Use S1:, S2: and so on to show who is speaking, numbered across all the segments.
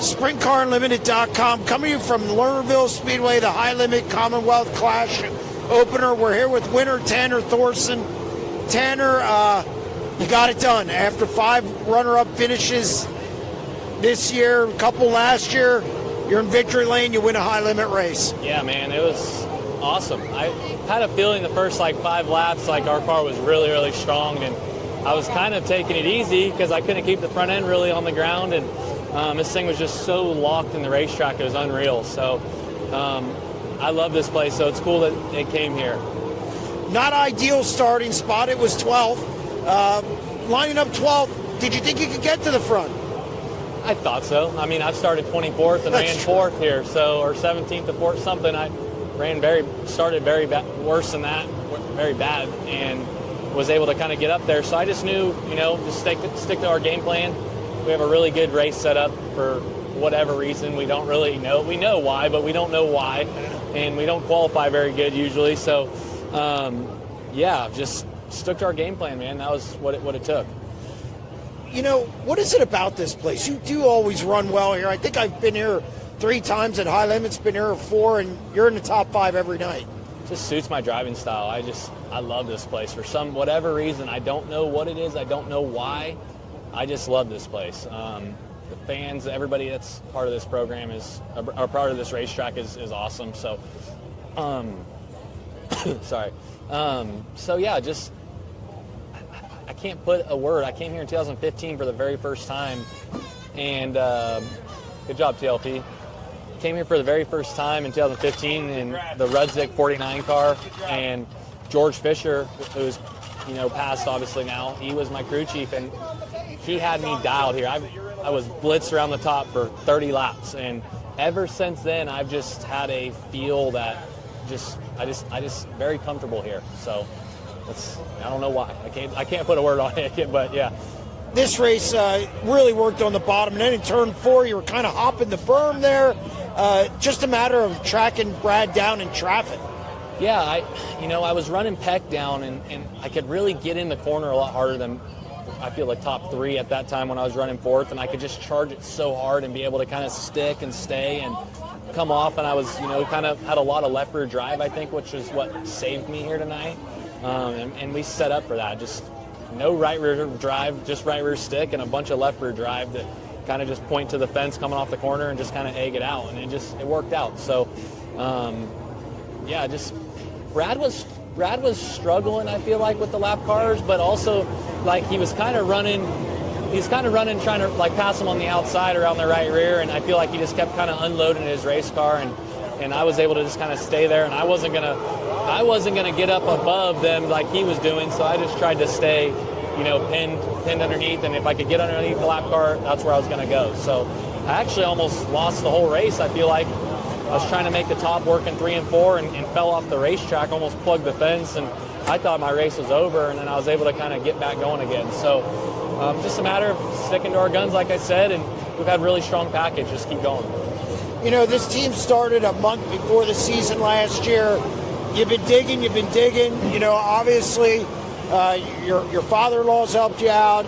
S1: SprintCarUnlimited.com, coming to you from Lernerville Speedway, the High Limit Commonwealth Clash opener. We're here with winner Tanner Thorson. Tanner, you got it done. After 5 runner-up finishes this year, a couple last year, you're in victory lane, you win a high limit race.
S2: Yeah, man, it was awesome. I had a feeling the first 5 laps, our car was really, really strong, and I was kind of taking it easy because I couldn't keep the front end really on the ground, and this thing was just so locked in the racetrack, it was unreal. So I love this place, so it's cool that it came here.
S1: Not ideal starting spot, it was 12th. Lining up 12th, did you think you could get to the front?
S2: I thought so. I mean, I've started 24th and ran 4th here, so, or 17th to 4th, something. I started very bad, worse than that, very bad, and was able to kind of get up there. So I just knew, just stick to our game plan. We have a really good race set up for whatever reason. We don't really know. We know why, but we don't know why, and we don't qualify very good usually. So, yeah, just stuck to our game plan, man. That was what it took.
S1: What is it about this place? You do always run well here. I think I've been here 3 times at High Limits, been here 4, and you're in the top 5 every night.
S2: Just suits my driving style. I love this place for whatever reason. I don't know what it is. I don't know why. I just love this place. The fans, everybody that's part of this program or part of this racetrack is awesome. So, sorry. So yeah, just I can't put a word. I came here in 2015 for the very first time, and good job, TLP. Came here for the very first time in 2015 in the Rudzik 49 car, and George Fisher, who's passed obviously now, he was my crew chief, and he had me dialed here. I was blitzed around the top for 30 laps, and ever since then I've just had a feel that I just very comfortable here. So I don't know why. I can't put a word on it, but yeah.
S1: This race really worked on the bottom, and then in turn 4 you were kind of hopping the berm there. Just a matter of tracking Brad down in traffic.
S2: Yeah, I was running Peck down, and I could really get in the corner a lot harder than I feel like top 3 at that time when I was running 4th, and I could just charge it so hard and be able to kind of stick and stay and come off, and I was kind of had a lot of left rear drive, I think, which is what saved me here tonight. And we set up for that. Just no right rear drive, just right rear stick, and a bunch of left rear drive that kind of just point to the fence coming off the corner and just kind of egg it out, and it worked out. So yeah, just Brad was struggling, I feel like, with the lap cars, but also he was kind of running trying to pass him on the outside around the right rear, and I feel like he just kept kind of unloading his race car, and I was able to just kind of stay there, and I wasn't gonna get up above them like he was doing, so I just tried to stay pinned underneath, and if I could get underneath the lap car, that's where I was gonna go. So I actually almost lost the whole race. I feel like I was trying to make the top work in 3 and 4 and fell off the racetrack, almost plugged the fence, and I thought my race was over, and then I was able to kind of get back going again. So just a matter of sticking to our guns, like I said, and we've had a really strong package. Just keep going.
S1: This team started a month before the season last year. You've been digging. Obviously, your father-in-law's helped you out.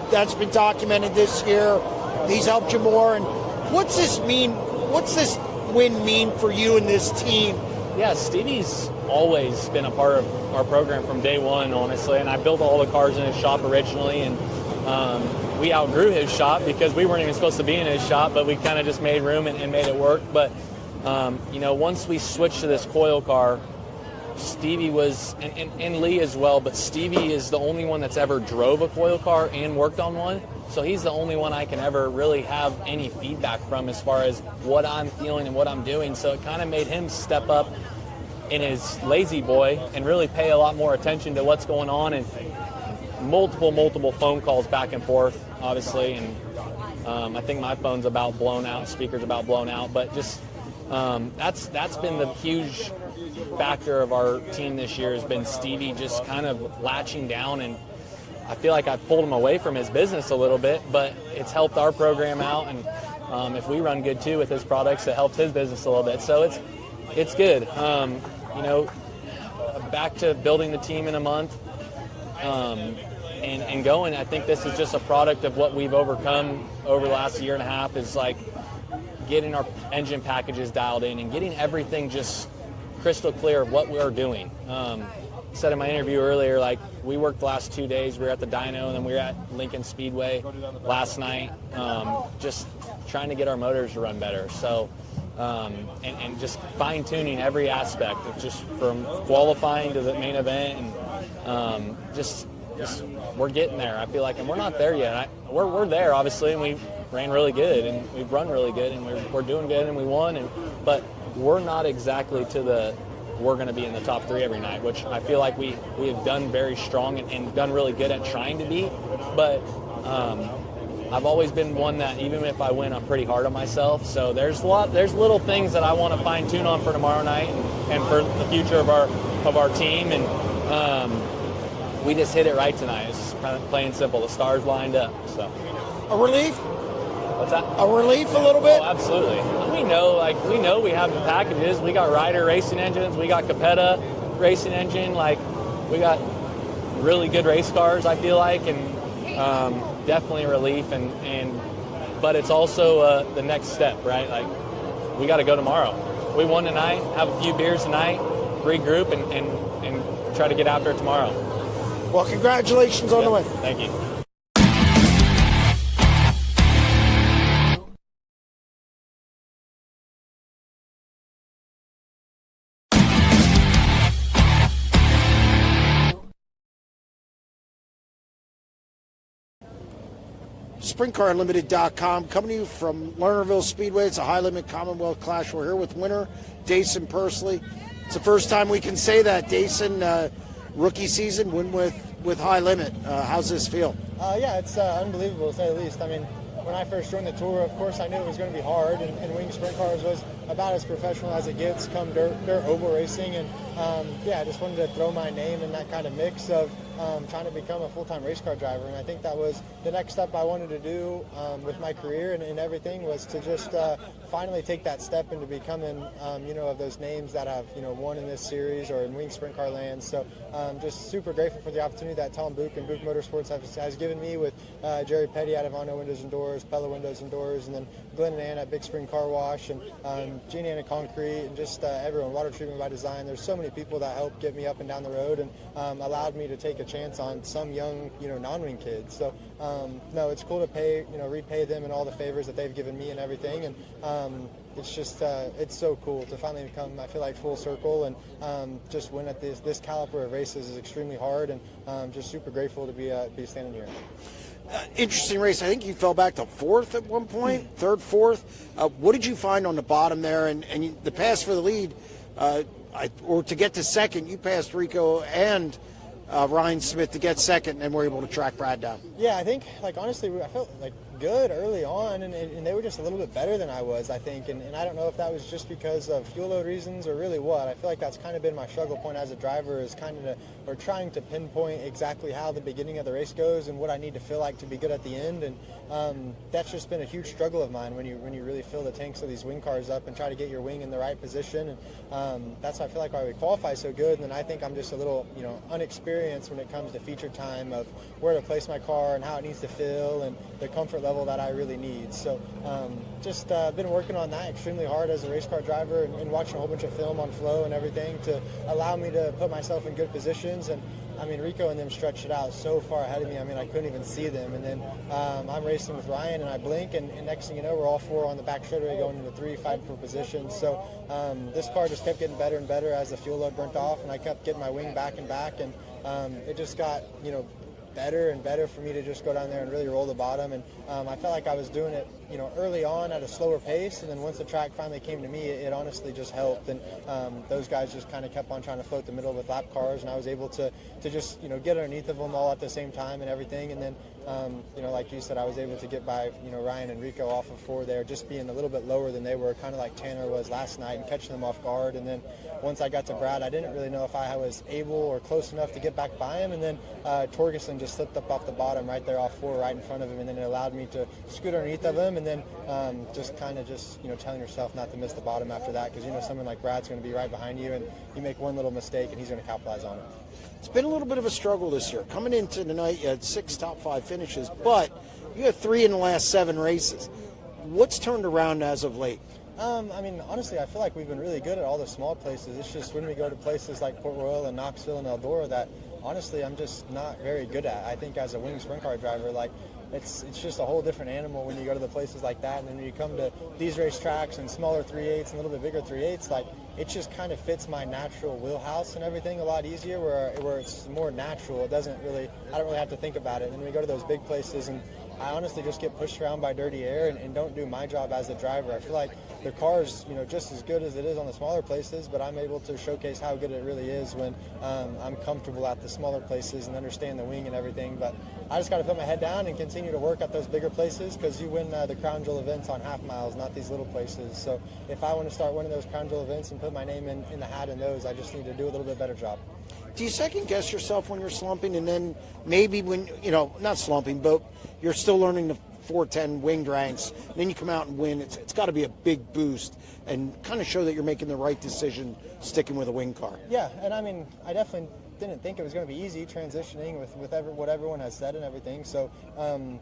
S1: That's been documented this year. He's helped you more. And what's this mean? What's this win mean for you and this team?
S2: Yeah, Stevie's always been a part of our program from day one, honestly. And I built all the cars in his shop originally, and we outgrew his shop because we weren't even supposed to be in his shop, but we kind of just made room and made it work. But once we switched to this coil car, Stevie was, and Lee as well, but Stevie is the only one that's ever drove a coil car and worked on one. So he's the only one I can ever really have any feedback from as far as what I'm feeling and what I'm doing. So it kind of made him step up in his lazy boy and really pay a lot more attention to what's going on, and multiple phone calls back and forth, obviously. And I think my phone's about blown out, speaker's about blown out, but just that's been the huge factor of our team this year, has been Stevie just kind of latching down, and I feel like I pulled him away from his business a little bit, but it's helped our program out, and if we run good too with his products, it helps his business a little bit. So it's good. Back to building the team in a month. and going. I think this is just a product of what we've overcome over the last year and a half, is like getting our engine packages dialed in and getting everything just crystal clear of what we're doing. Said in my interview earlier, like, we worked the last 2 days. We were at the dyno, and then we were at Lincoln Speedway last night, just trying to get our motors to run better. So, and just fine-tuning every aspect, of just from qualifying to the main event, and just we're getting there, I feel like, and we're not there yet. We're there, obviously, and we ran really good, and we've run really good, and we're doing good, and we won, but we're not exactly to the we're going to be in the top 3 every night, which I feel like we have done very strong and done really good at trying to be. But I've always been one that, even if I win, I'm pretty hard on myself. So there's little things that I want to fine tune on for tomorrow night and for the future of our team. And we just hit it right tonight. It's kind of plain and simple. The stars lined up. So
S1: a relief.
S2: What's that?
S1: A relief a little bit?
S2: Oh, absolutely. We know we have the packages. We got Ryder racing engines. We got Capetta racing engine. Like, we got really good race cars, I feel like, and definitely a relief. But it's also the next step, right? Like, we got to go tomorrow. We won tonight, have a few beers tonight, regroup, and try to get after it tomorrow.
S1: Well, congratulations on the win.
S2: Thank you.
S1: SprintCarUnlimited.com, coming to you from Lernerville Speedway. It's a high-limit Commonwealth Clash. We're here with winner Dason Pley. It's the first time we can say that. Dason, rookie season, win with high limit. How's this feel?
S3: Yeah, it's unbelievable, to say the least. I mean, when I first joined the tour, of course, I knew it was going to be hard, and wing sprint cars was about as professional as it gets come dirt oval racing. And yeah, I just wanted to throw my name in that kind of mix of trying to become a full-time race car driver. And I think that was the next step I wanted to do with my career and everything, was to just finally take that step into becoming, of those names that have, won in this series or in wing sprint car land. So just super grateful for the opportunity that Tom Book and Book Motorsports has given me, with Jerry Petty out of Ono Windows and Doors, Pella Windows and Doors, and then Glenn and Ann at Big Spring Car Wash, and Gene Anna Concrete, and just everyone, Water Treatment by Design. There's so many people that helped get me up and down the road, and allowed me to take a chance on some young, non-wing kids. So no, it's cool to repay them and all the favors that they've given me and everything. And it's just it's so cool to finally come, I feel like, full circle, and just win at this caliber of races is extremely hard, and just super grateful to be standing here.
S1: Interesting race. I think you fell back to 4th at one point, 3rd, 4th. What did you find on the bottom there? And the pass for the lead, or to get to 2nd, you passed Rico and Ryan Smith to get 2nd, and were able to track Brad down.
S3: Yeah, I think, honestly, I felt good early on, and they were just a little bit better than I was, I think, and I don't know if that was just because of fuel load reasons or really what. I feel like that's kind of been my struggle point as a driver, is or trying to pinpoint exactly how the beginning of the race goes and what I need to feel like to be good at the end. And that's just been a huge struggle of mine, when you really fill the tanks of these wing cars up and try to get your wing in the right position. And that's why I feel like why we qualify so good. And then I think I'm just a little unexperienced when it comes to feature time of where to place my car and how it needs to feel and the comfort level that I really need. So just been working on that extremely hard as a race car driver, and watching a whole bunch of film on flow and everything to allow me to put myself in good positions. And I mean, Rico and them stretched it out so far ahead of me. I mean, I couldn't even see them. And then I'm racing with Ryan, and I blink, and next thing you know, we're all 4 on the back straightaway going into 3, fighting for position. So this car just kept getting better and better as the fuel load burnt off, and I kept getting my wing back and back, and it just got, better and better for me to just go down there and really roll the bottom. And I felt like I was doing it, early on at a slower pace, and then once the track finally came to me, it honestly just helped. And those guys just kind of kept on trying to float the middle with lap cars, and I was able to just get underneath of them all at the same time and everything. And then Like you said, I was able to get by, Ryan and Rico off of 4 there, just being a little bit lower than they were, kind of like Tanner was last night, and catching them off guard. And then once I got to Brad, I didn't really know if I was able or close enough to get back by him. And then Torgerson just slipped up off the bottom right there off 4 right in front of him, and then it allowed me to scoot underneath of him. And then just telling yourself not to miss the bottom after that, because someone like Brad's going to be right behind you, and you make one little mistake and he's going to capitalize on it.
S1: It's been a little bit of a struggle this year. Coming into the night, you had 6 top 5 finishes, but you had 3 in the last 7 races. What's turned around as of late?
S3: Honestly, I feel like we've been really good at all the small places. It's just when we go to places like Port Royal and Knoxville and Eldora that, honestly, I'm just not very good at. I think as a wing sprint car driver, it's just a whole different animal when you go to the places like that. And then when you come to these racetracks and smaller 3.8s and a little bit bigger 3.8s, it just kind of fits my natural wheelhouse and everything a lot easier, where it's more natural. I don't really have to think about it. And then we go to those big places, and I honestly just get pushed around by dirty air and don't do my job as a driver. I feel like the car's, just as good as it is on the smaller places, but I'm able to showcase how good it really is when I'm comfortable at the smaller places and understand the wing and everything. But I just got to put my head down and continue to work at those bigger places, because you win the Crown Jewel events on half miles, not these little places. So if I want to start winning those Crown Jewel events and put my name in the hat in those, I just need to do a little bit better job.
S1: Do you second guess yourself when you're slumping, and then maybe when, not slumping, but you're still learning the 410 winged ranks, and then you come out and win? It's got to be a big boost and kind of show that you're making the right decision sticking with a wing car.
S3: Yeah, and I definitely didn't think it was going to be easy transitioning with what everyone has said and everything. So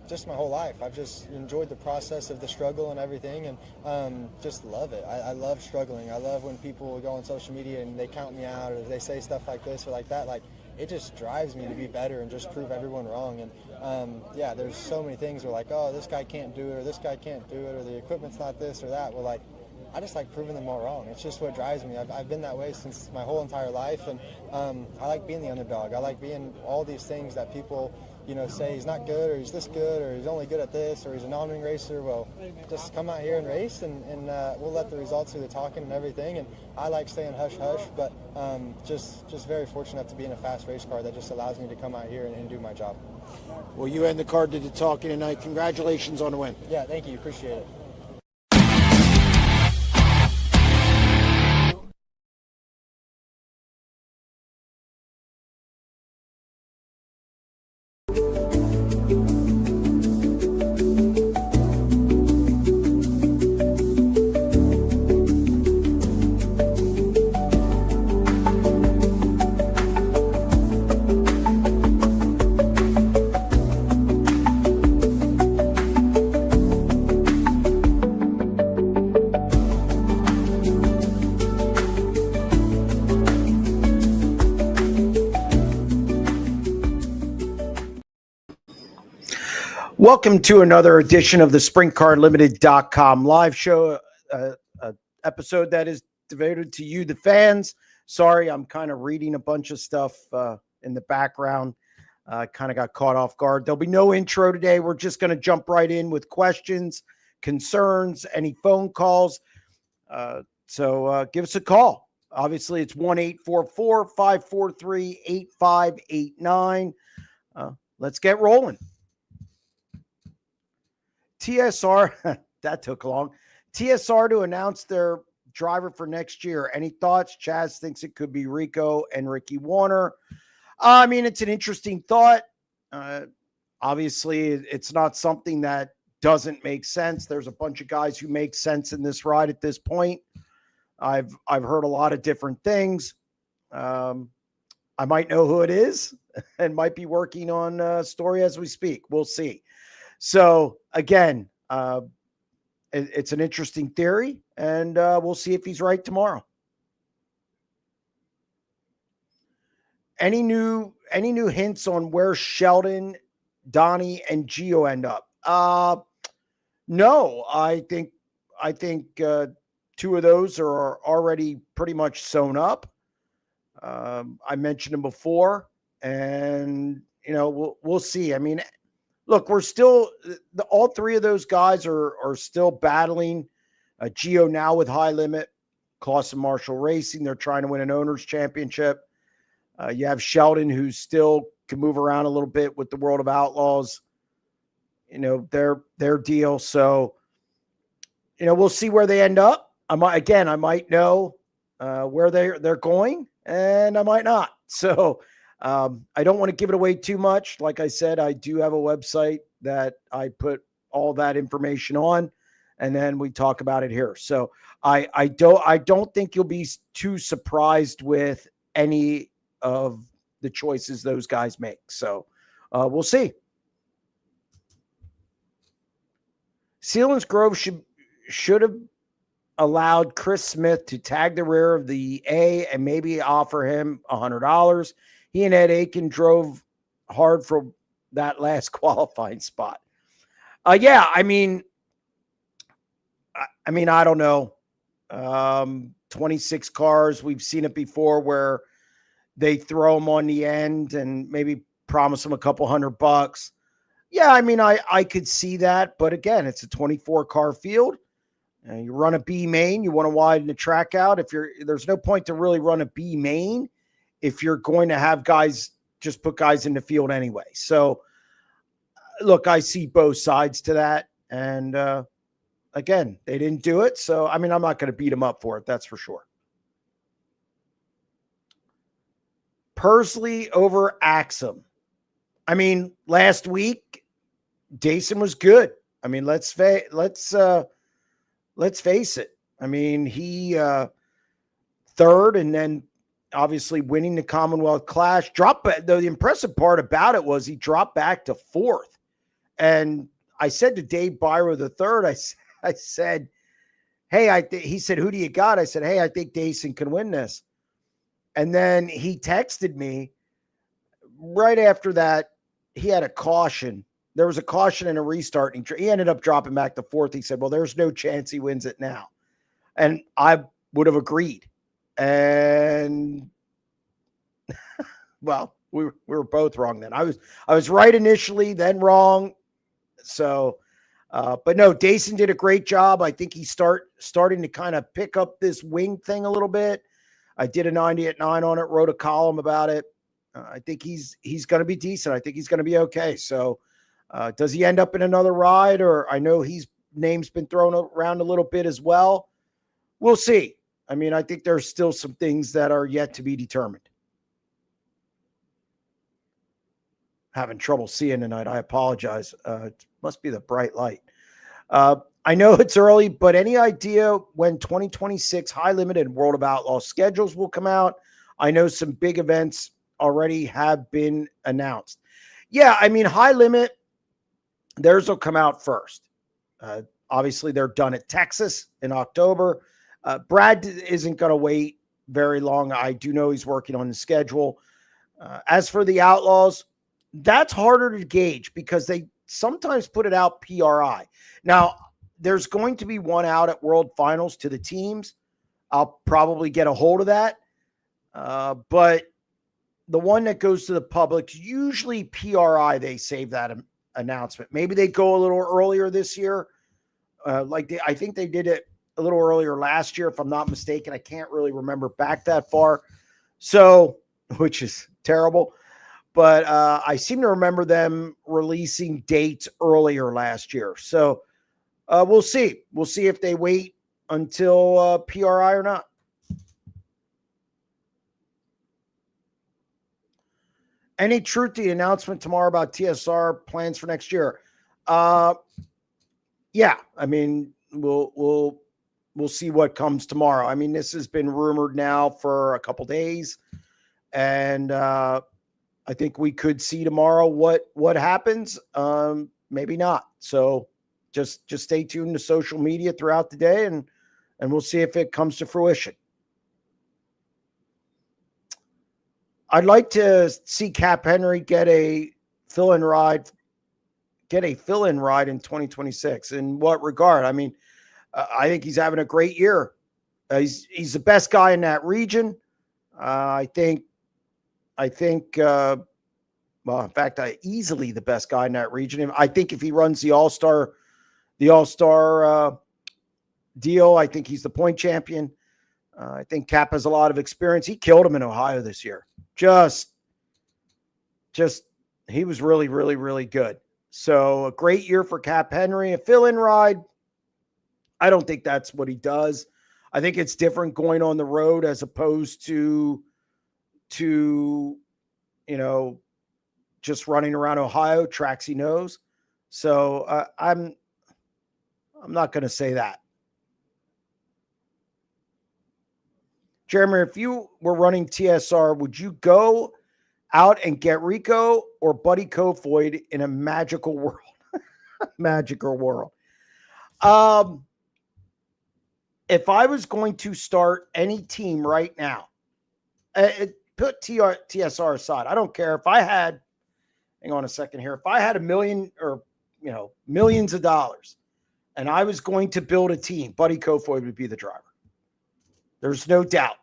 S3: just my whole life, I've just enjoyed the process of the struggle and everything, and just love it. I love struggling. I love when people go on social media and they count me out, or they say stuff like this or like that. It just drives me to be better and just prove everyone wrong. And there's so many things where oh, this guy can't do it, or this guy can't do it, or the equipment's not this or that. Well, I just like proving them all wrong. It's just what drives me. I've been that way since my whole entire life, and I like being the underdog. I like being all these things that people, say he's not good, or he's this good, or he's only good at this, or he's a non-wing racer. Well, just come out here and race, and we'll let the results do the talking and everything. And I like staying hush-hush, but just very fortunate to be in a fast race car that just allows me to come out here and do my job.
S1: Well, you and the car did the talking tonight. Congratulations on the win.
S3: Yeah, thank you. Appreciate it.
S1: Welcome to another edition of the SprintCarUnlimited.com live show, episode that is devoted to you, the fans. Sorry, I'm kind of reading a bunch of stuff in the background. Kind of got caught off guard. There'll be no intro today. We're just going to jump right in with questions, concerns, any phone calls. So give us a call. Obviously, it's 1-844-543-8589. Let's get rolling. TSR, that took long. TSR to announce their driver for next year. Any thoughts? Chaz thinks it could be Rico and Ricky Warner. It's an interesting thought. Obviously, it's not something that doesn't make sense. There's a bunch of guys who make sense in this ride at this point. I've heard a lot of different things. I might know who it is and might be working on a story as we speak. We'll see. So again, it's an interesting theory, and we'll see if he's right tomorrow. Any new hints on where Sheldon, Donnie, and Gio end up? No, I think two of those are already pretty much sewn up. I mentioned them before, and we'll see. Look, we're still all three of those guys are still battling. Gio now with High Limit, Clausen Marshall Racing. They're trying to win an owners championship. You have Sheldon, who still can move around a little bit with the World of Outlaws. their deal. So, we'll see where they end up. I might know where they're going, and I might not. So I don't want to give it away too much. Like I said, I do have a website that I put all that information on, and then we talk about it here. So I don't think you'll be too surprised with any of the choices those guys make. So we'll see. Sealands Grove should have allowed Chris Smith to tag the rear of the A and maybe offer him $100. He and Ed Aiken drove hard for that last qualifying spot. Yeah, I mean, I don't know. 26 cars. We've seen it before where they throw them on the end and maybe promise them a couple $100. Yeah, I mean, I could see that. But again, it's a 24 car field. You run a B main, you want to widen the track out. There's no point to really run a B main if you're going to have guys just put guys in the field anyway. So look, I see both sides to that. And again, they didn't do it. So, I mean, I'm not going to beat them up for it. That's for sure. Persley over Axum. I mean, last week, Dason was good. I mean, let's face it. I mean, he third and then obviously winning the Commonwealth Clash. Though the impressive part about it was he dropped back to fourth. And I said to Dave Byro the third, I said, hey, he said, who do you got? I said, hey, I think Dason can win this. And then he texted me right after that. He had a caution. There was a caution and a restart. And he ended up dropping back to fourth. He said, well, there's no chance he wins it now. And I would have agreed. And well, we were both wrong then. I was right initially, then wrong. So, but no, Dason did a great job. I think he's starting to kind of pick up this wing thing a little bit. I did a 90 at 9 on it, wrote a column about it. I think he's going to be decent. I think he's going to be okay. So, does he end up in another ride? Or I know his name's been thrown around a little bit as well. We'll see. I mean, I think there's still some things that are yet to be determined. Having trouble seeing tonight. I apologize. It must be the bright light. I know it's early, but any idea when 2026 High Limited and World of Outlaws schedules will come out? I know some big events already have been announced. Yeah, I mean, High Limit, theirs will come out first. Obviously, they're done at Texas in October. Brad isn't going to wait very long. I do know he's working on the schedule. As for the Outlaws, that's harder to gauge because they sometimes put it out PRI. Now, there's going to be one out at World Finals to the teams. I'll probably get a hold of that. But the one that goes to the public, usually PRI, they save that announcement. Maybe they go a little earlier this year. I think they did it a little earlier last year, if I'm not mistaken. I can't really remember back that far. So, which is terrible. But I seem to remember them releasing dates earlier last year. So we'll see. We'll see if they wait until PRI or not. Any truth to the announcement tomorrow about TSR plans for next year? Yeah, I mean, we'll see what comes tomorrow. I mean, this has been rumored now for a couple days, and I think we could see tomorrow what happens. Maybe not. So just stay tuned to social media throughout the day, and we'll see if it comes to fruition. I'd like to see Cap Henry get a fill-in ride in 2026. In what regard? I mein, I think he's having a great year. He's the best guy in that region. I think, well, in fact, easily the best guy in that region. I think if he runs the All-Star deal, I think he's the point champion. I think Cap has a lot of experience. He killed him in Ohio this year. He was really, really, really good. So a great year for Cap Henry, a fill-in ride. I don't think that's what he does. I think it's different going on the road as opposed to just running around Ohio, tracks he knows. So I'm not going to say that. Jeremy, if you were running TSR, would you go out and get Rico or Buddy Kofoid in a magical world? Magical world. If I was going to start any team right now, put TSR aside. I don't care if I had, hang on a second here, if I had $1 million or millions of dollars and I was going to build a team, Buddy Kofoid would be the driver. There's no doubt.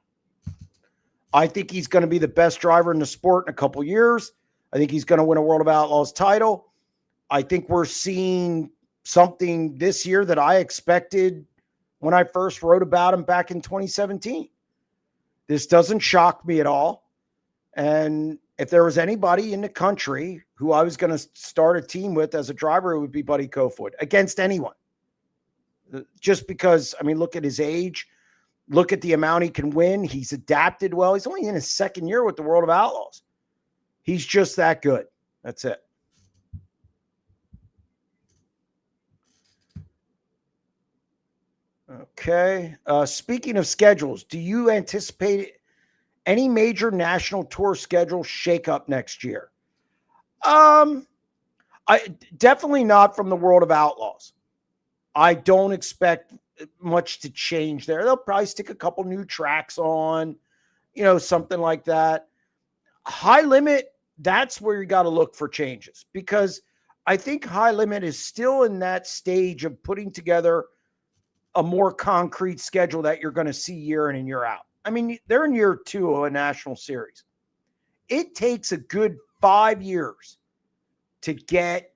S1: I think he's going to be the best driver in the sport in a couple years. I think he's going to win a World of Outlaws title. I think we're seeing something this year that I expected when I first wrote about him back in 2017. This doesn't shock me at all. And if there was anybody in the country who I was going to start a team with as a driver, it would be Buddy Kofoid against anyone. Just because, look at his age. Look at the amount he can win. He's adapted well. He's only in his second year with the World of Outlaws. He's just that good. That's it. Okay. Speaking of schedules, do you anticipate any major national tour schedule shakeup next year? I definitely not from the World of Outlaws. I don't expect much to change there. They'll probably stick a couple new tracks on, something like that. High Limit, that's where you got to look for changes, because I think High Limit is still in that stage of putting together a more concrete schedule that you're going to see year in and year out. They're in year 2 of a national series. It takes a good 5 years to get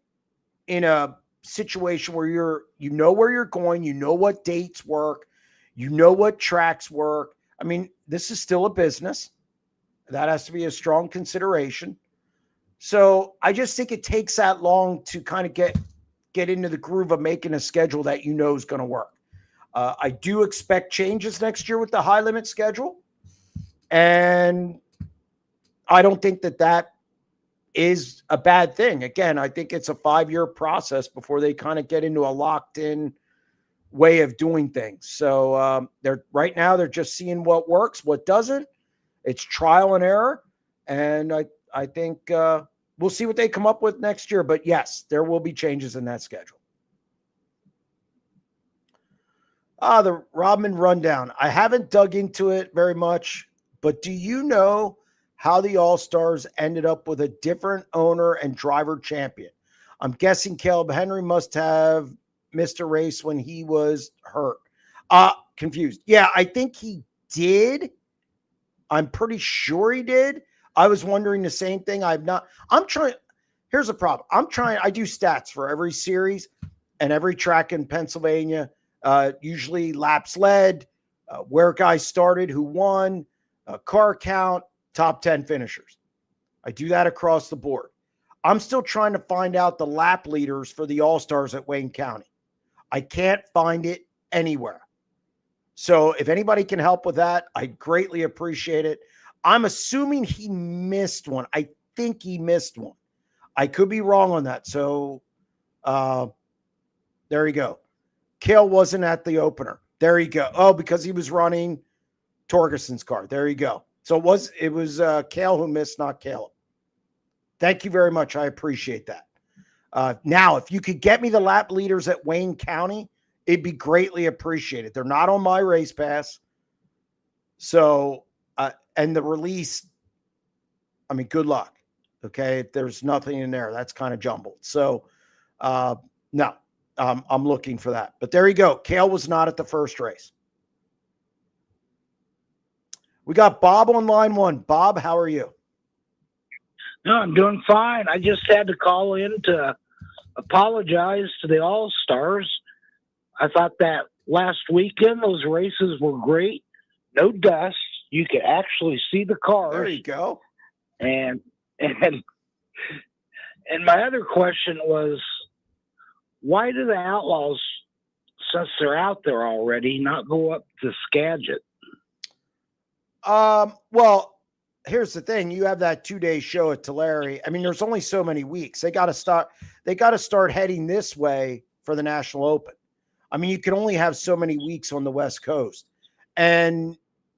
S1: in a situation where you know where you're going, you know what dates work, you know what tracks work. This is still a business. That has to be a strong consideration. So I just think it takes that long to kind of get into the groove of making a schedule that is going to work. I do expect changes next year with the High Limit schedule. And I don't think that is a bad thing. Again, I think it's a 5-year process before they kind of get into a locked in way of doing things. So right now they're just seeing what works, what doesn't. It's trial and error. And I think we'll see what they come up with next year. But yes, there will be changes in that schedule. The Rodman rundown. I haven't dug into it very much, but do you know how the All-Stars ended up with a different owner and driver champion? I'm guessing Caleb Henry must have missed a race when he was hurt. Confused. Yeah, I think he did. I'm pretty sure he did. I was wondering the same thing. Here's the problem. I do stats for every series and every track in Pennsylvania. Usually laps led, where guys started, who won, car count, top 10 finishers. I do that across the board. I'm still trying to find out the lap leaders for the All-Stars at Wayne County. I can't find it anywhere. So if anybody can help with that, I greatly appreciate it. I'm assuming he missed one. I think he missed one. I could be wrong on that. So there you go. Cale wasn't at the opener. There you go. Oh, because he was running Torgerson's car. There you go. So it was Cale who missed, not Caleb. Thank you very much. I appreciate that. Now, if you could get me the lap leaders at Wayne County, it'd be greatly appreciated. They're not on my race pass. So, and the release, good luck. Okay. There's nothing in there. That's kind of jumbled. So, no. I'm looking for that. But there you go. Cale was not at the first race. We got Bob on line 1. Bob, how are you?
S4: No, I'm doing fine. I just had to call in to apologize to the All-Stars. I thought that last weekend, those races were great. No dust. You could actually see the cars.
S1: There you go.
S4: And And my other question was, why do the Outlaws, since they're out there already, not go up to Skagit?
S1: Well, here's the thing. You have that 2-day show at Tulare. I mean, there's only so many weeks. They got to start heading this way for the National Open. I mean, you can only have so many weeks on the West Coast. And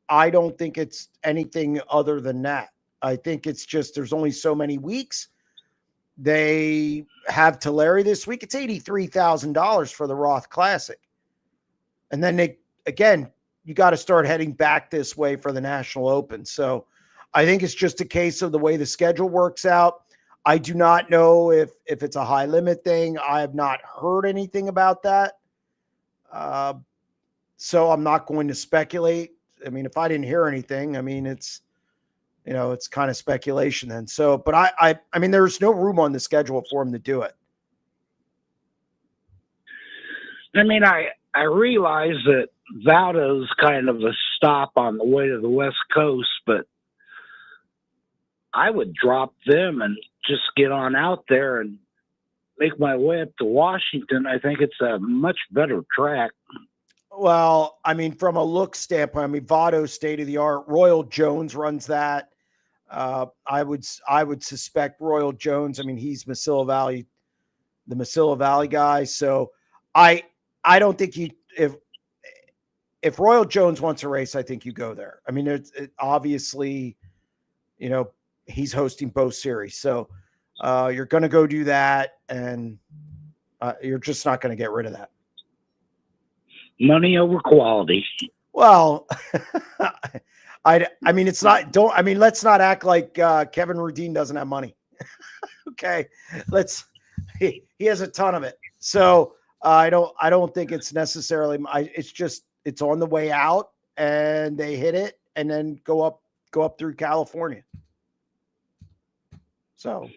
S1: I don't think it's anything other than that. I think it's just there's only so many weeks. They have Tulare this week. It's $83,000 for the Roth Classic. And then you got to start heading back this way for the National Open. So I think it's just a case of the way the schedule works out. I do not know if it's a high limit thing. I have not heard anything about that. So I'm not going to speculate. I mean, if I didn't hear anything, I mean, it's kind of speculation then. So, but I mean, there's no room on the schedule for him to do it.
S4: I mean, I realize that Valdo's kind of a stop on the way to the West Coast, but I would drop them and just get on out there and make my way up to Washington. I think it's a much better track.
S1: Well, I mean, from a look standpoint, I mean, Votto's state of the art. Royal Jones runs that. I would suspect Royal Jones. I mean, he's the Miscilla Valley guy. So I don't think if Royal Jones wants a race, I think you go there. I mean, obviously, he's hosting both series. So you're going to go do that, and you're just not going to get rid of that.
S4: Money over quality.
S1: Well, I mean, it's not, let's not act like Kevin Rudin doesn't have money. Okay. He has a ton of it. So I don't think it's necessarily, it's on the way out and they hit it and then go up through California. So.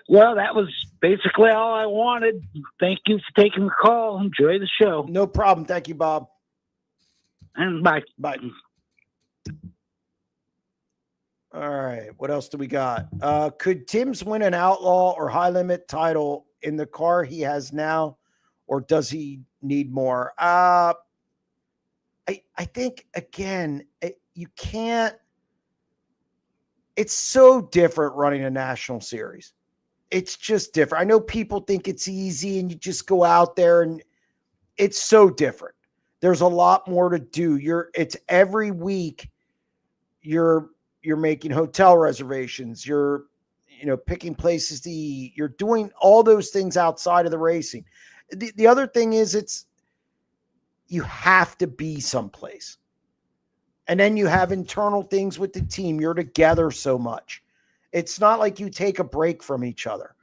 S4: Well, that was basically all I wanted. Thank you for taking the call. Enjoy the show.
S1: No problem. Thank you, Bob.
S4: And bye.
S1: Bye. All right. What else do we got? Could Timms win an outlaw or high limit title in the car he has now, or does he need more? I think, again, you can't. It's so different running a national series. It's just different. I know people think it's easy and you just go out there, and it's so different. There's a lot more to do. It's every week you're making hotel reservations. You're, picking places to eat. You're doing all those things outside of the racing. The other thing is you have to be someplace. And then you have internal things with the team. You're together so much. It's not like you take a break from each other.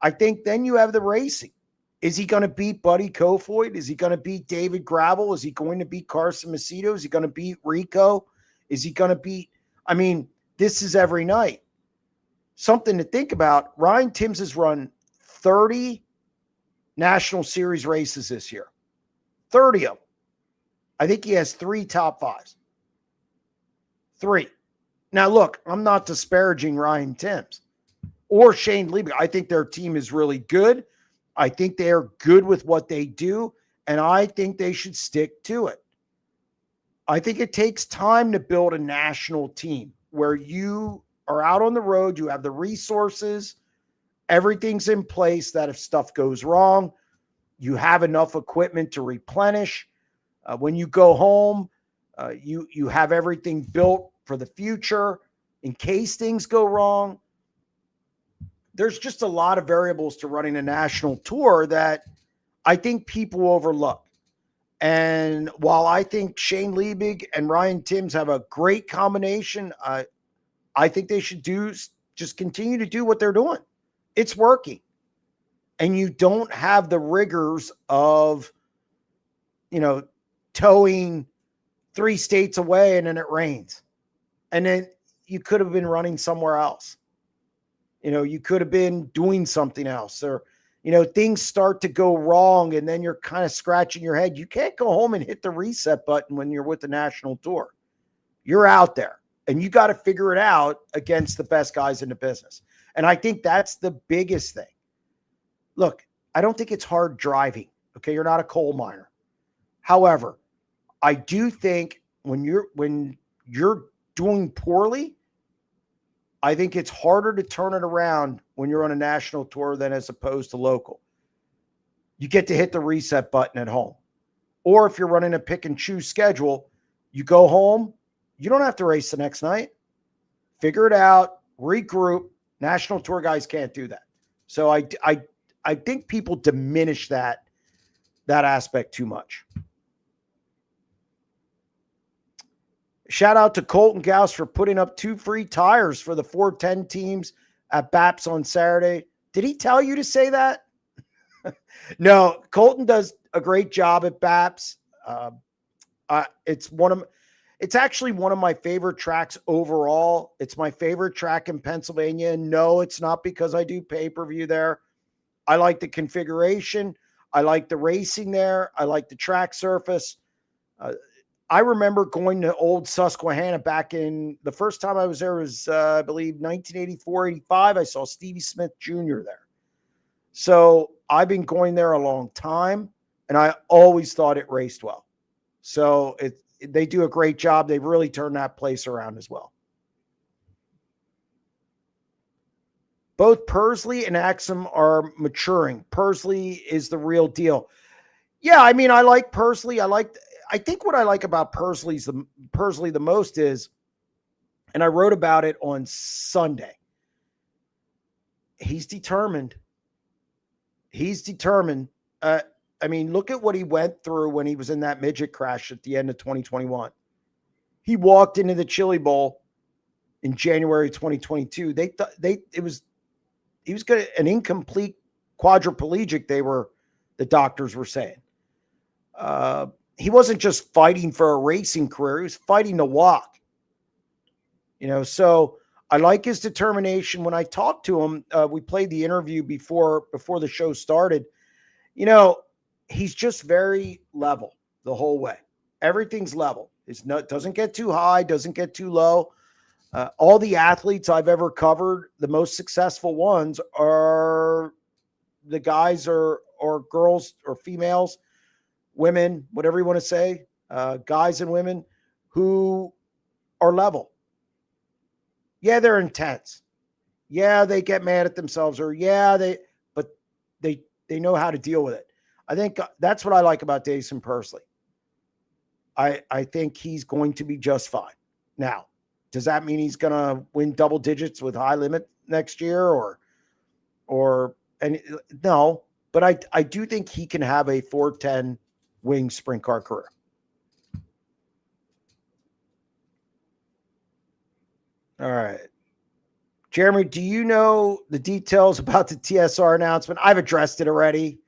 S1: I think then you have the racing. Is he going to beat Buddy Kofoid? Is he going to beat David Gravel? Is he going to beat Carson Macedo? Is he going to beat Rico? Is he going to beat, this is every night. Something to think about. Ryan Timms has run 30 National Series races this year. 30 of them. I think he has 3 top 5s. 3. Now, look, I'm not disparaging Ryan Timms or Shane Liebig. I think their team is really good. I think they are good with what they do, and I think they should stick to it. I think it takes time to build a national team where you are out on the road, you have the resources, everything's in place that if stuff goes wrong, you have enough equipment to replenish. When you go home, you have everything built for the future in case things go wrong. There's just a lot of variables to running a national tour that I think people overlook. And while I think Shane Liebig and Ryan Timms have a great combination, I think they should just continue to do what they're doing. It's working. And you don't have the rigors of, towing 3 states away and then it rains. And then you could have been running somewhere else. You could have been doing something else, or, things start to go wrong and then you're kind of scratching your head. You can't go home and hit the reset button when you're with the national tour. You're out there and you got to figure it out against the best guys in the business. And I think that's the biggest thing. Look, I don't think it's hard driving. Okay, you're not a coal miner. However, I do think when you're doing poorly, I think it's harder to turn it around when you're on a national tour than as opposed to local. You get to hit the reset button at home. Or if you're running a pick and choose schedule, you go home, you don't have to race the next night. Figure it out, regroup. National tour guys can't do that. So I think people diminish that aspect too much. Shout out to Colton Gauss for putting up 2 free tires for the 410 teams at BAPS on Saturday. Did he tell you to say that? No, Colton does a great job at BAPS. It's actually one of my favorite tracks overall. It's my favorite track in Pennsylvania. And no, it's not because I do pay-per-view there. I like the configuration. I like the racing there. I like the track surface. I remember going to old Susquehanna back in the first time I was there was, I believe, 1984, 85. I saw Stevie Smith Jr. there. So I've been going there a long time, and I always thought it raced well. So they do a great job. They've really turned that place around as well. Both Pursley and Axum are maturing. Pursley is the real deal. Yeah, I mean, I like Pursley. I think what I like about Pursley the most is, and I wrote about it on Sunday, he's determined. He's determined. I mean, look at what he went through when he was in that midget crash at the end of 2021. He walked into the Chili Bowl in January 2022. He was going to an incomplete quadriplegic. The doctors were saying. He wasn't just fighting for a racing career. He was fighting to walk. So I like his determination. When I talked to him, we played the interview before the show started. He's just very level the whole way. Everything's level. Doesn't get too high, doesn't get too low. All the athletes I've ever covered, the most successful ones are the guys or girls or females, women, whatever you want to say, guys and women who are level. Yeah, they're intense. Yeah, they get mad at themselves, or but they know how to deal with it. I think that's what I like about Dason Pursley. I think he's going to be just fine. Now, does that mean he's going to win double digits with High Limit next year no, but I do think he can have a 410 wing sprint car career. All right. Jeremy, do you know the details about the TSR announcement? I've addressed it already.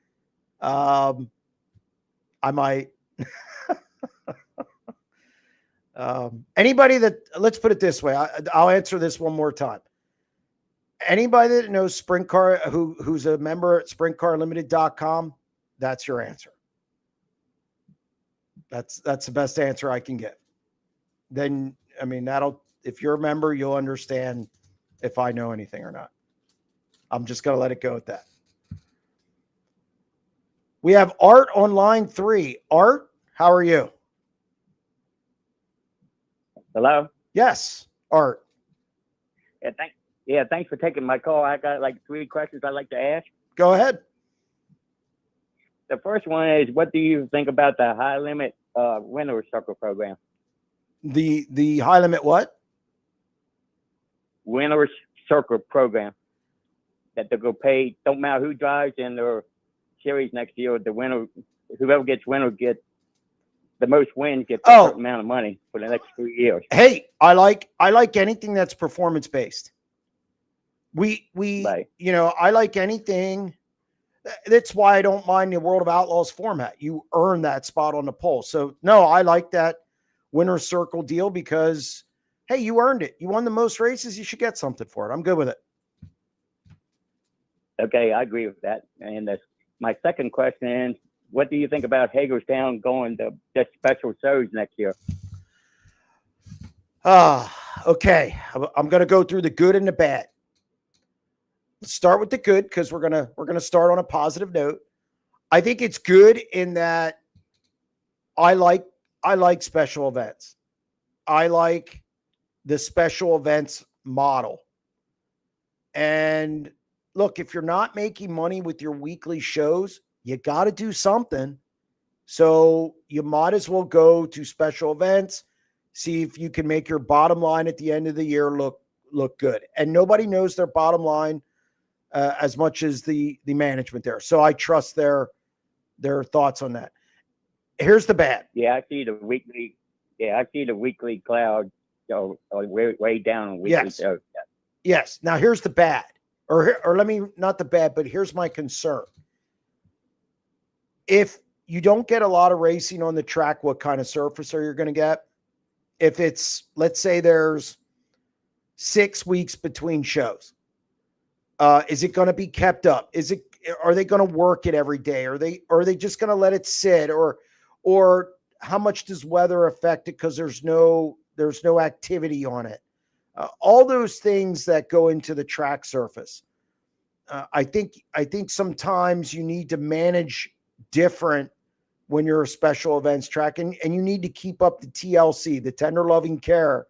S1: I might. Anybody let's put it this way. I'll answer this one more time. Anybody that knows Sprint Car, who's a member at SprintCarUnlimited.com, that's your answer. That's the best answer I can give. Then, I mean, if you're a member, you'll understand if I know anything or not. I'm just going to let it go at that. We have Art on line 3. Art, how are you?
S5: Hello?
S1: Yes, Art.
S5: Thanks for taking my call. I got like 3 questions I'd like to ask.
S1: Go ahead.
S5: The first one is, what do you think about the High Limit Winner's Circle program?
S1: The High Limit what?
S5: Winner's Circle program. That they'll go pay, don't matter who drives in their series next year, the winner, whoever gets winner gets the most wins gets a certain amount of money for the next 3 years.
S1: Hey, I like anything that's performance based.
S5: Right.
S1: I like anything. That's why I don't mind the World of Outlaws format. You earn that spot on the pole. So no, I like that winner's circle deal because, hey, you earned it. You won the most races. You should get something for it. I'm good with it.
S5: Okay, I agree with that. And my second question is, what do you think about Hagerstown going to just special shows next year?
S1: Okay. I'm going to go through the good and the bad. let's start with the good because we're gonna start on a positive note. I think it's good in that I like special events. I like the special events model. And look, if you're not making money with your weekly shows, you got to do something. So you might as well go to special events, see if you can make your bottom line at the end of the year look good. And nobody knows their bottom line as much as the management there. So I trust their thoughts on that. Here's the bad.
S5: Yeah, I see the weekly. Yeah, I see the weekly cloud. Way down on weekly.
S1: Yes. Yes. Now here's the bad, or let me not the bad, but here's my concern. If you don't get a lot of racing on the track, what kind of surface are you going to get? If it's, let's say there's 6 weeks between shows, is it going to be kept up? Are they going to work it every day? Are they just going to let it sit? Or how much does weather affect it because there's no activity on it? All those things that go into the track surface. I think sometimes you need to manage different when you're a special events track, and you need to keep up the TLC, the tender loving care,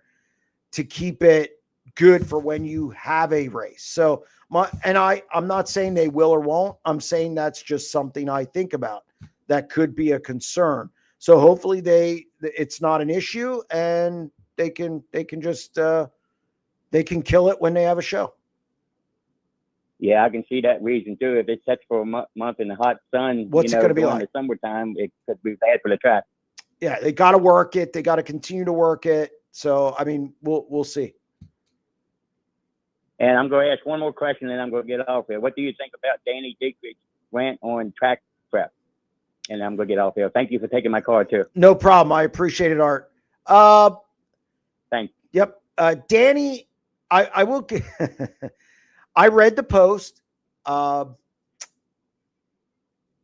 S1: to keep it good for when you have a race. So I'm not saying they will or won't. I'm saying that's just something I think about that could be a concern. So hopefully it's not an issue and they can just they can kill it when they have a show.
S5: Yeah, I can see that reason too. If it sets for a month in the hot sun,
S1: what's it going to be like?
S5: In the summertime, it could be bad for the track.
S1: Yeah, they got to work it. They got to continue to work it. So, I mean, we'll see.
S5: And I'm going to ask one more question, and I'm going to get off here. What do you think about Danny Dietrich's rant on track prep? And I'm going to get off here. Thank you for taking my call too.
S1: No problem. I appreciate it, Art.
S5: Thanks.
S1: Yep. Danny, I will. I read the post. I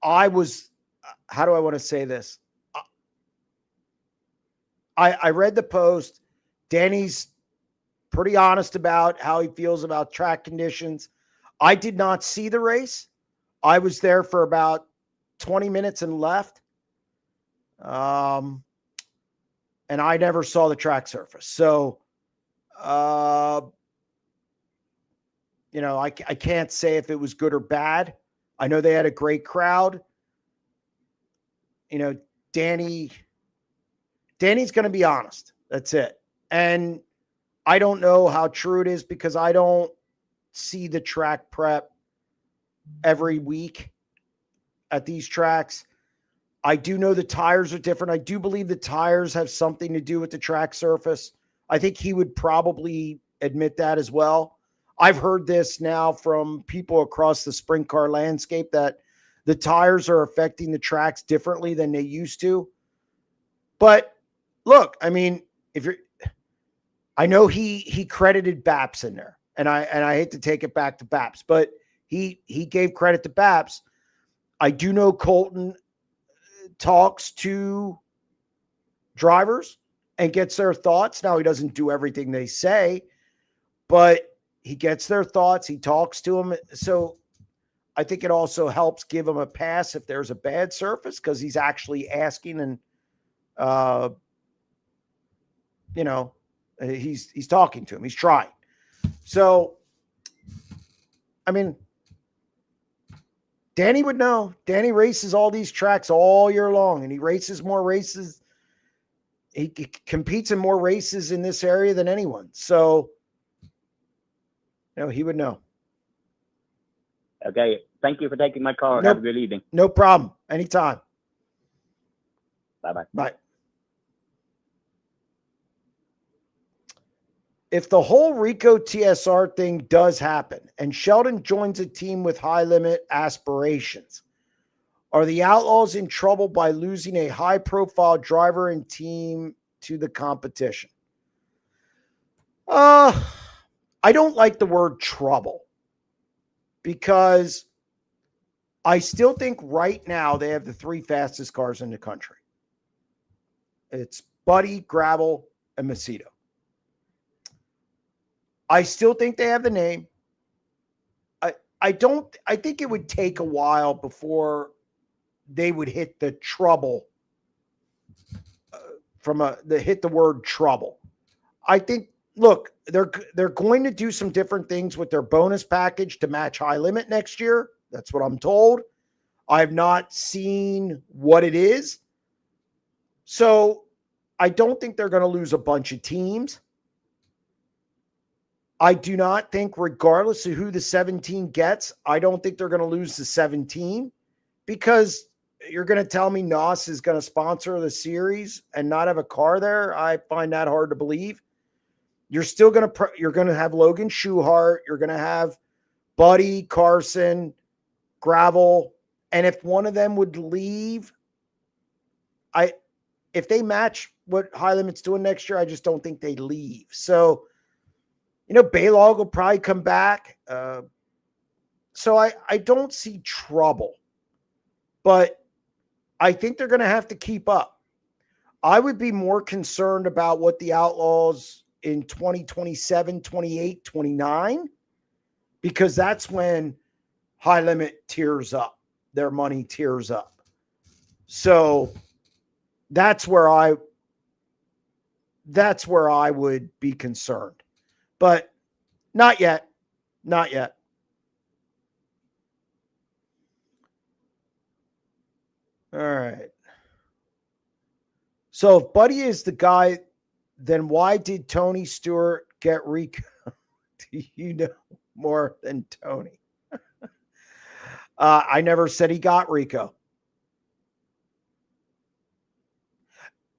S1: was, how do I want to say this? I read the post. Danny's pretty honest about how he feels about track conditions. I did not see the race. I was there for about 20 minutes and left. And I never saw the track surface. So, I can't say if it was good or bad. I know they had a great crowd. Danny's going to be honest. That's it. And I don't know how true it is because I don't see the track prep every week at these tracks. I do know the tires are different. I do believe the tires have something to do with the track surface. I think he would probably admit that as well. I've heard this now from people across the sprint car landscape that the tires are affecting the tracks differently than they used to. But look, I mean, I know he credited Baps in there, and I hate to take it back to Baps, but he gave credit to Baps. I do know Colton talks to drivers and gets their thoughts. Now he doesn't do everything they say, but he gets their thoughts. He talks to them. So I think it also helps give him a pass if there's a bad surface because he's actually asking and, he's talking to him. He's trying. So, I mean, Danny would know. Danny races all these tracks all year long, and he races more races. He competes in more races in this area than anyone. So, he would know.
S5: Okay. Thank you for taking my call. Have a good evening.
S1: No problem. Anytime.
S5: Bye-bye.
S1: Bye. If the whole Rico TSR thing does happen and Sheldon joins a team with high limit aspirations, are the Outlaws in trouble by losing a high profile driver and team to the competition? I don't like the word trouble because I still think right now they have the 3 fastest cars in the country. It's Buddy, Gravel, and Macedo. I still think they have the name. I think it would take a while before they would hit the trouble hit the word trouble. I think, look, they're going to do some different things with their bonus package to match High Limit next year. That's what I'm told. I've not seen what it is. So I don't think they're going to lose a bunch of teams. I do not think, regardless of who the 17 gets, I don't think they're going to lose the 17, because you're going to tell me NOS is going to sponsor the series and not have a car there. I find that hard to believe. You're still going to you're going to have Logan Schuchart. You're going to have Buddy, Carson, Gravel. And if one of them would leave, if they match what High Limit's doing next year, I just don't think they leave. So, Baylog will probably come back. So I don't see trouble, but I think they're going to have to keep up. I would be more concerned about what the Outlaws in 2027, 28, 29, because that's when High Limit tears up. Their money tears up. So that's where I would be concerned. But not yet. Not yet. All right. So if Buddy is the guy, then why did Tony Stewart get Rico? Do you know more than Tony? I never said he got Rico.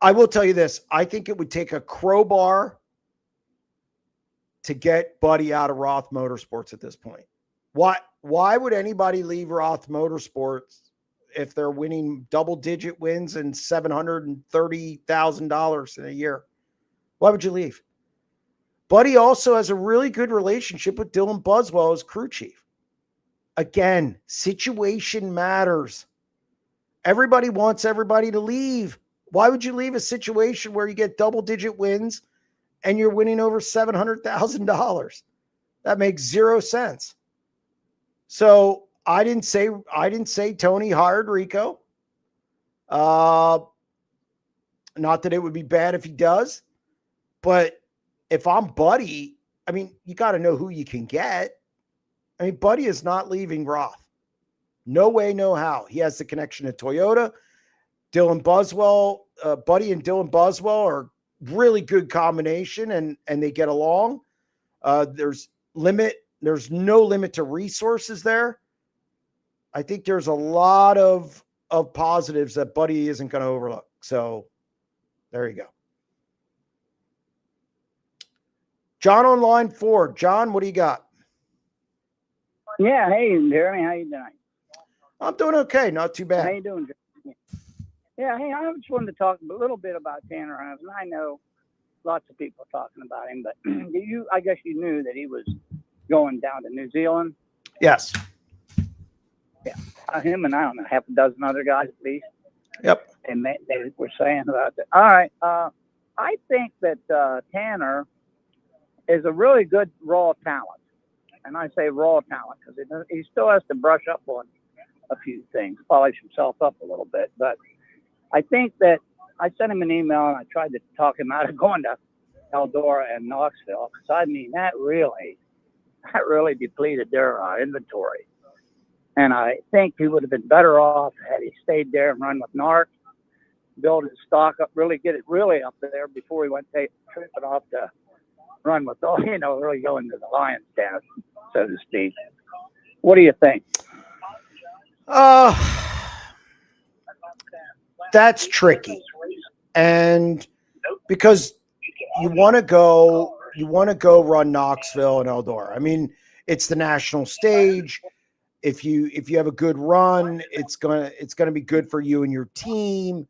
S1: I will tell you this. I think it would take a crowbar to get Buddy out of Roth Motorsports at this point. Why would anybody leave Roth Motorsports if they're winning double-digit wins and $730,000 in a year? Why would you leave? Buddy also has a really good relationship with Dylan Buswell as crew chief. Again, situation matters. Everybody wants everybody to leave. Why would you leave a situation where you get double-digit wins and you're winning over $700,000? That makes zero sense. So I didn't say Tony hired Rico. Not that it would be bad if he does, but if I'm Buddy, I mean, you got to know who you can get. I mean, Buddy is not leaving Roth. No way, no how. He has the connection to Toyota. Dylan Buswell, Buddy and Dylan Buswell are really good combination, and they get along. There's no limit to resources there. I think there's a lot of positives that Buddy isn't going to overlook. So there you go. John on line 4. John, what do you got?
S6: Yeah, hey, Jeremy, how you doing?
S1: I'm doing okay, not too bad.
S6: How you doing, Jeremy? Yeah, hey, I just wanted to talk a little bit about Tanner Hunt. I know lots of people talking about him, but I guess you knew that he was going down to New Zealand.
S1: Yes.
S6: Yeah, him and I don't know, half a dozen other guys at least.
S1: Yep.
S6: And they were saying about that. All right, I think that Tanner is a really good raw talent. And I say raw talent because he still has to brush up on a few things, polish himself up a little bit. But I think that I sent him an email and I tried to talk him out of going to Eldora and Knoxville, because I mean that really depleted their inventory. And I think he would have been better off had he stayed there and run with NARC, build his stock up, really get it really up there before he went tripping off to run with, really go into the lion's den, so to speak. What do you think?
S1: That's tricky. And because you want to go run Knoxville and Eldora. I mean, it's the national stage. If you have a good run, it's gonna be good for you and your team.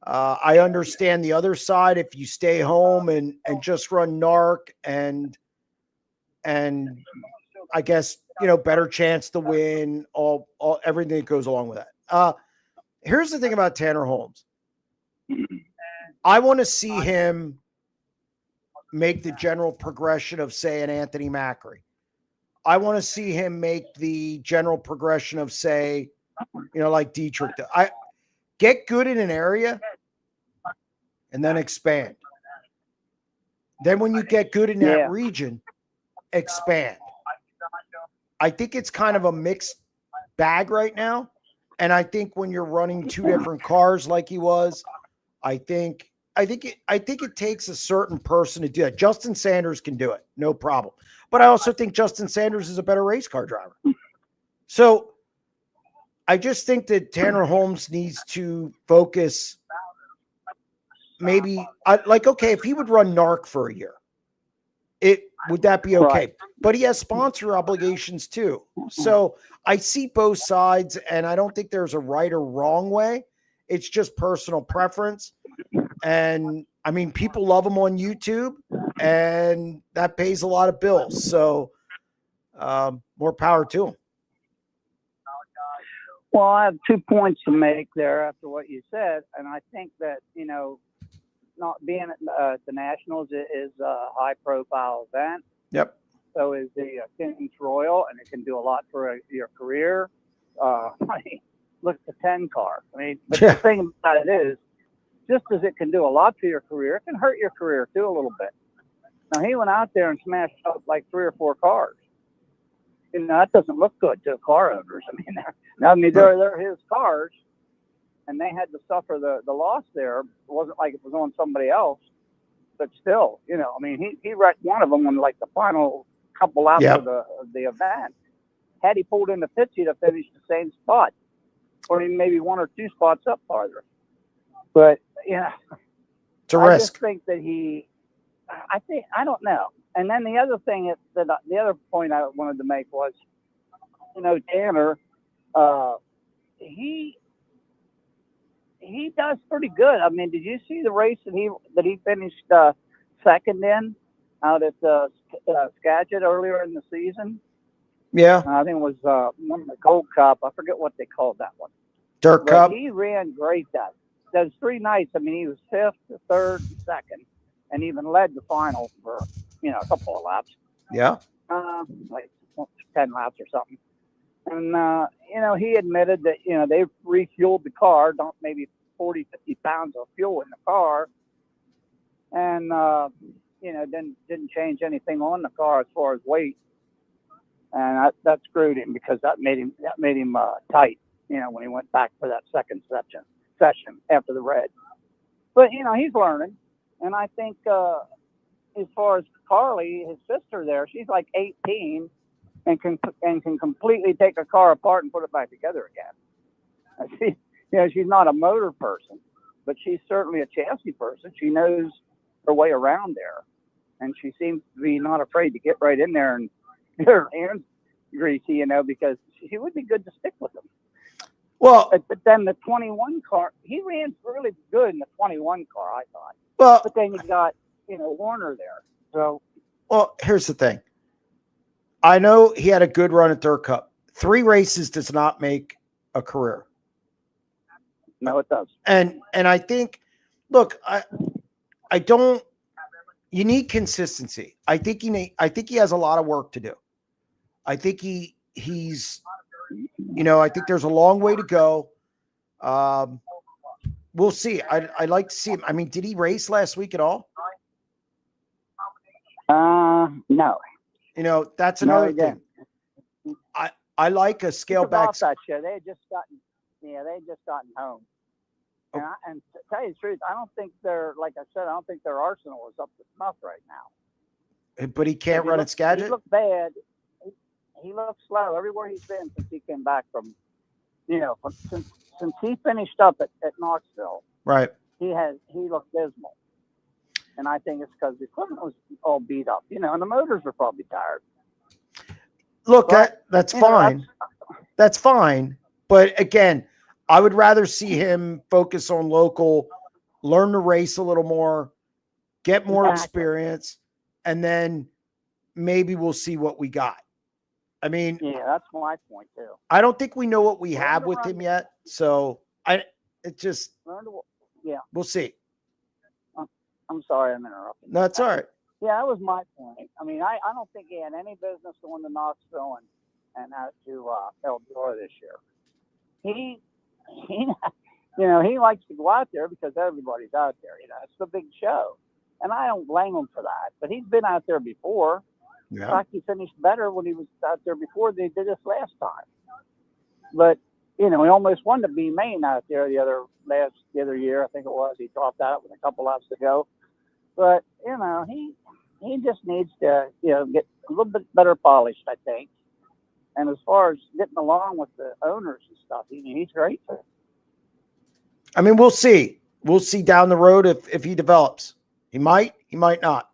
S1: I understand the other side. If you stay home and just run NARC and I guess, better chance to win, all everything that goes along with that. Here's the thing about Tanner Holmes. I want to see him make the general progression of, say, an Anthony Macri. I want to see him make the general progression of, say, like Dietrich. I get good in an area and then expand. Then when you get good in that region, expand. I think it's kind of a mixed bag right now. And I think when you're running two different cars like he was, I think it takes a certain person to do it. Justin Sanders can do it, no problem. But I also think Justin Sanders is a better race car driver. So I just think that Tanner Holmes needs to focus. Maybe okay, if he would run NARC for a year, would that be okay?
S6: Right.
S1: But he has sponsor obligations too. So I see both sides, and I don't think there's a right or wrong way. It's just personal preference. And I mean, people love him on YouTube, and that pays a lot of bills. So more power to him.
S6: Well, I have 2 points to make there after what you said. And I think that, not being at the Nationals is a high-profile event.
S1: Yep.
S6: So is the Kings Royal, and it can do a lot for your career. Look at the 10 car. I mean, but the thing about it is, just as it can do a lot for your career, it can hurt your career too a little bit. Now, he went out there and smashed up like 3 or 4 cars. That doesn't look good to car owners. I mean, they're his cars, and they had to suffer the loss there. It wasn't like it was on somebody else, but still, he wrecked one of them on like the final couple laps of the event. Had he pulled in the pits, he'd have finished the same spot, or maybe 1 or 2 spots up farther. But
S1: it's a risk.
S6: I just think that I don't know. And then the other thing the other point I wanted to make was, Tanner, he does pretty good. I mean, did you see the race that he finished second in out at Skagit earlier in the season?
S1: Yeah.
S6: I think it was one of the Gold Cup. I forget what they called that one.
S1: Dirt Cup.
S6: He ran great those 3 nights. I mean, he was 5th, 3rd, 2nd, and even led the final for a couple of laps.
S1: Yeah.
S6: Like 10 laps or something. And he admitted that they refueled the car, maybe 40, 50 pounds of fuel in the car, and didn't change anything on the car as far as weight, and that screwed him because that made him tight. When he went back for that second session after the red. But he's learning, and I think as far as Carly, his sister there, she's like 18 and can completely take a car apart and put it back together again. She's not a motor person, but she's certainly a chassis person. She knows her way around there, and she seems to be not afraid to get right in there and get her hands greasy, because she would be good to stick with them.
S1: Well,
S6: but then the 21 car, he ran really good in the 21 car, I thought.
S1: Well,
S6: but then you got Warner there. So,
S1: well, here's the thing. I know he had a good run at Dirt Cup. 3 races does not make a career.
S6: No, it does.
S1: And I think, look, I don't. You need consistency. I think he has a lot of work to do. I think he's. I think there's a long way to go. We'll see. I'd like to see him. I mean, did he race last week at all?
S6: No.
S1: That's another thing. I like a scale back.
S6: That show. They had just gotten home. And to tell you the truth, I don't think like I said, I don't think their arsenal is up to snuff right now.
S1: But he can't run at Skagit?
S6: He looked bad. He looks slow everywhere he's been since he came back from, since he finished up at Knoxville.
S1: Right.
S6: He looked dismal. And I think it's because the equipment was all beat up, and the motors were probably tired.
S1: Look, that's fine. That's fine. But again, I would rather see him focus on local, learn to race a little more, get more experience, and then maybe we'll see what we got. I mean,
S6: yeah, that's my point too.
S1: I don't think we know what we have with him yet. So we'll see.
S6: I'm sorry I'm interrupting.
S1: No, it's all right.
S6: Yeah, that was my point. I mean, I don't think he had any business going to Knoxville and out to Eldora this year. He, he likes to go out there because everybody's out there. It's the big show, and I don't blame him for that. But he's been out there before.
S1: Yeah.
S6: In fact, he finished better when he was out there before they did this last time. But he almost won the B main out there the other year. I think it was. He dropped out with a couple laps to go. But he just needs to get a little bit better polished, I think. And as far as getting along with the owners and stuff, he's great.
S1: I mean, we'll see. We'll see down the road if he develops. He might not.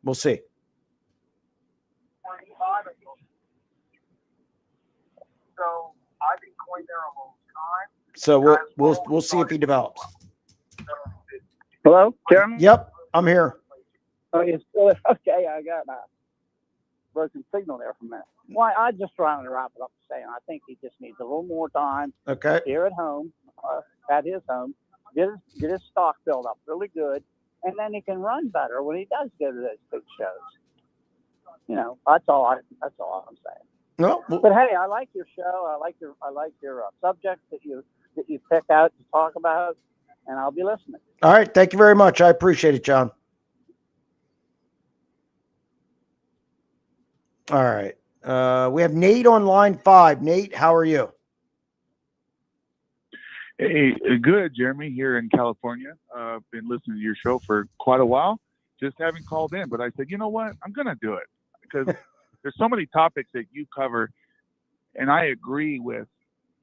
S1: We'll see.
S7: So I've been going there a long time.
S1: So we'll see if he develops.
S6: Hello, Jeremy?
S1: Yep, I'm here.
S6: Oh, you're still there? Okay, I got a broken signal there for a minute. Well, I just trying to wrap it up saying I think he just needs a little more time
S1: Okay.
S6: here at home, at his home, get his stock built up really good, and then he can run better when he does go to those big shows. That's all I'm saying.
S1: No,
S6: But hey, I like your show. I like your subjects that you pick out to talk about, and I'll be listening.
S1: all right. Thank you very much. I appreciate it, John. All right. We have Nate on line 5. Nate, how are you?
S8: Hey, good, Jeremy, here in California. I've been listening to your show for quite a while. Just haven't called in, but I said, you know what? I'm going to do it because there's so many topics that you cover, and I agree with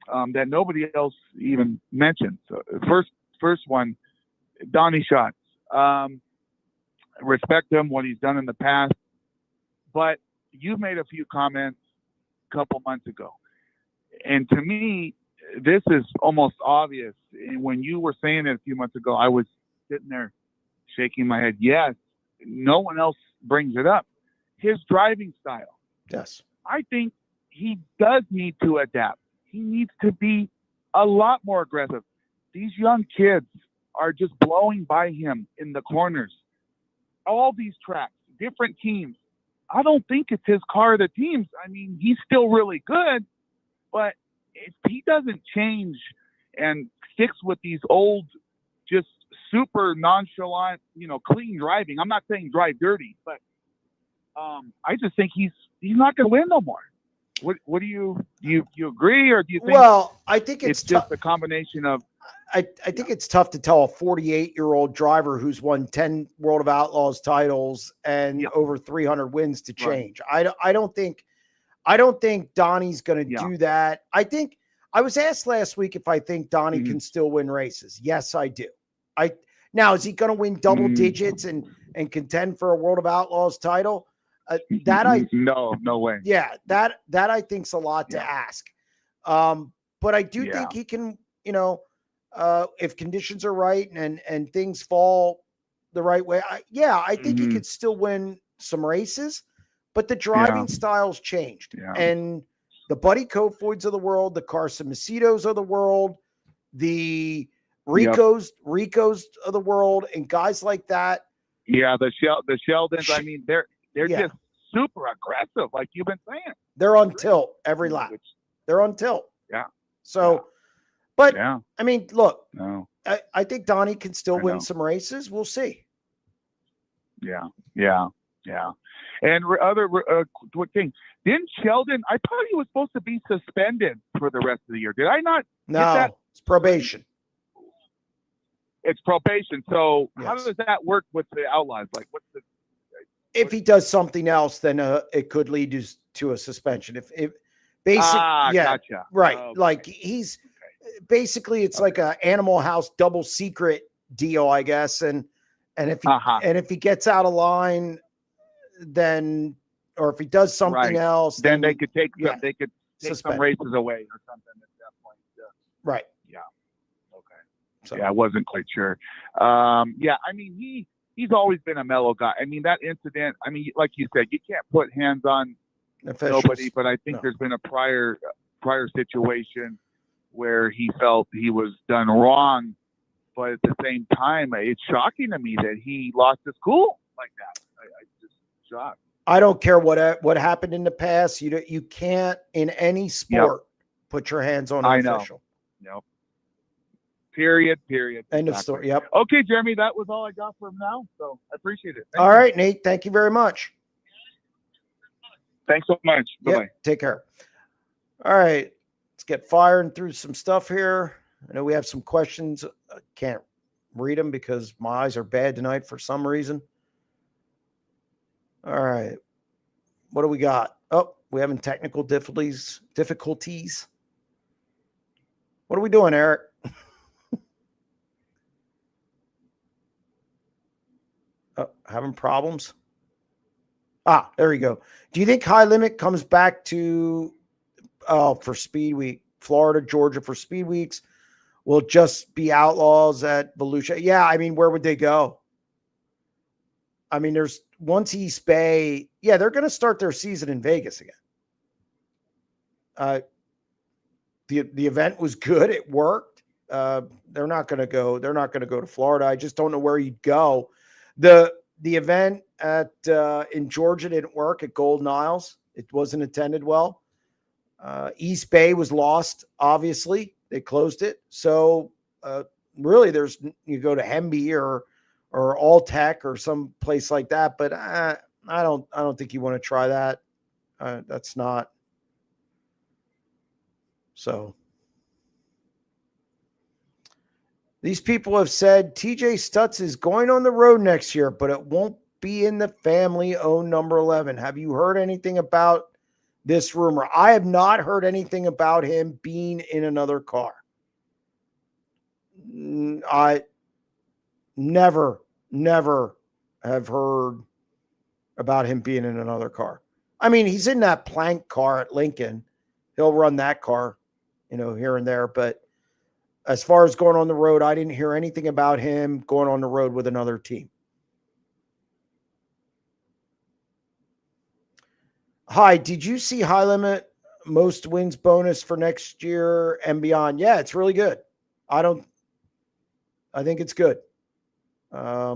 S8: that nobody else even mentioned. So first one, Donnie Schatz. Respect him, what he's done in the past, but you made a few comments a couple months ago. And to me, this is almost obvious. And when you were saying it a few months ago, I was sitting there shaking my head. Yes, no one else brings it up. His driving style.
S1: Yes.
S8: I think he does need to adapt. He needs to be a lot more aggressive. These young kids are just blowing by him in the corners. All these tracks, different teams. I don't think it's his car or the team's. I mean, he's still really good, but if he doesn't change and sticks with these old, just super nonchalant, clean driving, I'm not saying drive dirty, but I just think he's not going to win no more. What do you agree, or do you think?
S1: Well, I think it's
S8: just a combination of.
S1: I think it's tough to tell a 48-year-old driver who's won 10 World of Outlaws titles and over 300 wins to change. Right. I don't think Donnie's going to do that. I was asked last week if I think Donnie can still win races. Yes, I do. Now, is he going to win double digits and contend for a World of Outlaws title?
S8: No way.
S1: Yeah, that I think's a lot to ask. But I do think he can, if conditions are right and things fall the right way. I think he could still win some races, but the driving styles changed. Yeah. And the Buddy Kofoids of the world, the Carson Macedos of the world, the Ricos of the world, and guys like that.
S8: Yeah, the Sheldons. I mean, they're just super aggressive, like you've been saying.
S1: They're on tilt every lap. They're on tilt.
S8: Yeah.
S1: So, but I mean, look, I think Donnie can still win some races. We'll see.
S8: Yeah. And other thing, didn't Sheldon? I thought he was supposed to be suspended for the rest of the year. Did I not?
S1: No, it's probation.
S8: It's probation. So how does that work with the Outlaws? Like, what's the?
S1: If he does something else, then it could lead to a suspension. If basically,
S8: gotcha.
S1: Right. Okay. Like he's basically it's like a Animal House double secret deal, I guess. And if he gets out of line, then or if he does something else,
S8: then they could take some races away or something at that point.
S1: Right.
S8: Yeah. Okay. So I wasn't quite sure. I mean he's always been a mellow guy. I mean, that incident, I mean, like you said, you can't put hands on nobody, but I think there's been a prior situation where he felt he was done wrong. But at the same time, it's shocking to me that he lost his cool. like that. I just shocked.
S1: I don't care what happened in the past. You can't in any sport put your hands on an official.
S8: Yep. Period.
S1: End of story. Yep.
S8: Okay, Jeremy, that was all I got for now. So I appreciate it.
S1: All right, Nate. Thank you very much.
S8: Thanks so much. Bye-bye.
S1: Yep, take care. All right. Let's get firing through some stuff here. I know we have some questions. I can't read them because my eyes are bad tonight for some reason. All right. What do we got? Oh, we're having technical difficulties. What are we doing, Eric? Oh, having problems? Ah, there we go. Do you think high limit comes back to for Speed Week, Florida, Georgia for Speed Weeks? Will it just be outlaws at Volusia? Yeah, I mean, where would they go? I mean, there's once East Bay. Yeah, they're going to start their season in Vegas again. The event was good. It worked. They're not going to go. They're not going to go to Florida. I just don't know where you'd go. The event at in Georgia didn't work at Golden Isles. It wasn't attended well. East Bay was lost. Obviously, they closed it. So really, you go to Hemby or All Tech or some place like that. But I don't think you want to try that. That's not. So these people have said TJ Stutz is going on the road next year, but it won't be in the family-owned number 11. Have you heard anything about this rumor? I have not heard anything about him being in another car. I never have heard about him being in another car. I mean, he's in that Plank car at Lincoln. He'll run that car, here and there. But as far as going on the road, I didn't hear anything about him going on the road with another team. Hi, did you see High Limit most wins bonus for next year and beyond? Yeah, it's really good. I think it's good. High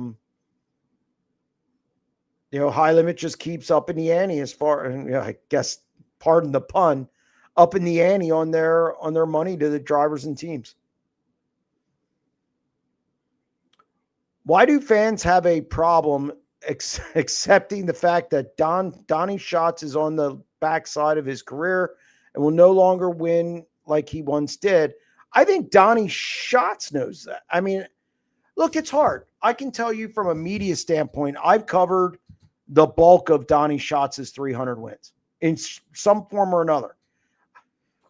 S1: Limit just keeps up in the ante as far, I guess, pardon the pun, up in the ante on their money to the drivers and teams. Why do fans have a problem accepting the fact that Donnie Schatz is on the backside of his career and will no longer win like he once did? I think Donnie Schatz knows that. I mean, look, it's hard. I can tell you from a media standpoint, I've covered the bulk of Donnie Schatz's 300 wins in some form or another.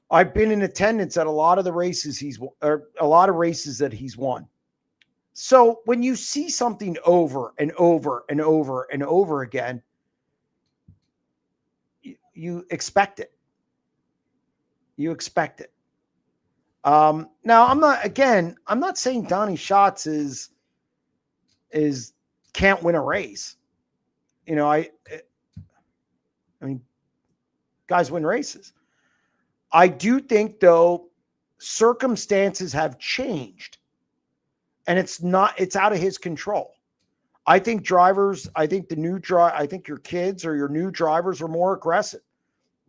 S1: I've been in attendance at a lot of the races that he's won. So when you see something over and over and over and over again, you expect it. Now I'm not saying Donnie Schatz is can't win a race. I mean, guys win races. I do think, though, circumstances have changed, and it's out of his control. I think your kids or your new drivers are more aggressive.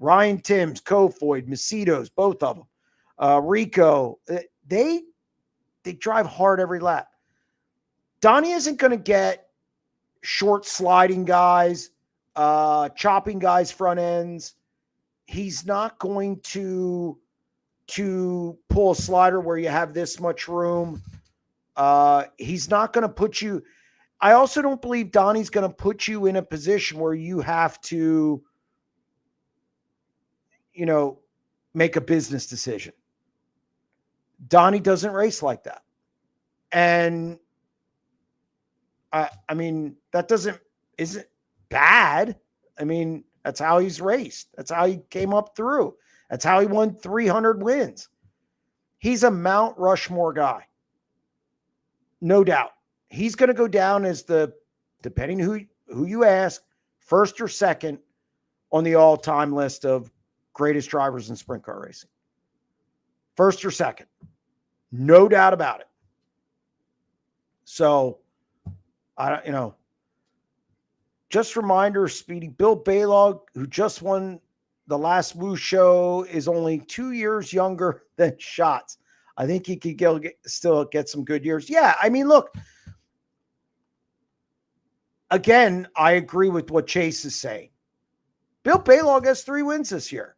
S1: Ryan Timms, Kofoid, Macedo's, both of them. Rico, they drive hard every lap. Donnie isn't going to get short sliding guys, chopping guys front ends. He's not going to pull a slider where you have this much room. He's not going to put you. I also don't believe Donnie's going to put you in a position where you have to, make a business decision. Donnie doesn't race like that. And I mean, that isn't bad. I mean, that's how he's raced. That's how he came up through. That's how he won 300 wins. He's a Mount Rushmore guy. No doubt. He's going to go down as depending who you ask, first or second on the all-time list of greatest drivers in sprint car racing. First or second. No doubt about it. So, just reminder, Speedy, Bill Baylog, who just won the last Woo show, is only 2 years younger than Schatz. I think he could still get some good years. Yeah, I mean, look, again, I agree with what Chase is saying. Bill Baylog has 3 wins this year.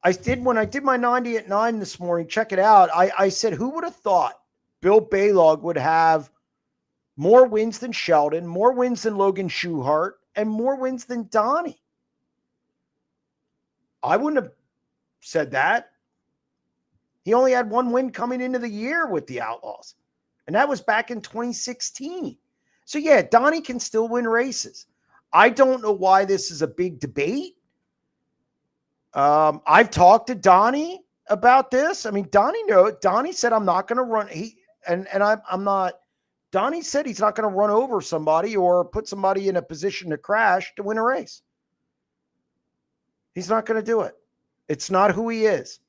S1: When I did my 90 at 9 this morning, check it out. I said, who would have thought Bill Baylog would have more wins than Sheldon, more wins than Logan Schuchart, and more wins than Donnie? I wouldn't have said that. He only had 1 win coming into the year with the Outlaws, and that was back in 2016. So, yeah, Donnie can still win races. I don't know why this is a big debate. I've talked to Donnie about this. I mean, Donnie said, I'm not going to run. I'm not. Donnie said he's not going to run over somebody or put somebody in a position to crash to win a race. He's not going to do it. It's not who he is.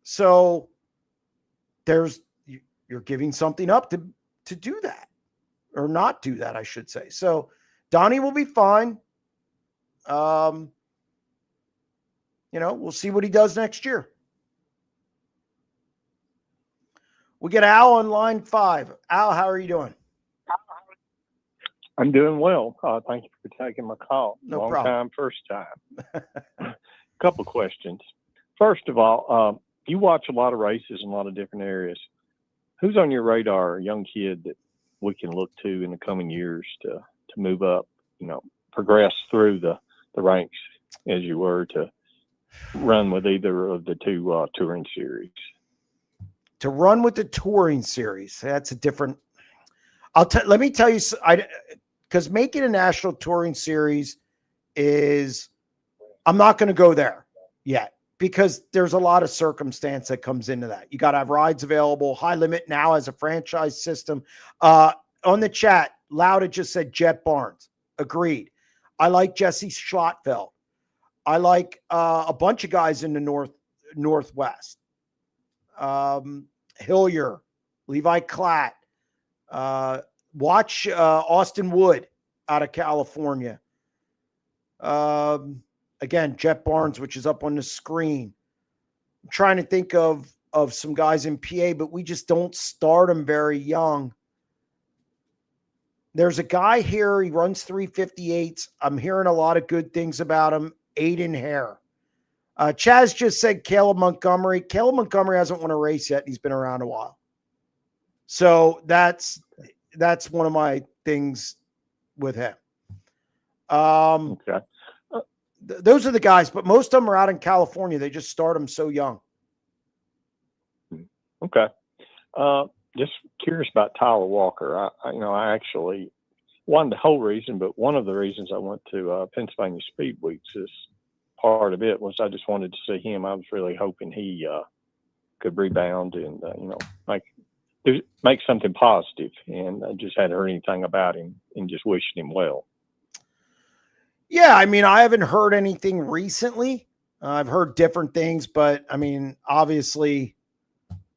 S1: So you're giving something up to do that, or not do that, I should say. So Donnie will be fine. We'll see what he does next year. We get Al on line 5. Al, how are you doing?
S9: I'm doing well. Thank you for taking my call.
S1: No
S9: Long
S1: problem.
S9: time, first time. Couple questions. First of all, you watch a lot of races in a lot of different areas. Who's on your radar, a young kid that we can look to in the coming years to move up, progress through the ranks, as you were, to run with either of the 2 touring series?
S1: To run with the touring series, that's a different. Let me tell you, because making a national touring series is, I'm not going to go there yet, because there's a lot of circumstance that comes into that. You got to have rides available. High Limit now has a franchise system. On the chat, Lauda just said Jet Barnes. Agreed. I like Jesse Schlottfeld. I like a bunch of guys in the Northwest. Hillier, Levi Klatt. Watch Austin Wood out of California. Again, Jet Barnes, which is up on the screen. I'm trying to think of some guys in PA, but we just don't start them very young. There's a guy here. He runs 358s. I'm hearing a lot of good things about him. Aiden Hare. Chaz just said Caleb Montgomery. Caleb Montgomery hasn't won a race yet. He's been around a while. So that's one of my things with him.
S9: Okay.
S1: Those are the guys, but most of them are out in California. They just start them so young.
S9: Okay. Just curious about Tyler Walker. I actually, one of the reasons I went to Pennsylvania Speed Weeks is part of it was I just wanted to see him. I was really hoping he could rebound and make something positive, and I just hadn't heard anything about him and just wishing him well.
S1: Yeah, I mean, I haven't heard anything recently. I've heard different things, but I mean, obviously,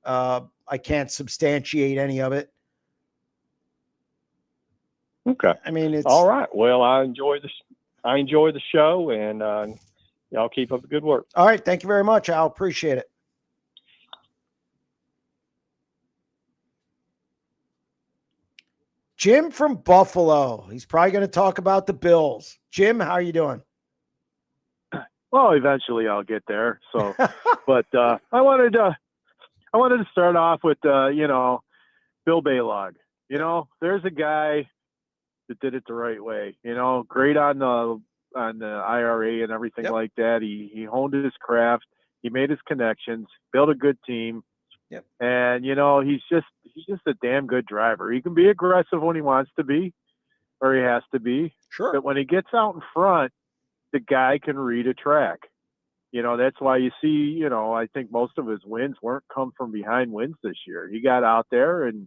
S1: I can't substantiate any of it.
S9: Okay.
S1: I mean, it's
S9: all right. Well, I enjoy the show, and y'all keep up the good work.
S1: All right. Thank you very much. I'll appreciate it. Jim from Buffalo. He's probably going to talk about the Bills. Jim, how are you doing?
S10: Well, eventually I'll get there. So, but I wanted to start off with Bill Baylog. There's a guy that did it the right way. Great on the IRA and everything like that. He honed his craft. He made his connections. Built a good team.
S1: Yep.
S10: And he's just a damn good driver. He can be aggressive when he wants to be, or he has to be.
S1: Sure.
S10: But when he gets out in front, the guy can read a track. That's why you see, I think most of his wins weren't come from behind wins this year. He got out there and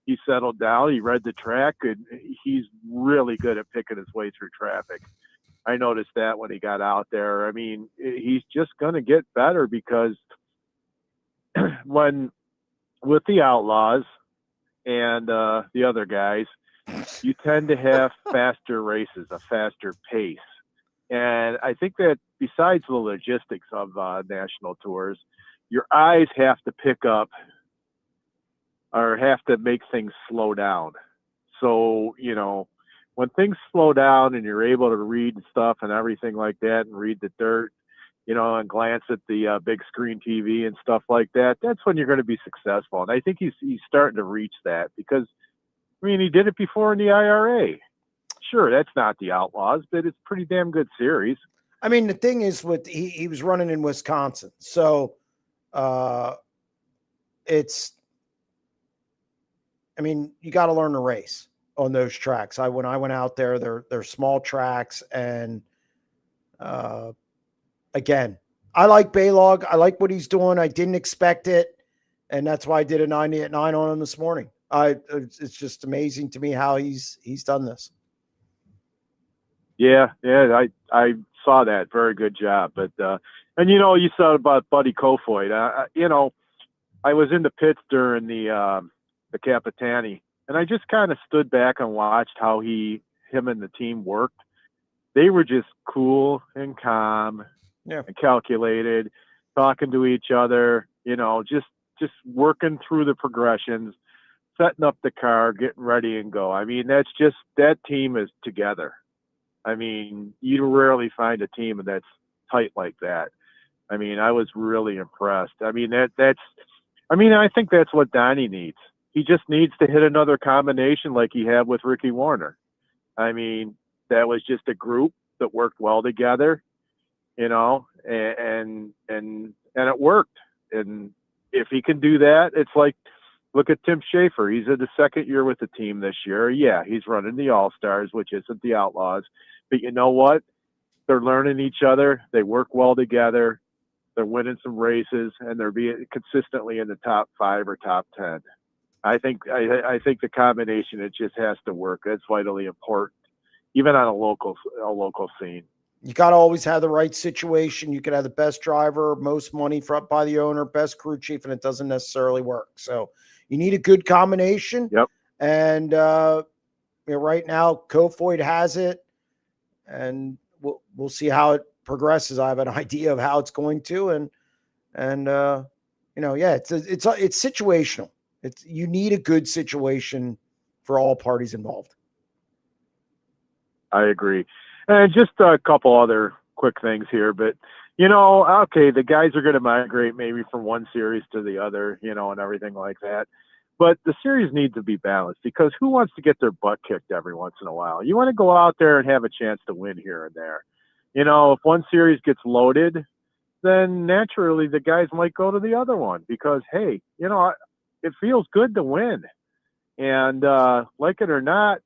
S10: he settled down. He read the track, and he's really good at picking his way through traffic. I noticed that when he got out there. I mean, he's just going to get better because with the Outlaws and the other guys, you tend to have faster races, a faster pace. And I think that besides the logistics of national tours, your eyes have to pick up or have to make things slow down. So, when things slow down and you're able to read stuff and everything like that and read the dirt, and glance at the big screen TV and stuff like that, that's when you're going to be successful. And I think he's starting to reach that because, he did it before in the IRA. Sure, that's not the Outlaws, but it's a pretty damn good series.
S1: The thing is he was running in Wisconsin. So you got to learn to race on those tracks. When I went out there, they're small tracks. And again, I like Baylog. I like what he's doing. I didn't expect it. And that's why I did a 90 at 9 on him this morning. It's just amazing to me how he's done this.
S10: Yeah, I saw that. Very good job. But and you saw about Buddy Kofoid. I was in the pits during the Capitani, and I just kind of stood back and watched how him and the team worked. They were just cool and calm, and calculated, talking to each other. Just working through the progressions, setting up the car, getting ready and go. That team is together. You rarely find a team that's tight like that. I was really impressed. I think that's what Donnie needs. He just needs to hit another combination like he had with Ricky Warner. That was just a group that worked well together, and it worked. And if he can do that, it's like, look at Tim Schaefer. He's in the second year with the team this year. Yeah, he's running the All-Stars, which isn't the Outlaws. But you know what? They're learning each other. They work well together. They're winning some races, and they're being consistently in the top 5 or top 10. I think the combination, it just has to work. That's vitally important, even on a local scene.
S1: You got to always have the right situation. You could have the best driver, most money by the owner, best crew chief, and it doesn't necessarily work. So you need a good combination.
S10: Yep.
S1: And right now, Kofoid has it, and we'll see how it progresses. I have an idea of how it's going to, and it's situational. You need a good situation for all parties involved.
S10: I agree. And just a couple other quick things here, but okay, the guys are going to migrate maybe from one series to the other, and everything like that. But the series needs to be balanced, because who wants to get their butt kicked every once in a while? You want to go out there and have a chance to win here and there. If one series gets loaded, then naturally the guys might go to the other one because, hey, it feels good to win. And like it or not,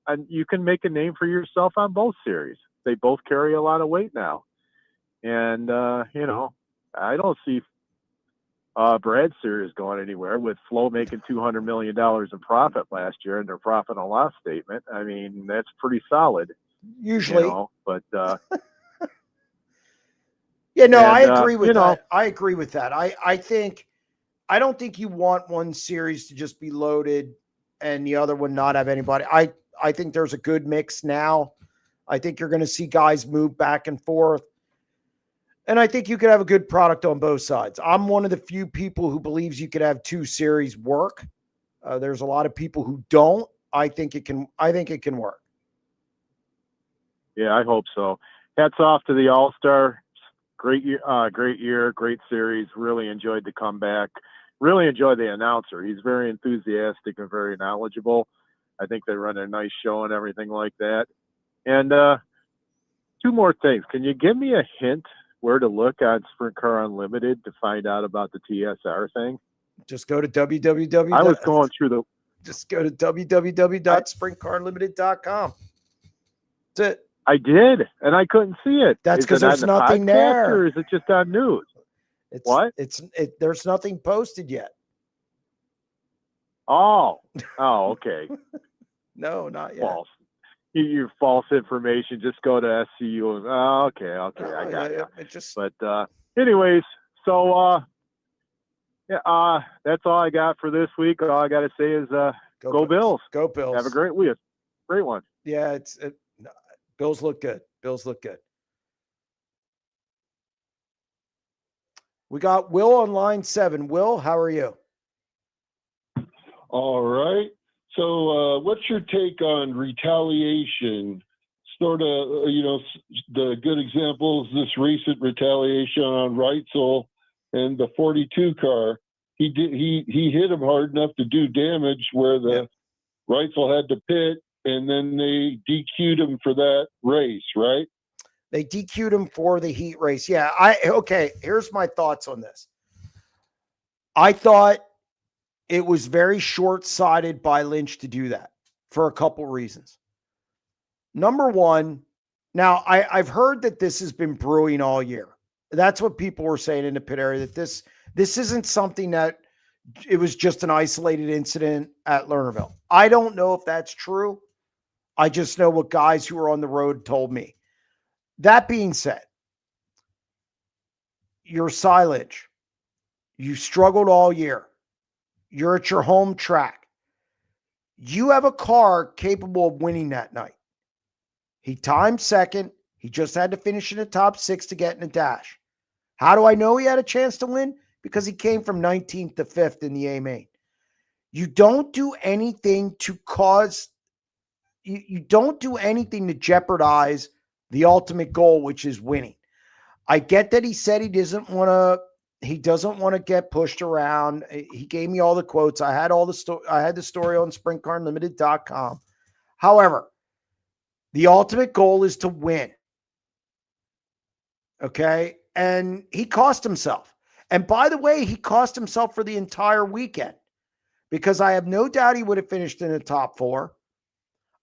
S10: and you can make a name for yourself on both series. They both carry a lot of weight now. And, I don't see Brad's series going anywhere, with Flo making $200 million in profit last year in their profit and loss statement. That's pretty solid.
S1: Usually.
S10: But
S1: I agree with that. I agree with that. I don't think you want one series to just be loaded and the other one not have anybody. I think there's a good mix now. I think you're going to see guys move back and forth. And I think you could have a good product on both sides. I'm one of the few people who believes you could have two series work. There's a lot of people who don't. I think it can work.
S10: Yeah, I hope so. Hats off to the All-Star. Great year, great series. Really enjoyed the comeback. Really enjoyed the announcer. He's very enthusiastic and very knowledgeable. I think they run a nice show and everything like that. And two more things. Can you give me a hint where to look on Sprint Car Unlimited to find out about the TSR thing?
S1: Just go to www.
S10: I was going through the.
S1: Just go to www.SprintCarUnlimited.com. That's it.
S10: I did, and I couldn't see it.
S1: That's because there's nothing there.
S10: Or is it just on news? What?
S1: There's nothing posted yet.
S10: Oh, okay.
S1: No, not yet.
S10: False. Your false information. Just go to SCU. Okay. I got you. But anyways, so that's all I got for this week. All I got to say is go Bills.
S1: Go Bills.
S10: Have a great week. Great one.
S1: Yeah, Bills look good. We got Will on line 7. Will, how are you?
S11: All right. So, what's your take on retaliation? Sort of, the good examples, this recent retaliation on Reitzel and the 42 car. He hit him hard enough to do damage where the Reitzel had to pit, and then they DQ'd him for that race, right?
S1: They DQ'd him for the heat race. Yeah. Okay. Here's my thoughts on this. I thought it was very short-sighted by Lynch to do that for a couple reasons. Number one, now I've heard that this has been brewing all year. That's what people were saying in the pit area, that this isn't something that it was just an isolated incident at Lernerville. I don't know if that's true. I just know what guys who were on the road told me. That being said, you're silage. You struggled all year. You're at your home track. You have a car capable of winning that night. He timed second. He just had to finish in the top 6 to get in the dash. How do I know he had a chance to win? Because he came from 19th to 5th in the A main. You don't do anything to cause, you don't do anything to jeopardize the ultimate goal, which is winning. I get that he said he doesn't want to get pushed around. He gave me all the quotes. I had the story on SprintCarUnlimited.com. However, the ultimate goal is to win. Okay? And he cost himself. And by the way, he cost himself for the entire weekend, because I have no doubt he would have finished in the top 4.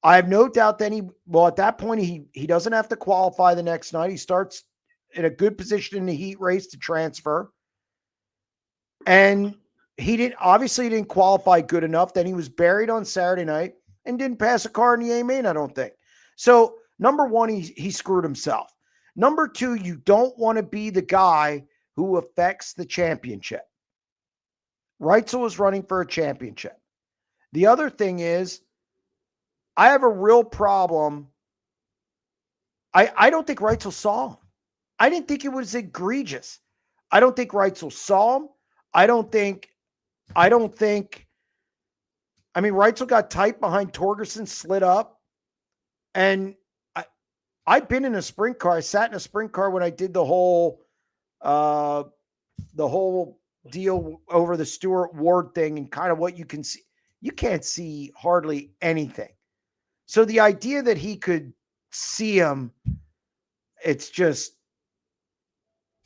S1: I have no doubt that at that point, he doesn't have to qualify the next night. He starts in a good position in the heat race to transfer. And he didn't qualify good enough. Then he was buried on Saturday night and didn't pass a car in the A main, I don't think. So, number one, he screwed himself. Number two, you don't want to be the guy who affects the championship. Reitzel was running for a championship. The other thing is, I have a real problem. I don't think Reitzel saw him. I didn't think it was egregious. I don't think Reitzel saw him. I mean, Reitzel got tight behind Torgerson, slid up. And I've been in a sprint car. I sat in a sprint car when I did the whole deal over the Stewart Ward thing, and kind of what you can see. You can't see hardly anything. So the idea that he could see him, it's just,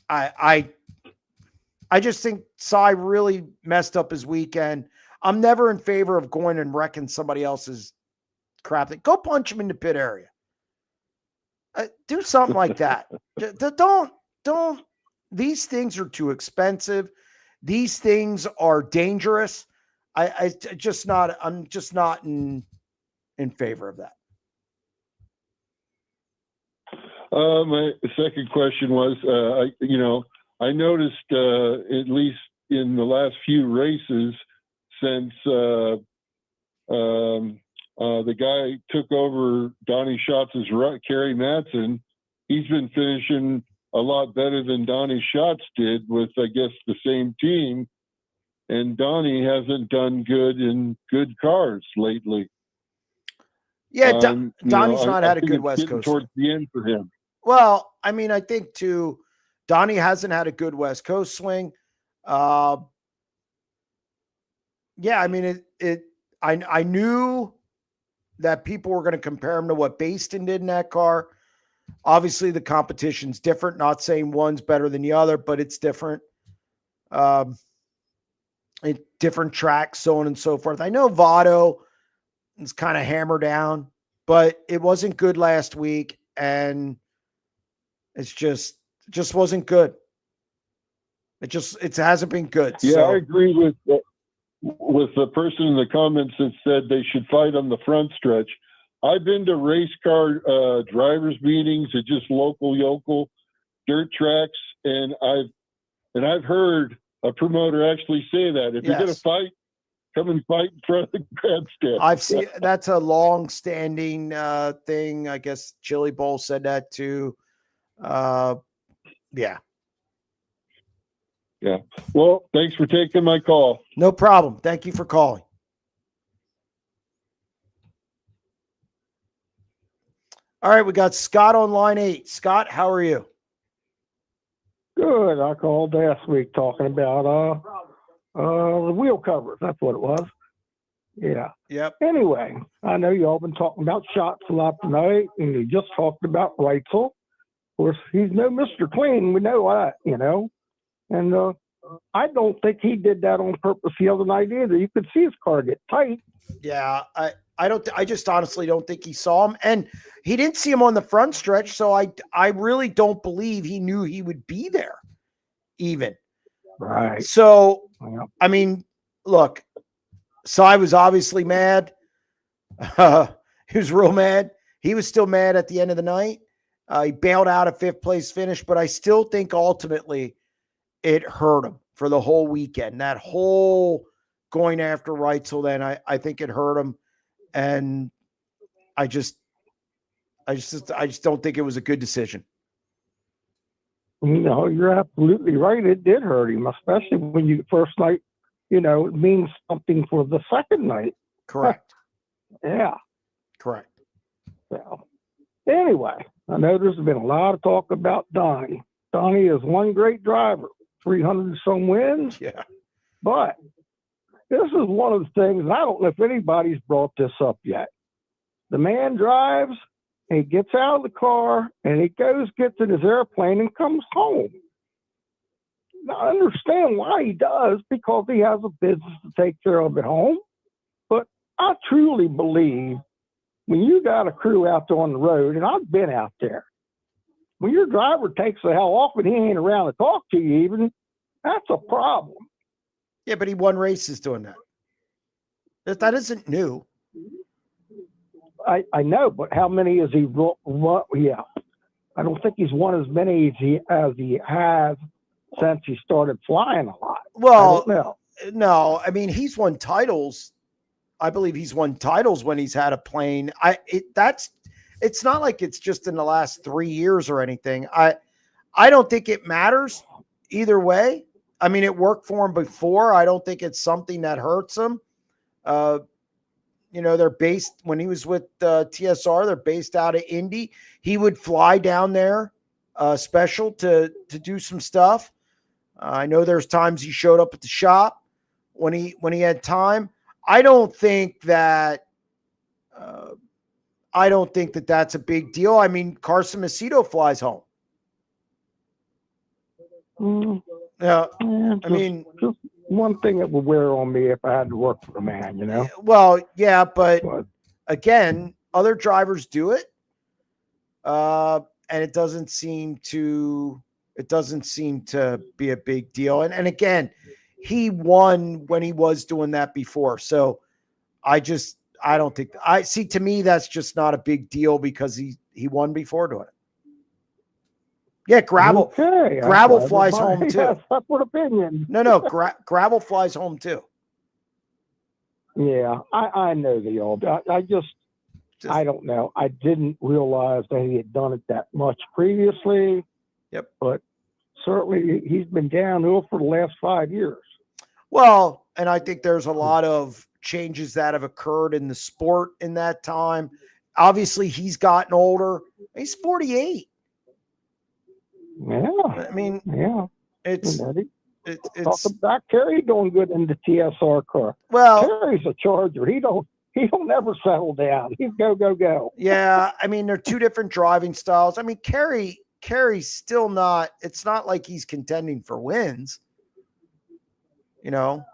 S1: I just think Cy really messed up his weekend. I'm never in favor of going and wrecking somebody else's crap. Go punch him in the pit area. Do something like that. Don't. These things are too expensive. These things are dangerous. I'm just not in favor of that.
S11: My second question was, I noticed at least in the last few races since the guy took over Donnie Schatz's Kerry Matson, he's been finishing a lot better than Donnie Schatz did with, I guess, the same team. And Donnie hasn't done good in good cars lately.
S1: Yeah, Donnie's not had a good West Coast.
S11: Towards the end for him.
S1: Well, I mean, I think too, Donnie hasn't had a good West Coast swing. Yeah, I mean, I knew that people were going to compare him to what Baston did in that car. Obviously, the competition's different. Not saying one's better than the other, but it's different. Different tracks, so on and so forth. I know Votto is kind of hammered down, but it wasn't good last week, and it's just wasn't good. It hasn't been good.
S11: Yeah,
S1: so.
S11: I agree with the person in the comments that said they should fight on the front stretch. I've been to race car drivers meetings at just local dirt tracks, and I've heard a promoter actually say that if you're going to fight, come and fight in front of the grandstand.
S1: I've seen that's a long-standing thing. I guess Chili Bowl said that too. Yeah.
S11: Yeah. Well, thanks for taking my call.
S1: No problem. Thank you for calling. All right, we got Scott on line 8. Scott, how are you?
S12: Good. I called last week talking about the wheel covers. That's what it was. Yeah.
S1: Yep.
S12: Anyway, I know you all been talking about shots a lot tonight, and you just talked about Reitzel. Of course, he's no Mr. Clean. We know that, you know. And I don't think he did that on purpose the other night either. You could see his car get tight.
S1: Yeah, I just honestly don't think he saw him, and he didn't see him on the front stretch, so I really don't believe he knew he would be there even.
S12: Right.
S1: So,
S12: Yeah.
S1: I mean, look, Cy was obviously mad. He was real mad. He was still mad at the end of the night. He bailed out a 5th place finish, but I still think ultimately it hurt him for the whole weekend. That whole going after Reitzel, then I think it hurt him. And I just don't think it was a good decision.
S12: You know, you're absolutely right. It did hurt him, especially when you first night, you know, it means something for the second night.
S1: Correct.
S12: Yeah.
S1: Correct.
S12: So, anyway, I know there's been a lot of talk about Donnie. Donnie is one great driver, 300 some wins.
S1: Yeah.
S12: But this is one of the things, and I don't know if anybody's brought this up yet. The man drives, he gets out of the car, and he goes, gets in his airplane, and comes home. Now, I understand why he does, because he has a business to take care of at home. But I truly believe when you got a crew out there on the road, and I've been out there, when your driver takes the hell off and he ain't around to talk to you even, that's a problem.
S1: Yeah, but he won races doing that. That isn't new.
S12: I know, but how many has he won? Yeah. I don't think he's won as many as he has since he started flying a lot.
S1: Well, no, I mean, he's won titles. I believe he's won titles when he's had a plane. It's not like it's just in the last 3 years or anything. I don't think it matters either way. I mean, it worked for him before. I don't think it's something that hurts him. You know, they're based, when he was with TSR, they're based out of Indy. He would fly down there special to do some stuff. I know there's times he showed up at the shop when he had time. I don't think that that's a big deal. I mean, Carson Macedo flies home. Yeah, I mean,
S12: just one thing that would wear on me if I had to work for a man, you know?
S1: Well, yeah, but again, other drivers do it. And it doesn't seem to be a big deal. And again, he won when he was doing that before. So I don't think to me, that's just not a big deal because he won before doing it. Yeah, gravel flies home too.
S12: Yeah, separate opinion.
S1: No, gravel flies home too.
S12: Yeah, I know the old. I don't know. I didn't realize that he had done it that much previously.
S1: Yep.
S12: But certainly he's been downhill for the last 5 years.
S1: Well, and I think there's a lot of changes that have occurred in the sport in that time. Obviously, he's gotten older. He's 48.
S12: Yeah.
S1: I mean,
S12: yeah.
S1: It's
S12: talk about Kerry doing good in the TSR car.
S1: Well,
S12: Kerry's a Charger. He don't ever settle down. He's go.
S1: Yeah, I mean, they're two different driving styles. I mean, Kerry's still not. It's not like he's contending for wins. You know,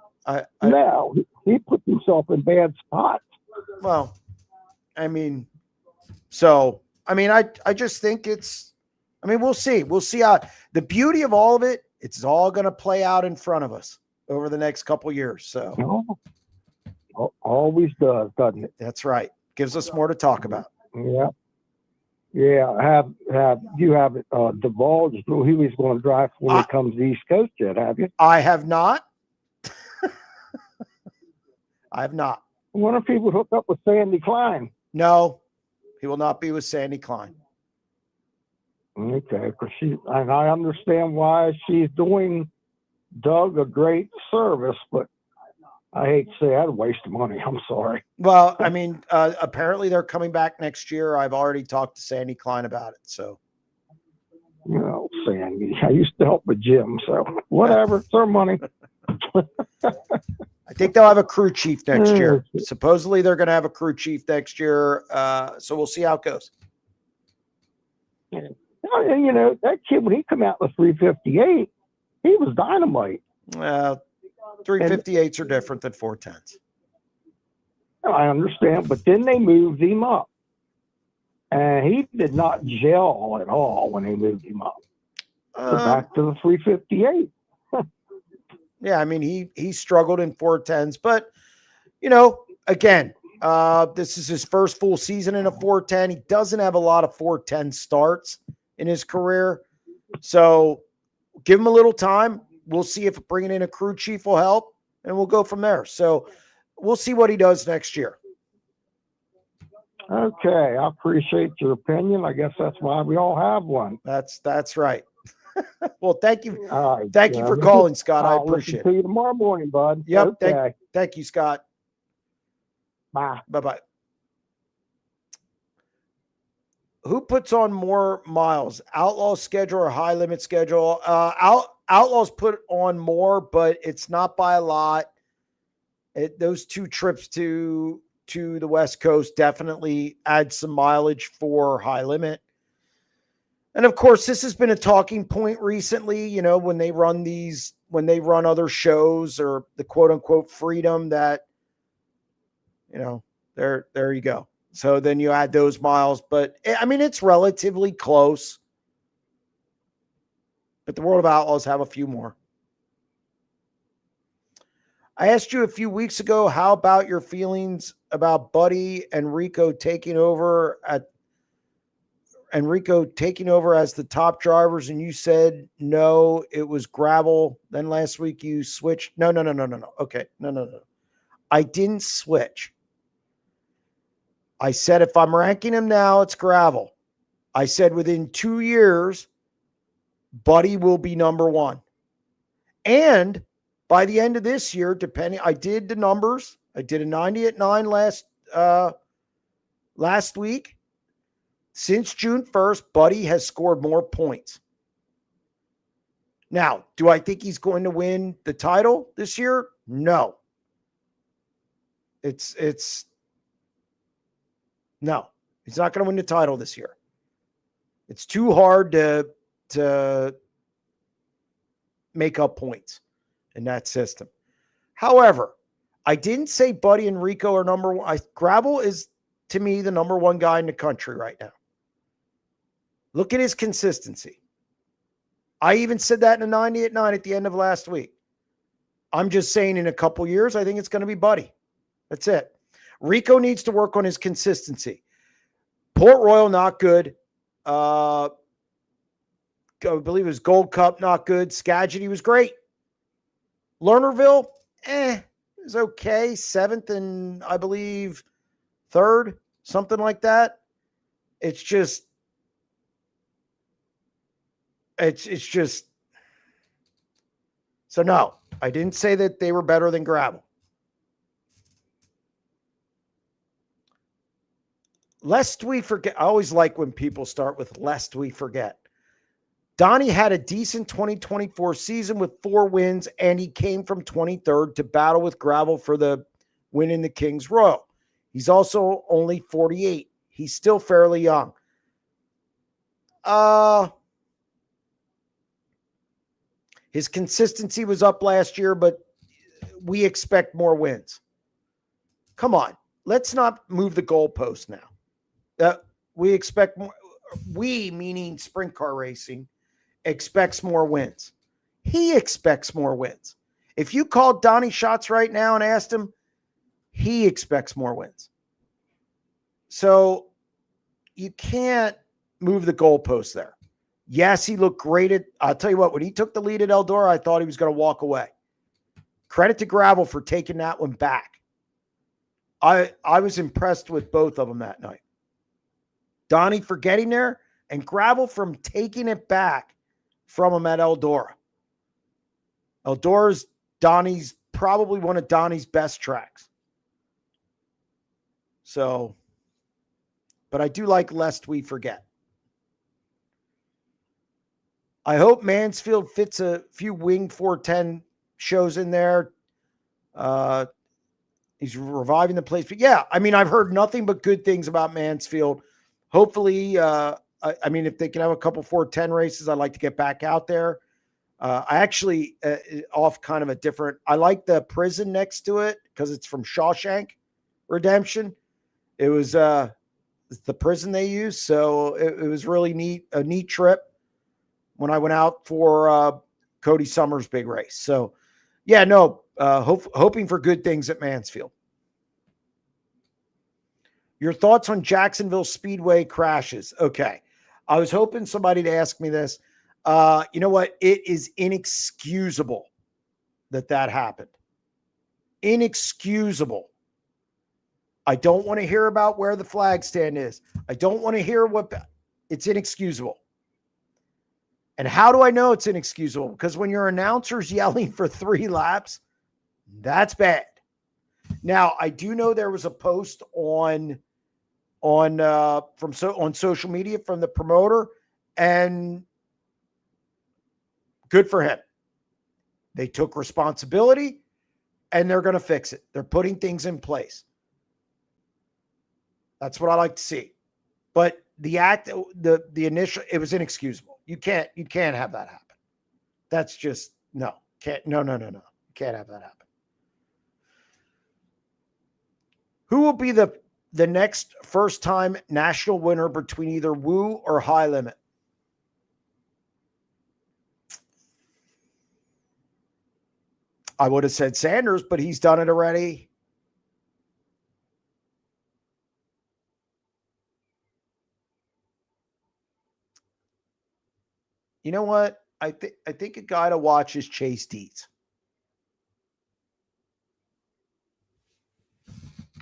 S12: no, he put himself in bad spots.
S1: Well, I mean, so I mean, I just think it's. I mean, we'll see. We'll see how the beauty of all of it. It's all going to play out in front of us over the next couple of years. So,
S12: always does, doesn't it?
S1: That's right. Gives us more to talk about.
S12: Yeah. Have you have divulged who he was going to drive when he comes to the East Coast yet? Have you?
S1: I have not. I have not.
S12: I wonder if he would hook up with Sandy Klein.
S1: No, he will not be with Sandy Klein.
S12: Okay, because and I understand why she's doing Doug a great service, but I hate to say that, a waste of money. I'm sorry.
S1: Well, I mean, apparently they're coming back next year. I've already talked to Sandy Klein about it. So,
S12: You know, Sandy. I used to help with Jim, so whatever. It's our money.
S1: I think they'll have a crew chief next year. Supposedly they're going to have a crew chief next year. So we'll see how it goes.
S12: And, you know, that kid, when he come out with 358, he was dynamite.
S1: 358s are different than 410s.
S12: I understand, but then they moved him up. And he did not gel at all when they moved him up. So back to the 358.
S1: Yeah, I mean, he struggled in 410s, but, you know, again, this is his first full season in a 410. He doesn't have a lot of 410 starts in his career. So give him a little time. We'll see if bringing in a crew chief will help, and we'll go from there. So we'll see what he does next year.
S12: Okay, I appreciate your opinion. I guess that's why we all have one.
S1: That's right. Well, thank you.
S12: All right,
S1: Thank you for calling, Scott. I
S12: I'll
S1: appreciate
S12: listen
S1: it.
S12: to you tomorrow morning, bud.
S1: Yep.
S12: Okay.
S1: Thank you, Scott.
S12: Bye.
S1: Bye-bye. Who puts on more miles, Outlaw schedule or high limit schedule? Outlaws put on more, but it's not by a lot. Those 2 trips to the West Coast definitely add some mileage for high limit. And of course, this has been a talking point recently, you know, when they run other shows or the quote unquote freedom that, you know, there you go. So then you add those miles, but I mean, it's relatively close, but the World of Outlaws have a few more. I asked you a few weeks ago, how about your feelings about Buddy and Rico taking over as the top drivers, and you said no, it was gravel. Then last week you switched. No. Okay, no. I didn't switch. I said if I'm ranking him now, it's gravel. I said within 2 years, Buddy will be number 1. And by the end of this year, I did the numbers. I did a 90 at 9 last week. Since June 1st, Buddy has scored more points. Now, do I think he's going to win the title this year? No. No. He's not going to win the title this year. It's too hard to make up points in that system. However, I didn't say Buddy and Rico are number 1. Gravel is, to me, the number 1 guy in the country right now. Look at his consistency. I even said that in a 90 at 9 at the end of last week. I'm just saying in a couple years, I think it's going to be Buddy. That's it. Rico needs to work on his consistency. Port Royal, not good. I believe it was Gold Cup, not good. Skagit was great. Lernerville, it was okay. 7th and I believe 3rd, something like that. It's just so no, I didn't say that they were better than gravel. Lest we forget, I always like when people start with lest we forget. Donnie had a decent 2024 season with 4 wins, and he came from 23rd to battle with gravel for the win in the Kings Royal. He's also only 48. He's still fairly young. His consistency was up last year, but we expect more wins. Come on. Let's not move the goalpost now. We expect more. We, meaning sprint car racing, expects more wins. He expects more wins. If you called Donnie Schatz right now and asked him, he expects more wins. So you can't move the goalpost there. Yes, he looked great I'll tell you what, when he took the lead at Eldora, I thought he was going to walk away. Credit to Gravel for taking that one back. I was impressed with both of them that night. Donnie for getting there, and Gravel from taking it back from him at Eldora. Eldora's Donnie's probably one of Donnie's best tracks. So, but I do like Lest We Forget. I hope Mansfield fits a few Wing 410 shows in there. He's reviving the place. But yeah, I mean, I've heard nothing but good things about Mansfield. Hopefully, I mean, if they can have a couple 410 races, I'd like to get back out there. I actually, off kind of a different, I like the prison next to it because it's from Shawshank Redemption. It was the prison they used. So it was really neat, a neat trip when I went out for Cody Summers' big race. So yeah, no, hoping for good things at Mansfield. Your thoughts on Jacksonville Speedway crashes? Okay. I was hoping somebody to ask me this. You know what? It is inexcusable that happened. Inexcusable. I don't want to hear about where the flag stand is. I don't want to hear it's inexcusable. And how do I know it's inexcusable? Because when your announcer's yelling for 3 laps, that's bad. Now, I do know there was a post on social media from the promoter, and good for him. They took responsibility and they're going to fix it. They're putting things in place. That's what I like to see. But the initial, it was inexcusable. You can't have that happen. That's just no. You can't have that happen. Who will be the next first-time national winner between either Woo or High Limit? I would have said Sanders, but he's done it already. You know what? I think a guy to watch is Chase Dietz.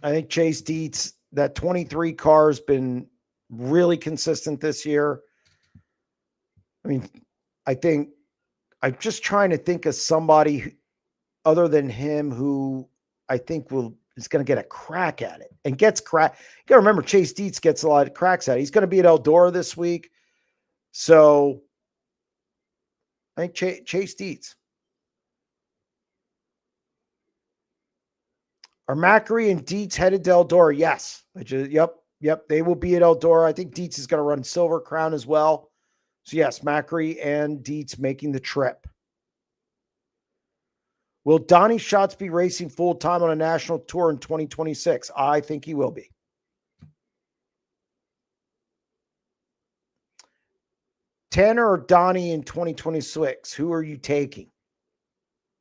S1: I think Chase Dietz, that 23 car has been really consistent this year. I mean, I'm just trying to think of somebody other than him who I think is going to get a crack at it and gets crack. You got to remember, Chase Dietz gets a lot of cracks at it. He's going to be at Eldora this week. So I think Chase Dietz. Are Macri and Dietz headed to Eldora? Yes. Yep. They will be at Eldora. I think Dietz is going to run Silver Crown as well. So yes, Macri and Dietz making the trip. Will Donnie Schatz be racing full-time on a national tour in 2026? I think he will be. Tanner or Donnie in 2026? Who are you taking?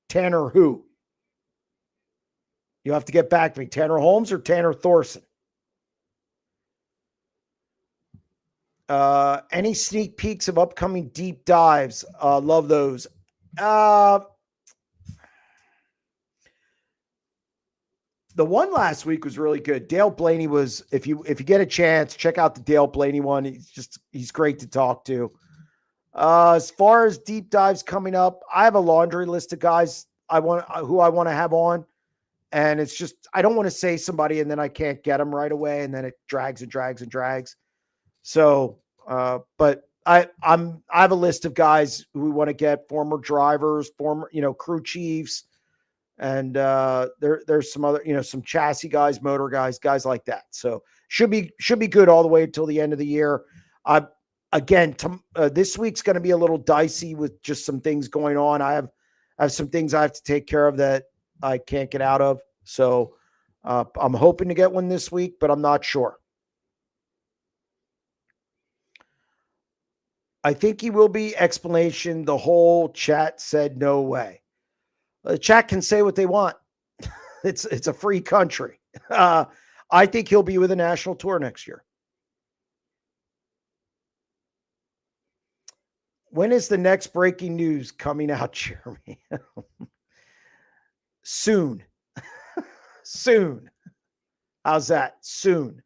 S1: Tanner who? You have to get back to me. Tanner Holmes or Tanner Thorson? Any sneak peeks of upcoming deep dives? Love those. The one last week was really good. Dale Blaney was, if you get a chance, check out the Dale Blaney one. He's great to talk to. As far as deep dives coming up, I have a laundry list of guys who I want to have on. And it's just, I don't want to say somebody and then I can't get them right away. And then it drags and drags and drags. So, but I have a list of guys who we want to get, former drivers, former, crew chiefs. And there's some other, some chassis guys, motor guys like that. So should be good all the way until the end of the year. Again, this week's going to be a little dicey with just some things going on. I have some things I have to take care of that I can't get out of. So I'm hoping to get one this week, but I'm not sure. I think he will be. Explanation. The whole chat said no way. The chat can say what they want. It's a free country. I think he'll be with a national tour next year. When is the next breaking news coming out, Jeremy? Soon. Soon. How's that? Soon.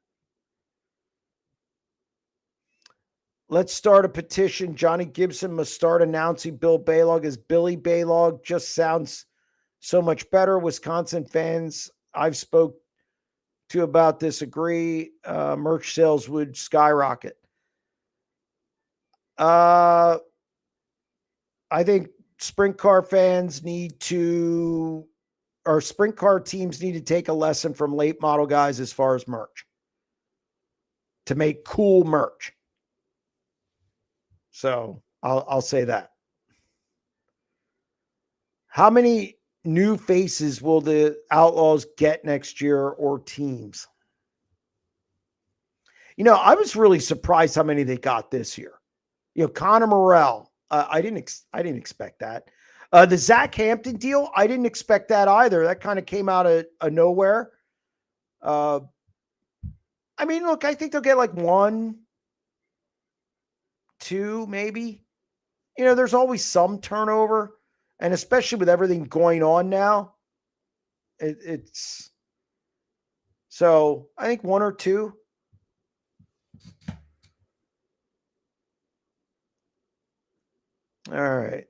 S1: Let's start a petition. Johnny Gibson must start announcing Bill Baylog as Billy Baylog. Just sounds so much better. Wisconsin fans I've spoke to about this agree. Merch sales would skyrocket. I think sprint car fans sprint car teams need to take a lesson from late model guys as far as merch to make cool merch. So I'll say that. How many new faces will the Outlaws get next year or teams? I was really surprised how many they got this year. Connor Morrell. I didn't expect that. The Zach Hampton deal, I didn't expect that either. That kind of came out of nowhere. Look, I think they'll get like 1, 2, maybe. There's always some turnover, and especially with everything going on now, it's so I think 1 or 2. All right.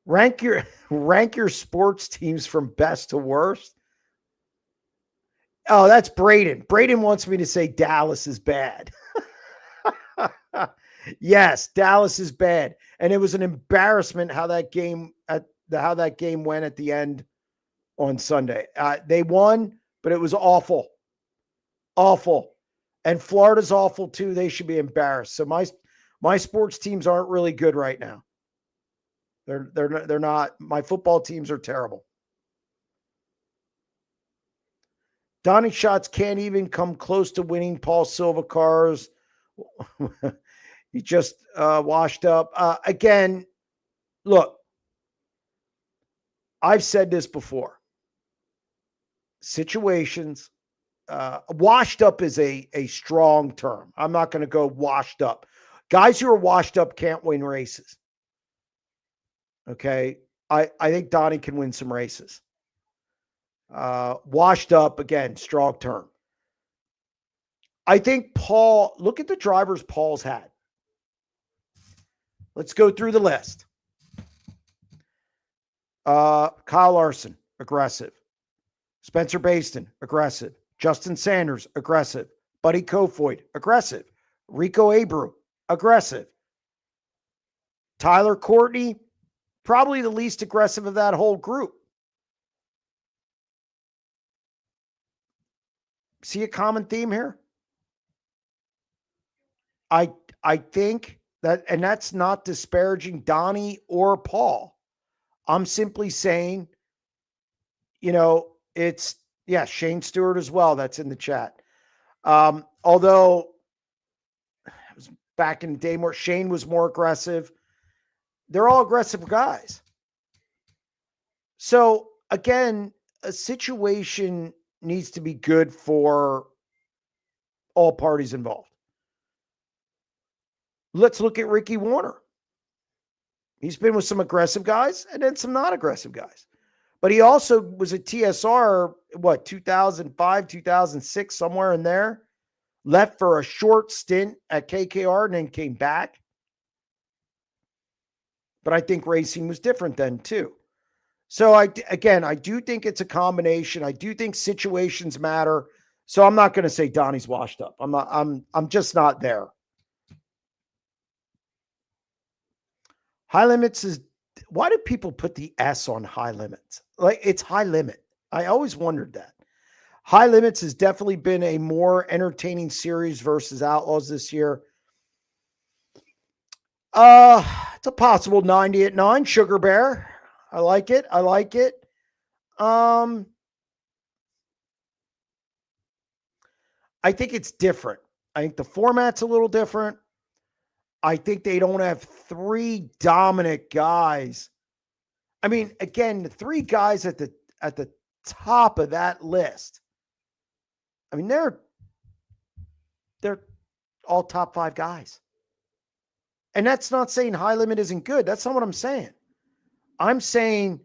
S1: Rank your sports teams from best to worst. Oh, that's Braden. Braden wants me to say Dallas is bad. Yes, Dallas is bad, and it was an embarrassment how that game went at the end on Sunday. They won, but it was awful, awful, and Florida's awful too. They should be embarrassed. So my sports teams aren't really good right now. They're not. My football teams are terrible. Donnie Schatz can't even come close to winning Paul Silva cars. He just washed up. Again, look, I've said this before. Situations, washed up is a strong term. I'm not going to go washed up. Guys who are washed up can't win races. Okay? I think Donnie can win some races. Washed up, again, strong term. I think Paul, look at the drivers Paul's had. Let's go through the list. Kyle Larson, aggressive. Spencer Baston, aggressive. Justin Sanders, aggressive. Buddy Kofoid, aggressive. Rico Abreu, aggressive. Tyler Courtney, probably the least aggressive of that whole group. See a common theme here? I think that, and that's not disparaging Donnie or Paul. I'm simply saying, it's, Shane Stewart as well. That's in the chat. Although it was back in the day Shane was more aggressive. They're all aggressive guys. So again, a situation needs to be good for all parties involved. Let's look at Ricky Warner. He's been with some aggressive guys and then some not aggressive guys. But he also was a TSR, 2005, 2006, somewhere in there. Left for a short stint at KKR and then came back. But I think racing was different then too. So I do think it's a combination. I do think situations matter. So I'm not going to say Donnie's washed up. I'm just not there. High limits is, why do people put the S on high limits? Like, it's high limit. I always wondered that. High limits has definitely been a more entertaining series versus Outlaws this year. It's a possible 90 at 9, Sugar Bear. I like it. I think it's different. I think the format's a little different. I think they don't have 3 dominant guys. Again, the 3 guys at the top of that list. They're all top 5 guys. And that's not saying high limit isn't good. That's not what I'm saying. I'm saying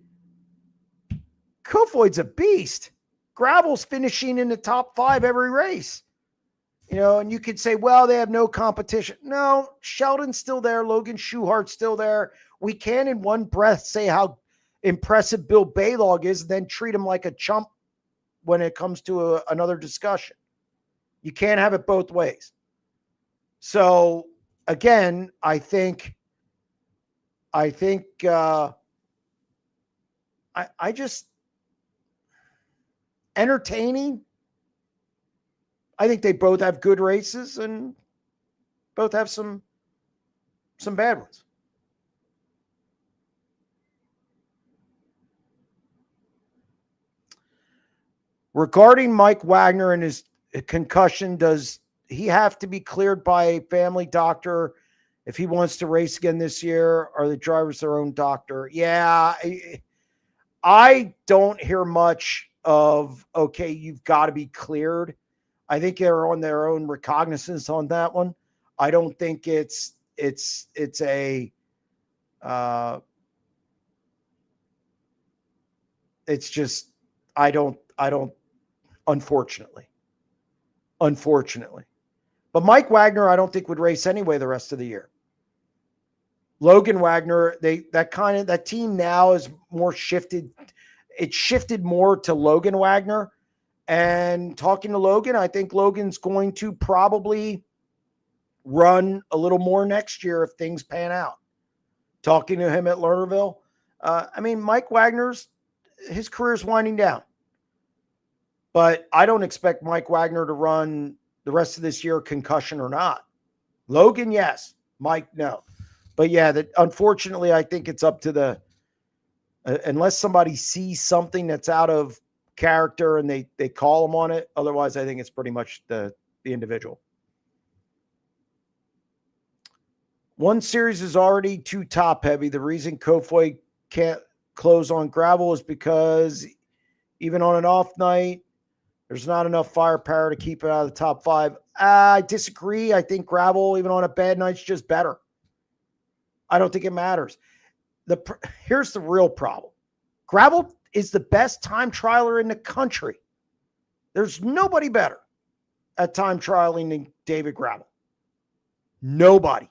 S1: Kofoid's a beast. Gravel's finishing in the top 5 every race. And you could say, well, they have no competition. No, Sheldon's still there. Logan Schuhart's still there. We can in one breath say how impressive Bill Baylog is, and then treat him like a chump when it comes to another discussion. You can't have it both ways. So again, I think just entertaining. I think they both have good races and both have some bad ones. Regarding Mike Wagner and his concussion, does he have to be cleared by a family doctor if he wants to race again this year? Are the drivers their own doctor? Yeah, I don't hear much of, okay, you've got to be cleared. I think they're on their own recognizance on that one. I don't think it's just, I don't, unfortunately. But Mike Wagner, I don't think would race anyway the rest of the year. Logan Wagner, that team now is more shifted. It shifted more to Logan Wagner. And talking to Logan, I think Logan's going to probably run a little more next year if things pan out. Talking to him at Lernerville, Mike Wagner's, his career's winding down. But I don't expect Mike Wagner to run the rest of this year, concussion or not. Logan, yes. Mike, no. But yeah, unfortunately, I think it's up to unless somebody sees something that's out of character and they call him on it. Otherwise, I think it's pretty much the individual. One series is already too top heavy. The reason Kofoid can't close on gravel is because even on an off night, there's not enough firepower to keep it out of the top 5. I disagree. I think gravel, even on a bad night, is just better. I don't think it matters. Here's the real problem. Gravel is the best time trialer in the country. There's nobody better at time trialing than David Gravel. Nobody.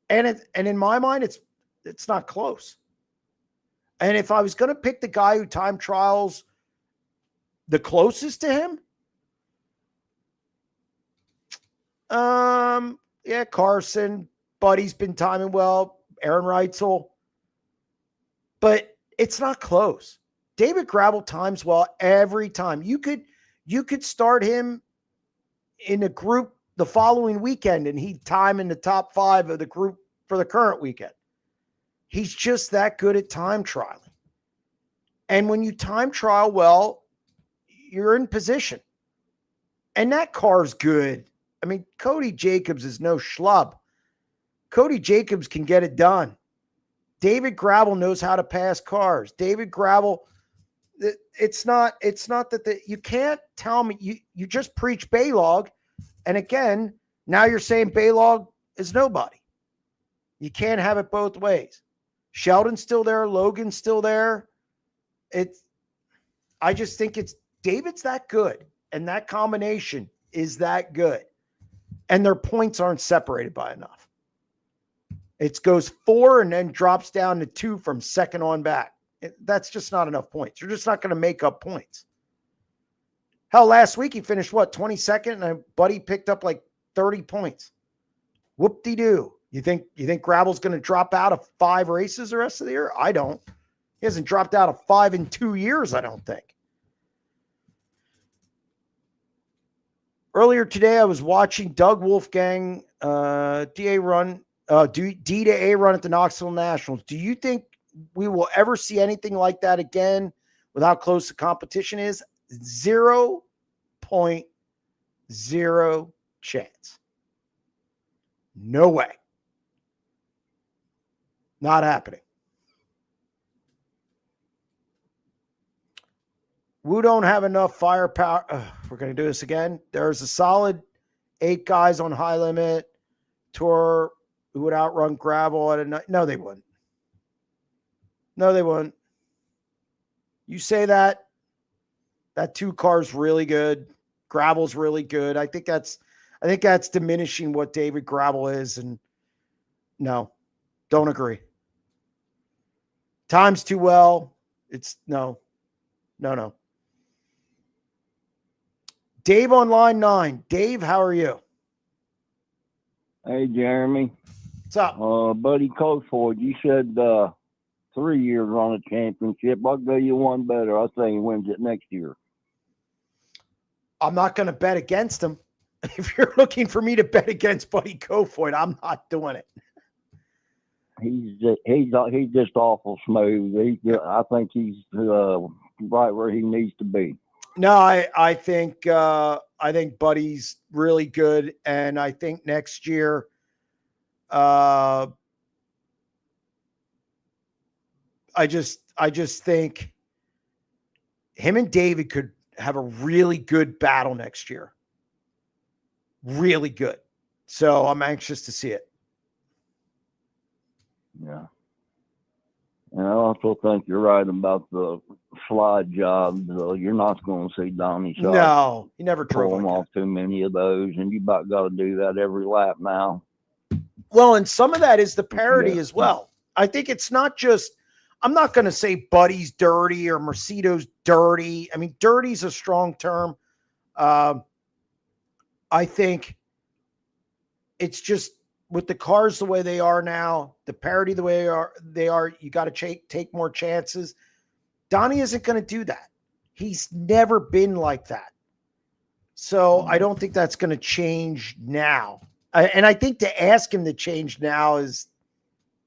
S1: And in my mind, it's not close. And if I was going to pick the guy who time trials the closest to him, Carson, Buddy's been timing well, Aaron Reitzel, but it's not close. David Gravel times well every time. You could start him in a group the following weekend and he'd time in the top 5 of the group for the current weekend. He's just that good at time trialing. And when you time trial well, you're in position. And that car's good. Cody Jacobs is no schlub. Cody Jacobs can get it done. David Gravel knows how to pass cars. David Gravel, it's not that you can't tell me you just preach Baylog. And again, now you're saying Baylog is nobody. You can't have it both ways. Sheldon's still there. Logan's still there. I just think David's that good. And that combination is that good. And their points aren't separated by enough. It goes 4 and then drops down to 2 from second on back. That's just not enough points. You're just not going to make up points. Hell, last week he finished 22nd, and Buddy picked up like 30 points. Whoop-de-doo. You think Gravel's going to drop out of 5 races the rest of the year? I don't. He hasn't dropped out of 5 in 2 years, I don't think. Earlier today, I was watching Doug Wolfgang D to A run at the Knoxville Nationals. Do you think we will ever see anything like that again with how close the competition is? 0.0 chance. No way. Not happening. We don't have enough firepower. We're going to do this again. There's a solid 8 guys on high limit tour who would outrun gravel at a night. No, they wouldn't. No, they wouldn't. You say that. That 2 car's really good. Gravel's really good. I think that's diminishing what David Gravel is. And no, don't agree. Times too well. It's no. Dave on line 9. Dave, how are you?
S13: Hey, Jeremy.
S1: What's up?
S13: Buddy Coachford, you said 3 years on a championship. I'll go you one better. I'll say he wins it next year.
S1: I'm not going to bet against him. If you're looking for me to bet against Buddy Coachford, I'm not doing it.
S13: He's just awful smooth. I think he's right where he needs to be.
S1: No, I think Buddy's really good, and I think next year, I just think him and David could have a really good battle next year. Really good. So I'm anxious to see it.
S13: Yeah. And I also think you're right about the slide job. You're not going to see Donnie Shaw.
S1: No, he never drove
S13: throw him off too many of those, and you about got to do that every lap now.
S1: Well, and some of that is the parity as well. I think it's not just, I'm not going to say Buddy's dirty or Mercedo's dirty. I mean, dirty's a strong term. I think it's just with the cars the way they are now, the parity the way they are, you got to take more chances. Donnie isn't going to do that. He's never been like that. So I don't think that's going to change now. And I think to ask him to change now it's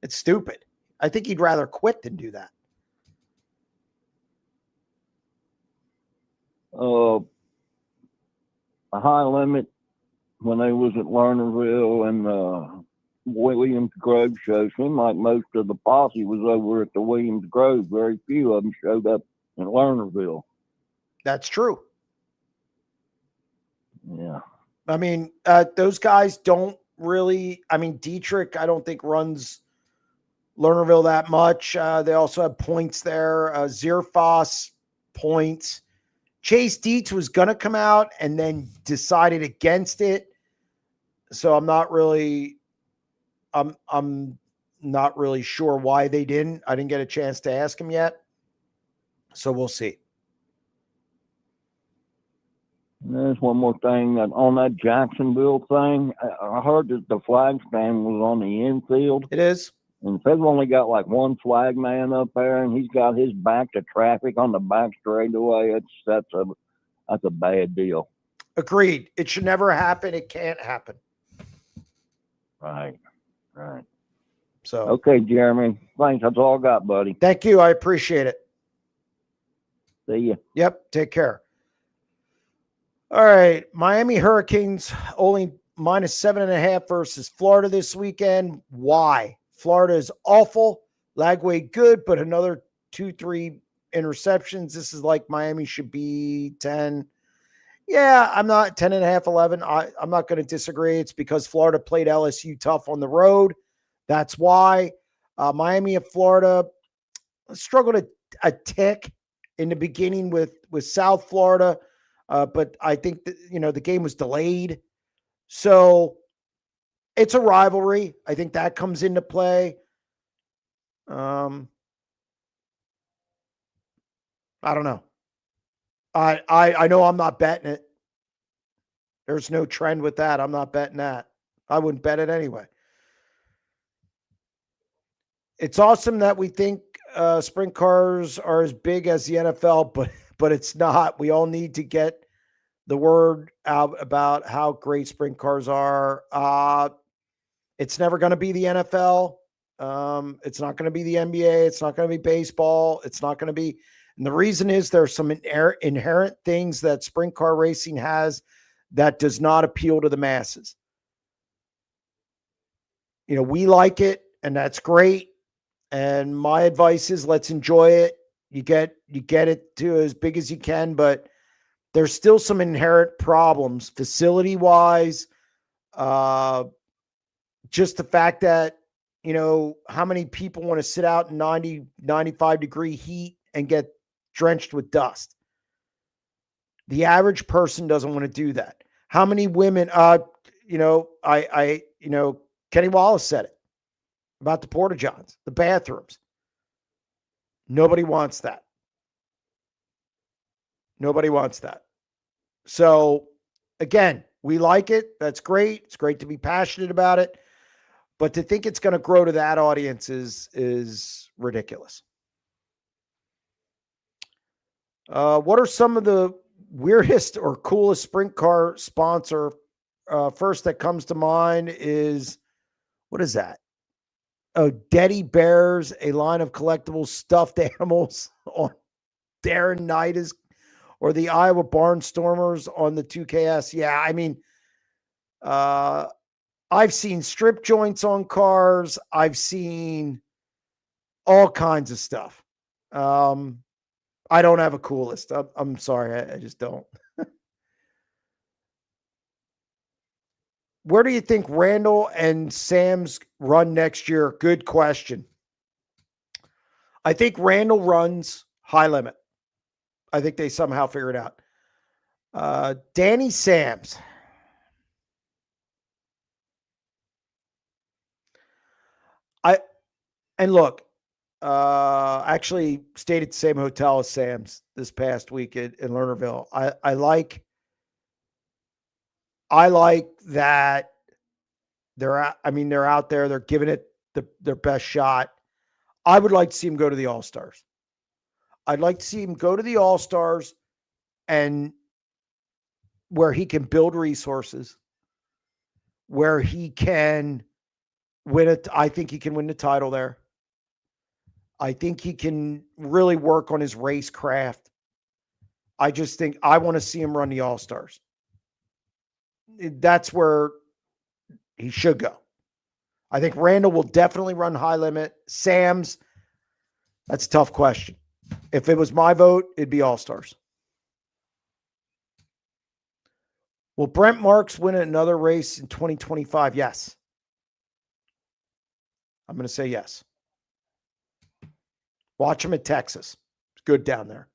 S1: stupid. I think he'd rather quit than do that.
S13: A high limit when they was at Lernerville and Williams Grove show, seemed like most of the posse was over at the Williams Grove. Very few of them showed up in Lernerville.
S1: That's true.
S13: Yeah.
S1: I mean, those guys don't really, I mean, Dietrich, I don't think runs Lernerville that much. They also have points there. Zierfoss points. Chase Dietz was going to come out and then decided against it. So I'm not really sure why they didn't. I didn't get a chance to ask him yet. So we'll see.
S13: And there's one more thing on that Jacksonville thing. I heard that the flag stand was on the infield.
S1: It is.
S13: And they've only got like one flag man up there, and he's got his back to traffic on the back straightaway. That's a bad deal.
S1: Agreed. It should never happen. It can't happen.
S13: Right.
S1: So
S13: okay, Jeremy. Thanks. That's all I got, buddy.
S1: Thank you. I appreciate it.
S13: See ya.
S1: Yep. Take care. All right. Miami Hurricanes only -7.5 versus Florida this weekend. Why? Florida is awful. Lagway good, but another 2-3 interceptions. This is like Miami should be 10. Yeah, I'm not 10.5, 11. I'm not going to disagree. It's because Florida played LSU tough on the road. That's why. Miami of Florida struggled a tick in the beginning with South Florida, but I think that, the game was delayed. So it's a rivalry. I think that comes into play. I don't know. I know I'm not betting it. There's no trend with that. I'm not betting that. I wouldn't bet it anyway. It's awesome that we think sprint cars are as big as the NFL, but it's not. We all need to get the word out about how great sprint cars are. It's never going to be the NFL. It's not going to be the NBA. It's not going to be baseball. It's not going to be. And the reason is there's some inherent things that sprint car racing has that does not appeal to the masses. We like it, and that's great. And my advice is let's enjoy it. You get it to as big as you can, but there's still some inherent problems facility-wise. Just the fact that, how many people want to sit out in 90, 95 degree heat and get drenched with dust? The average person doesn't want to do that. How many women, Kenny Wallace said it about the porta-johns, the bathrooms. Nobody wants that. Nobody wants that. So again, we like it. That's great. It's great to be passionate about it. But to think it's going to grow to that audience is ridiculous. What are some of the weirdest or coolest sprint car sponsor? First that comes to mind is, what is that? Oh, Teddy Bears, a line of collectible stuffed animals on Darren Knight or the Iowa Barnstormers on the 2KS. Yeah, I mean, I've seen strip joints on cars. I've seen all kinds of stuff. I don't have a coolest. I'm sorry. I just don't. Where do you think Randall and Sam's run next year? Good question. I think Randall runs high limit. I think they somehow figure it out. Danny Sams. Look, actually stayed at the same hotel as Sam's this past week in Lernerville. I like that they're out there. They're giving it their best shot. I would like to see him go to the All-Stars. I'd like to see him go to the All-Stars and where he can build resources, where he can win it. I think he can win the title there. I think he can really work on his racecraft. I just think I want to see him run the All-Stars. That's where he should go. I think Randall will definitely run high limit. Sam's, that's a tough question. If it was my vote, it'd be All-Stars. Will Brent Marks win another race in 2025? Yes. I'm going to say yes. Watch him at Texas. It's good down there.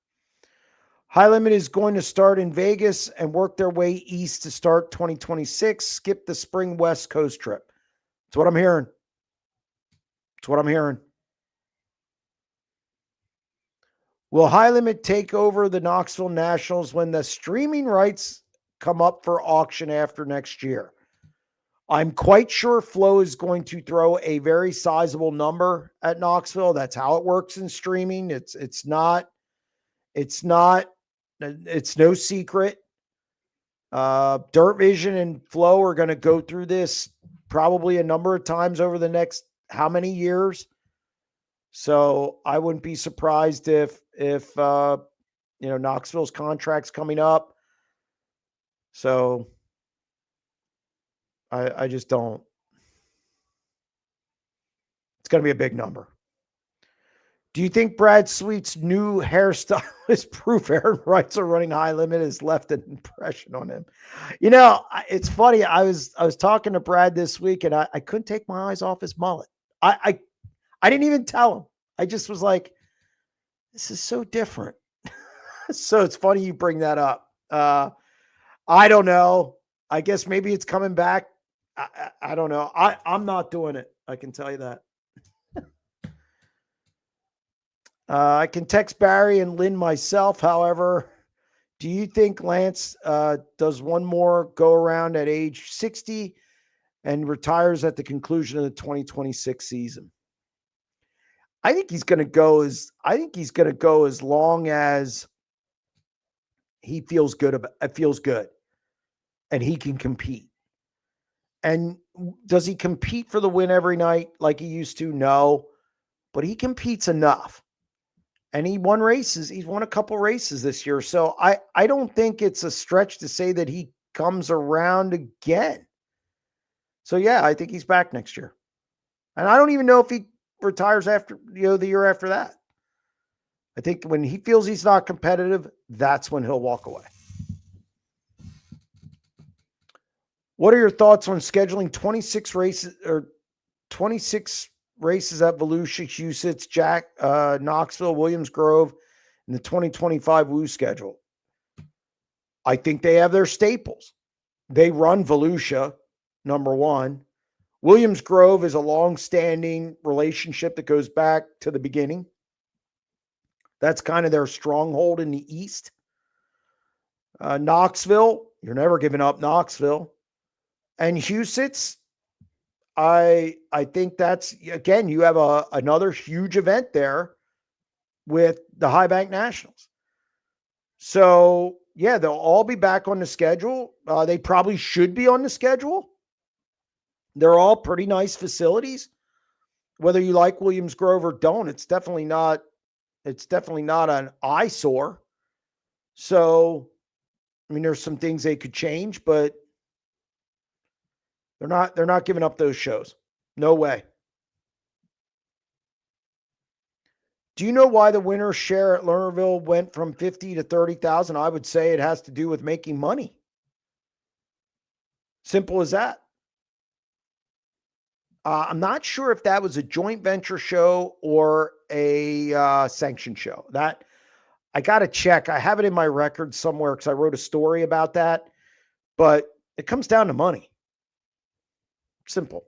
S1: High Limit is going to start in Vegas and work their way east to start 2026. Skip the spring West Coast trip. That's what I'm hearing. Will High Limit take over the Knoxville Nationals when the streaming rights come up for auction after next year? I'm quite sure Flo is going to throw a very sizable number at Knoxville. That's how it works in streaming. It's no secret. Dirt Vision and Flo are going to go through this probably a number of times over the next how many years. So I wouldn't be surprised if Knoxville's contract's coming up. So I just don't. It's going to be a big number. Do you think Brad Sweet's new hairstyle is proof Aaron Wrights are running high limit has left an impression on him? It's funny. I was talking to Brad this week and I couldn't take my eyes off his mullet. I didn't even tell him. I just was like, this is so different. So it's funny you bring that up. I don't know. I guess maybe it's coming back. I don't know. I'm not doing it. I can tell you that. I can text Barry and Lynn myself. However, do you think Lance does one more go around at age 60 and retires at the conclusion of the 2026 season? I think he's going to go as long as he feels good and he can compete. And does he compete for the win every night like he used to? No, but he competes enough. And he won races. He's won a couple races this year. So I don't think it's a stretch to say that he comes around again. So yeah, I think he's back next year. And I don't even know if he retires after, the year after that. I think when he feels he's not competitive, that's when he'll walk away. What are your thoughts on scheduling 26 races at Volusia, Huset's, Knoxville, Williams Grove in the 2025 Woo schedule? I think they have their staples. They run Volusia, number one. Williams Grove is a long-standing relationship that goes back to the beginning. That's kind of their stronghold in the East. Knoxville, you're never giving up Knoxville. And Huset's, I think that's, again, you have another huge event there with the High Bank Nationals. So, yeah, they'll all be back on the schedule. They probably should be on the schedule. They're all pretty nice facilities. Whether you like Williams Grove or don't, it's definitely not an eyesore. So, I mean, there's some things they could change, but they're not giving up those shows. No way. Do you know why the winner's share at Lernerville went from 50 to 30,000? I would say it has to do with making money. Simple as that. I'm not sure if that was a joint venture show or a sanctioned show. That I got to check. I have it in my records somewhere because I wrote a story about that. But it comes down to money. Simple.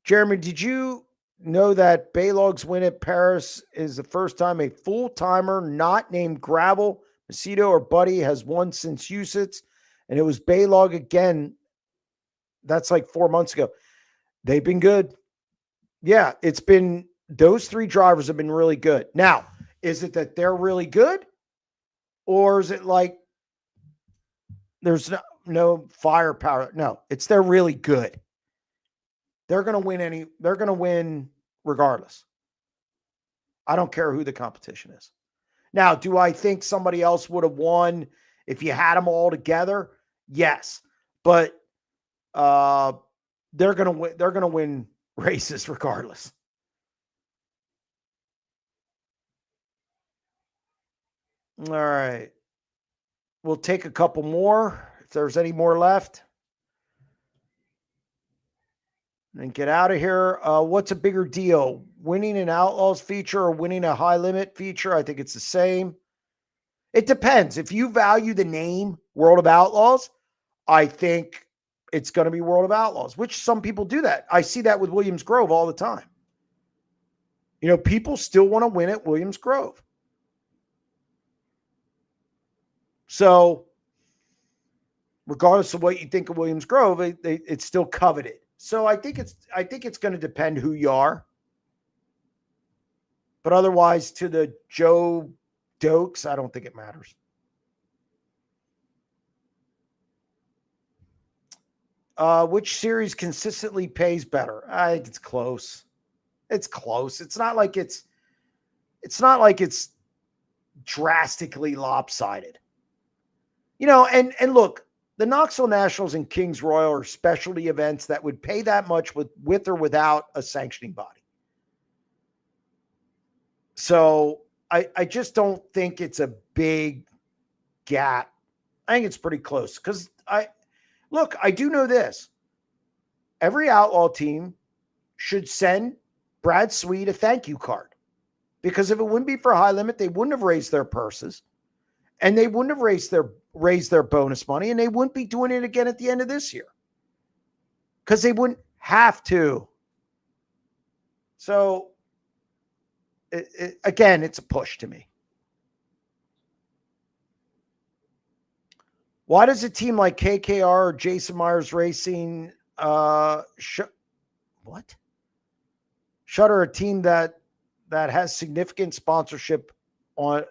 S1: Jeremy, did you know that Baylog's win at Paris is the first time a full-timer not named Gravel, Macedo, or Buddy has won since Usitz? And it was Baylog again. That's like 4 months ago. They've been good. Yeah, it's been, those three drivers have been really good. Now, is it that they're really good? Or is it like there's no firepower? No, it's they're really good. They're going to win regardless. I don't care who the competition is. Now, do I think somebody else would have won if you had them all together? Yes. But they're going to win races regardless. All right. We'll take a couple more if there's any more left. And get out of here. What's a bigger deal? Winning an Outlaws feature or winning a high limit feature? I think it's the same. It depends. If you value the name World of Outlaws, I think it's going to be World of Outlaws, which some people do that. I see that with Williams Grove all the time. You know, people still want to win at Williams Grove. So, regardless of what you think of Williams Grove, it's still coveted. So I think it's going to depend who you are. But otherwise, to the Joe Dokes, I don't think it matters. Which series consistently pays better? I think it's close. It's close. It's not like it's drastically lopsided. You know, and look, the Knoxville Nationals and Kings Royal are specialty events that would pay that much with or without a sanctioning body. So I just don't think it's a big gap. I think it's pretty close because I do know this. Every Outlaw team should send Brad Sweet a thank you card because if it wouldn't be for high limit, they wouldn't have raised their purses and they wouldn't have raised their bonus money and they wouldn't be doing it again at the end of this year because they wouldn't have to. So again, it's a push to me. Why does a team like KKR or Jason Myers Racing shutter a team that has significant sponsorship on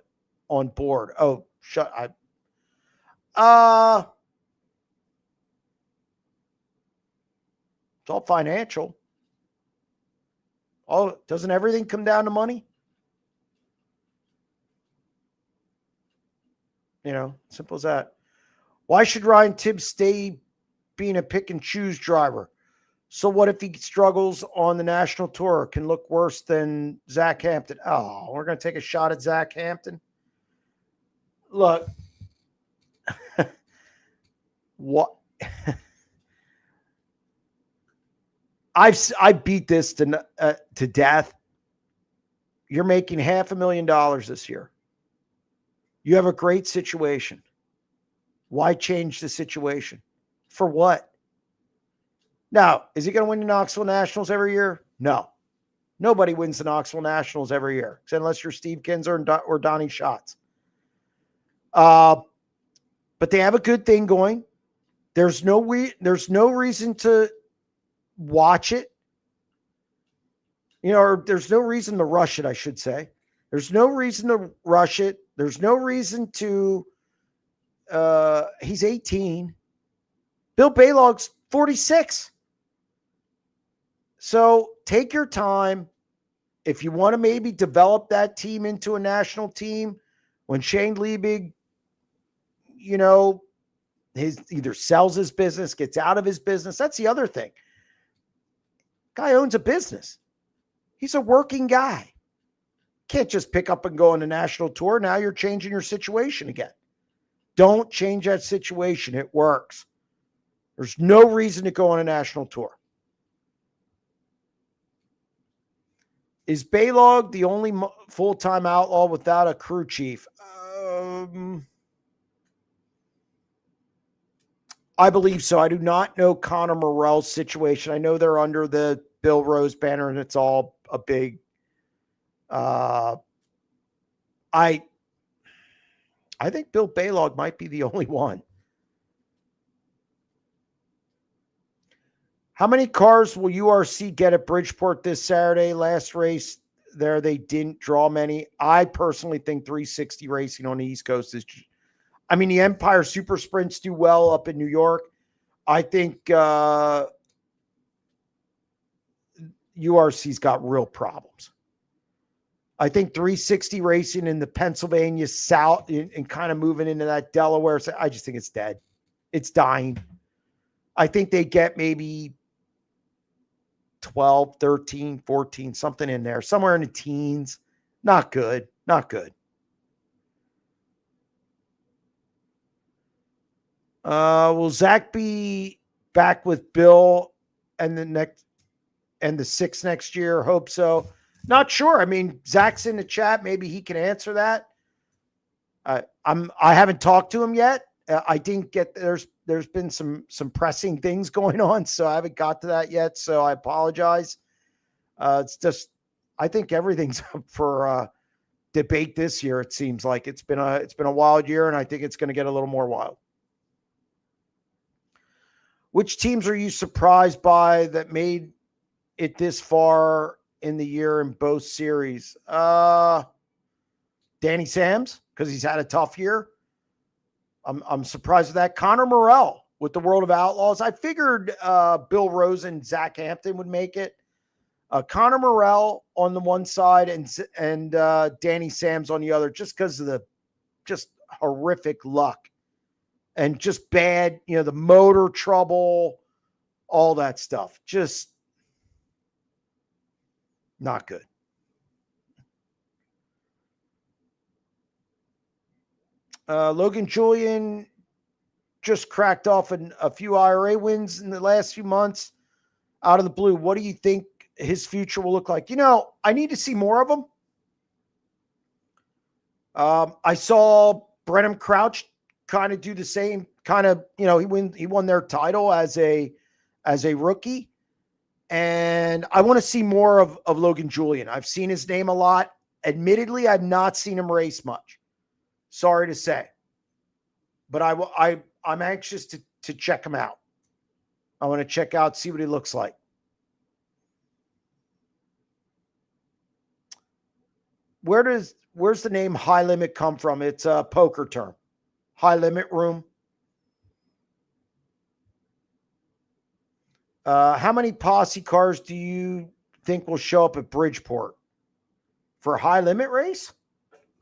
S1: board? Oh, it's all financial. Oh, doesn't everything come down to money? You know, simple as that. Why should Ryan Tibbs stay being a pick and choose driver? So what if he struggles on the national tour? Can look worse than Zach Hampton. Oh, we're going to take a shot at Zach Hampton. Look, what? I beat this to death. You're making $500,000 this year. You have a great situation. Why change the situation? For what? Now, is he going to win the Knoxville Nationals every year? No. Nobody wins the Knoxville Nationals every year, unless you're Steve Kinzer or Donnie Schatz. But they have a good thing going. There's no reason to watch it. Or there's no reason to rush it, I should say. There's no reason to rush it. There's no reason to he's 18. Bill Baylog's 46. So take your time. If you want to maybe develop that team into a national team, when Shane Liebig, his either sells his business, gets out of his business. That's the other thing. Guy owns a business. He's a working guy. Can't just pick up and go on a national tour. Now you're changing your situation again. Don't change that situation. It works. There's no reason to go on a national tour. Is Baylog the only full-time outlaw without a crew chief? I believe so. I do not know Connor Morell's situation. I know they're under the Bill Rose banner, and it's all a big. I think Bill Baylog might be the only one. How many cars will URC get at Bridgeport this Saturday? Last race there, they didn't draw many. I personally think 360 racing on the East Coast is. The Empire Super Sprints do well up in New York. I think URC's got real problems. I think 360 racing in the Pennsylvania South and kind of moving into that Delaware, I just think it's dead. It's dying. I think they get maybe 12, 13, 14, something in there, somewhere in the teens. Not good. Not good. Will Zach be back with Bill and the 6 next year? Hope so. Not sure. Zach's in the chat. Maybe he can answer that. I haven't talked to him yet. I didn't get there's been some pressing things going on, so I haven't got to that yet. So I apologize. It's just I think everything's up for debate this year. It seems like it's been a wild year, and I think it's going to get a little more wild. Which teams are you surprised by that made it this far in the year in both series? Danny Sams, because he's had a tough year. I'm surprised at that. Connor Morell with the World of Outlaws. I figured Bill Rose and Zach Hampton would make it. Connor Morell on the one side and Danny Sams on the other, just because of the just horrific luck and just bad, the motor trouble, all that stuff. Just not good. Logan Julian just cracked off a few IRA wins in the last few months out of the blue. What do you think his future will look like? I need to see more of him. I saw Brenham Crouch kind of do the same kind of, he won their title as a rookie. And I want to see more of Logan Julian. I've seen his name a lot. Admittedly, I've not seen him race much. Sorry to say. But I'm anxious to check him out. I want to check out, see what he looks like. Where's the name High Limit come from? It's a poker term. High Limit Room. How many posse cars do you think will show up at Bridgeport for a High Limit race?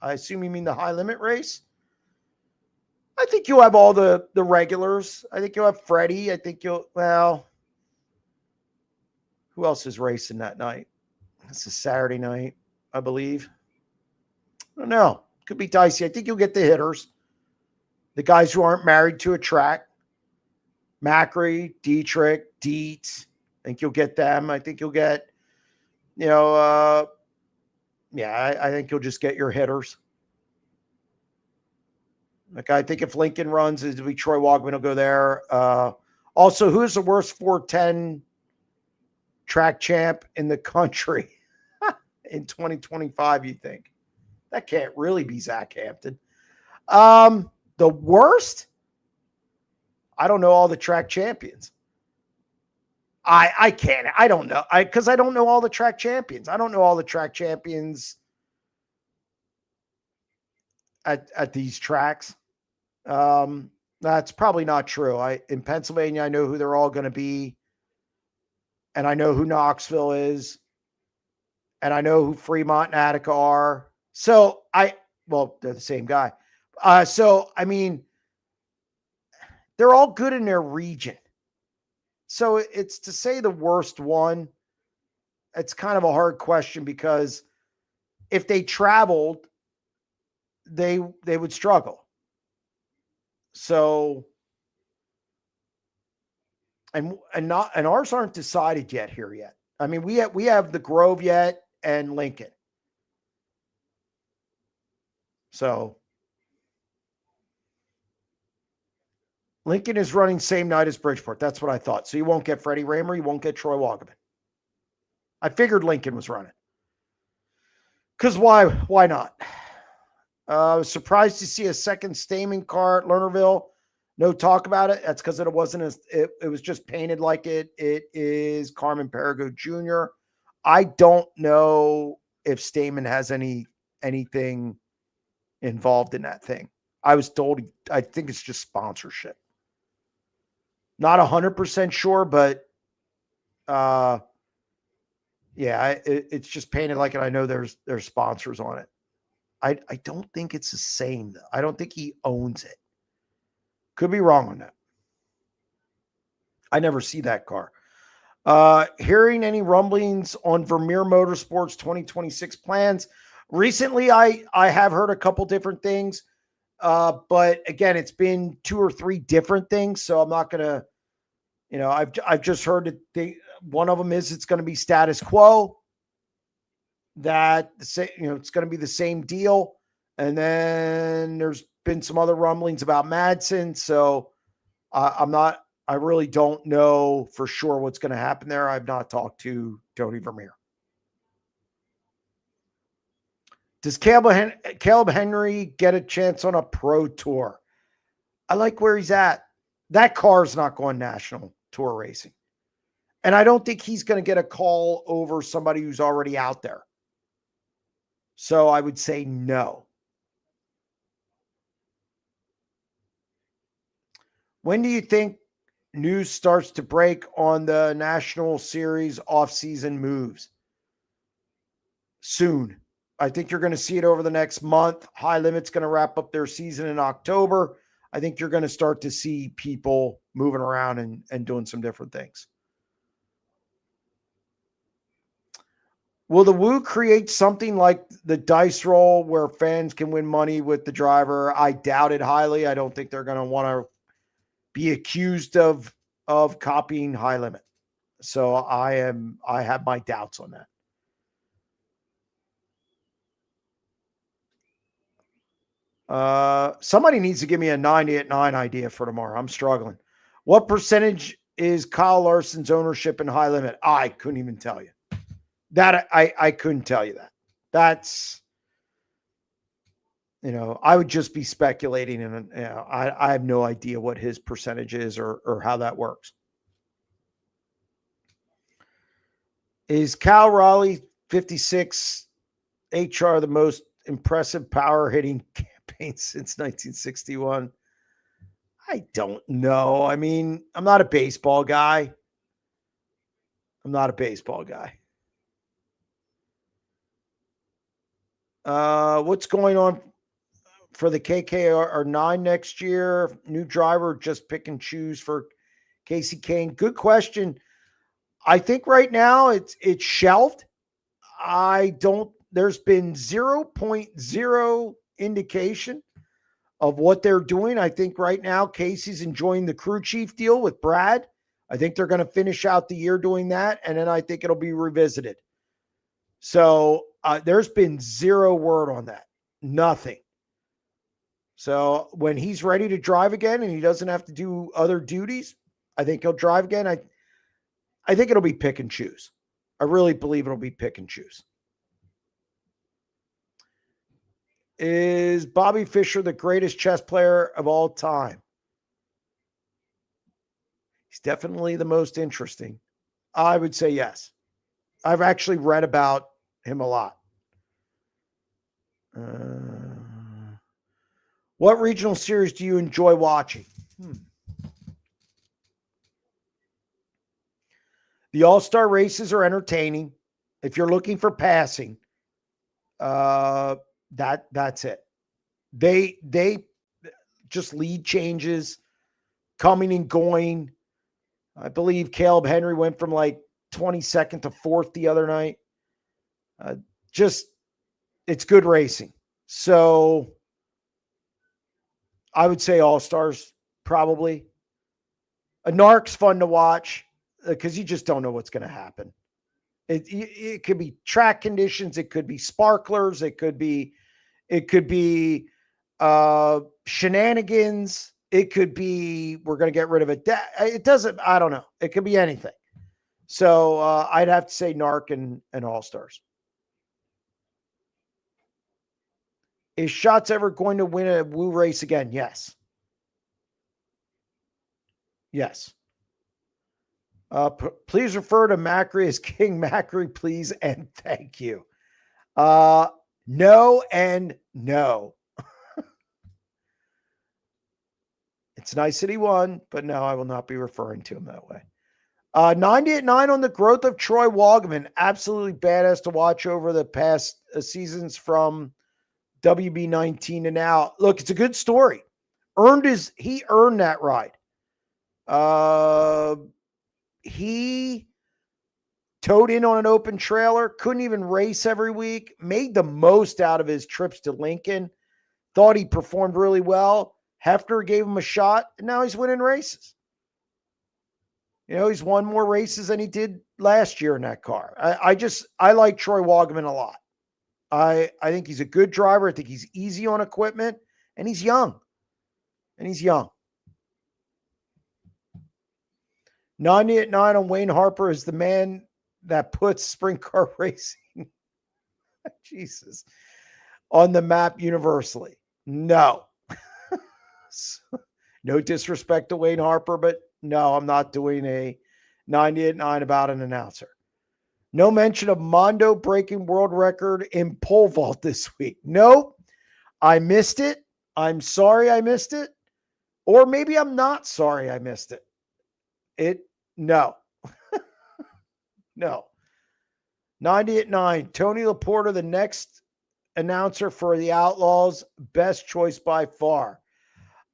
S1: I assume you mean the High Limit race. I think you'll have all the regulars. I think you'll have Freddie. I think who else is racing that night? It's a Saturday night, I believe. I don't know. Could be dicey. I think you'll get the hitters. The guys who aren't married to a track. Macri, Dietrich, Dietz. I think you'll get them. I think you'll get, I think you'll just get your hitters. Like, I think if Lincoln runs, it'll be Troy Walkman will go there. Also, who's the worst 410 track champ in the country in 2025, you think? That can't really be Zach Hampton. The worst? I don't know all the track champions. I can't. I don't know. Because I don't know all the track champions. I don't know all the track champions at these tracks. That's probably not true. In Pennsylvania, I know who they're all going to be. And I know who Knoxville is. And I know who Fremont and Attica are. So they're the same guy. I mean, they're all good in their region. So it's to say the worst one, it's kind of a hard question because if they traveled, they would struggle. So and ours aren't decided yet here yet. I mean, we have the Grove yet and Lincoln. So Lincoln is running same night as Bridgeport. That's what I thought. So you won't get Freddie Raymer. You won't get Troy Walkerman. I figured Lincoln was running. Because why not? I was surprised to see a second Stamen car at Lernerville. No talk about it. That's because it wasn't it was just painted like it is Carmen Perigo Jr. I don't know if Stamen has anything involved in that thing. I was told, I think it's just sponsorship. Not 100% sure, but it's just painted like it. I know there's sponsors on it. I don't think it's the same though. I don't think he owns it. Could be wrong on that. I never see that car. Hearing any rumblings on Vermeer Motorsports 2026 plans? Recently, I have heard a couple different things, but again, it's been 2 or 3 different things, so I'm not gonna, I've just heard that one of them is it's going to be status quo. That it's going to be the same deal, and then there's been some other rumblings about Madsen, so I really don't know for sure what's going to happen there. I've not talked to Tony Vermeer. Does Caleb Henry get a chance on a pro tour? I like where he's at. That car's not going national tour racing. And I don't think he's going to get a call over somebody who's already out there. So I would say no. When do you think news starts to break on the National Series offseason moves? Soon. I think you're going to see it over the next month. High Limit's going to wrap up their season in October. I think you're going to start to see people moving around and doing some different things. Will the Woo create something like the dice roll where fans can win money with the driver? I doubt it highly. I don't think they're going to want to be accused of copying High Limit. So I have my doubts on that. Somebody needs to give me a 90 at 9 idea for tomorrow. I'm struggling. What percentage is Kyle Larson's ownership in High Limit? I couldn't even tell you. That I couldn't tell you that. That's, I would just be speculating, and I have no idea what his percentage is or how that works. Is Cal Raleigh 56 HR the most impressive power hitting campaign since 1961? I don't know. I mean, I'm not a baseball guy. What's going on for the KKR 9 next year? New driver, just pick and choose for Casey Kane? Good question. I think right now it's shelved. There's been 0.0 indication of what they're doing. I think right now Casey's enjoying the crew chief deal with Brad. I think they're going to finish out the year doing that, and then I think it'll be revisited. So there's been 0 word on that. Nothing. So when he's ready to drive again and he doesn't have to do other duties, I think he'll drive again. I think it'll be pick and choose. I really believe it'll be pick and choose. Is Bobby Fischer the greatest chess player of all time? He's definitely the most interesting. I would say yes. I've actually read about him a lot. What regional series do you enjoy watching? The All-Star races are entertaining. If you're looking for passing, that's it. They just lead changes, coming and going. I believe Caleb Henry went from like 22nd to 4th the other night. It's good racing. So I would say All-Stars probably. A NARC's fun to watch because you just don't know what's going to happen. It could be track conditions. It could be sparklers. It could be shenanigans. It could be we're going to get rid of it. It doesn't. I don't know. It could be anything. So I'd have to say NARC and All-Stars. Is Schatz ever going to win a Woo race again? Yes. Yes. Please refer to Macri as King Macri, please, and thank you. No and no. It's nice that he won, but no, I will not be referring to him that way. 90-9 on the growth of Troy Waldman. Absolutely badass to watch over the past seasons from WB19 to now. Look, it's a good story. He earned that ride. He towed in on an open trailer, couldn't even race every week, made the most out of his trips to Lincoln, thought he performed really well. Hefner gave him a shot, and now he's winning races. He's won more races than he did last year in that car. I like Troy Waldman a lot. I think he's a good driver. I think he's easy on equipment, and he's young. 90-9 on Wayne Harper is the man that puts sprint car racing, Jesus, on the map universally. No. No disrespect to Wayne Harper, but no, I'm not doing a 90-9 about an announcer. No mention of Mondo breaking world record in pole vault this week. Nope. I missed it. I'm sorry I missed it. Or maybe I'm not sorry I missed it. No. No. 90-9. Tony Laporta, the next announcer for the Outlaws. Best choice by far.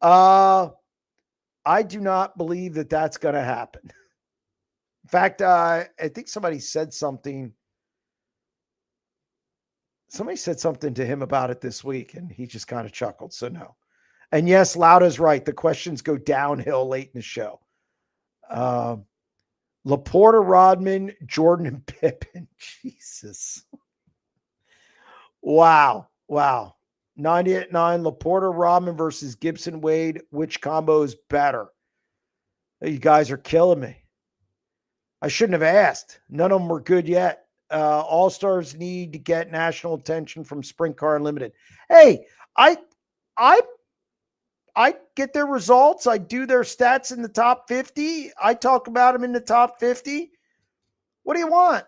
S1: I do not believe that that's going to happen. In fact, I think somebody said something. Somebody said something to him about it this week, and he just kind of chuckled. So no. And yes, Lauda's right. The questions go downhill late in the show. Laporta, Rodman, Jordan, and Pippen. Jesus. Wow. 90-9. Laporta, Rodman versus Gibson, Wade. Which combo is better? You guys are killing me. I shouldn't have asked. None of them were good yet. All-Stars need to get national attention from Sprint Car Unlimited. Hey, I get their results. I do their stats in the top 50. I talk about them in the top 50. What do you want?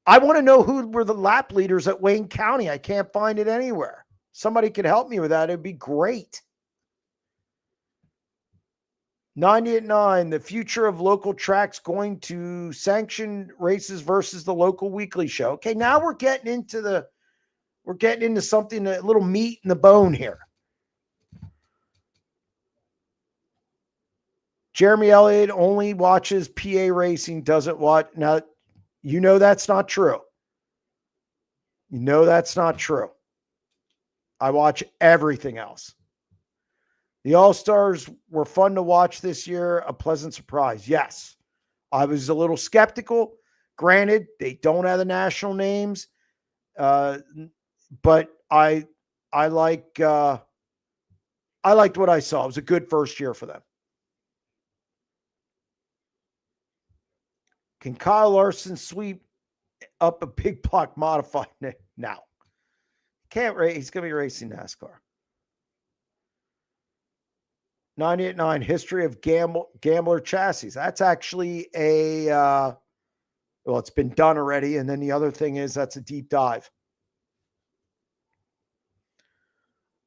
S1: I want to know who were the lap leaders at Wayne County. I can't find it anywhere. Somebody could help me with that. It'd be great. 90-9, the future of local tracks going to sanction races versus the local weekly show. Okay, now we're getting into something, a little meat in the bone here. Jeremy Elliott only watches PA racing, doesn't watch. Now, that's not true. That's not true. I watch everything else. The All-Stars were fun to watch this year, a pleasant surprise. Yes. I was a little skeptical. Granted, they don't have the national names, but I like I liked what I saw. It was a good first year for them. Can Kyle Larson sweep up a big block modified? No. Can't race. He's going to be racing NASCAR. 98.9 history of gambler chassis. That's actually it's been done already. And then the other thing is that's a deep dive.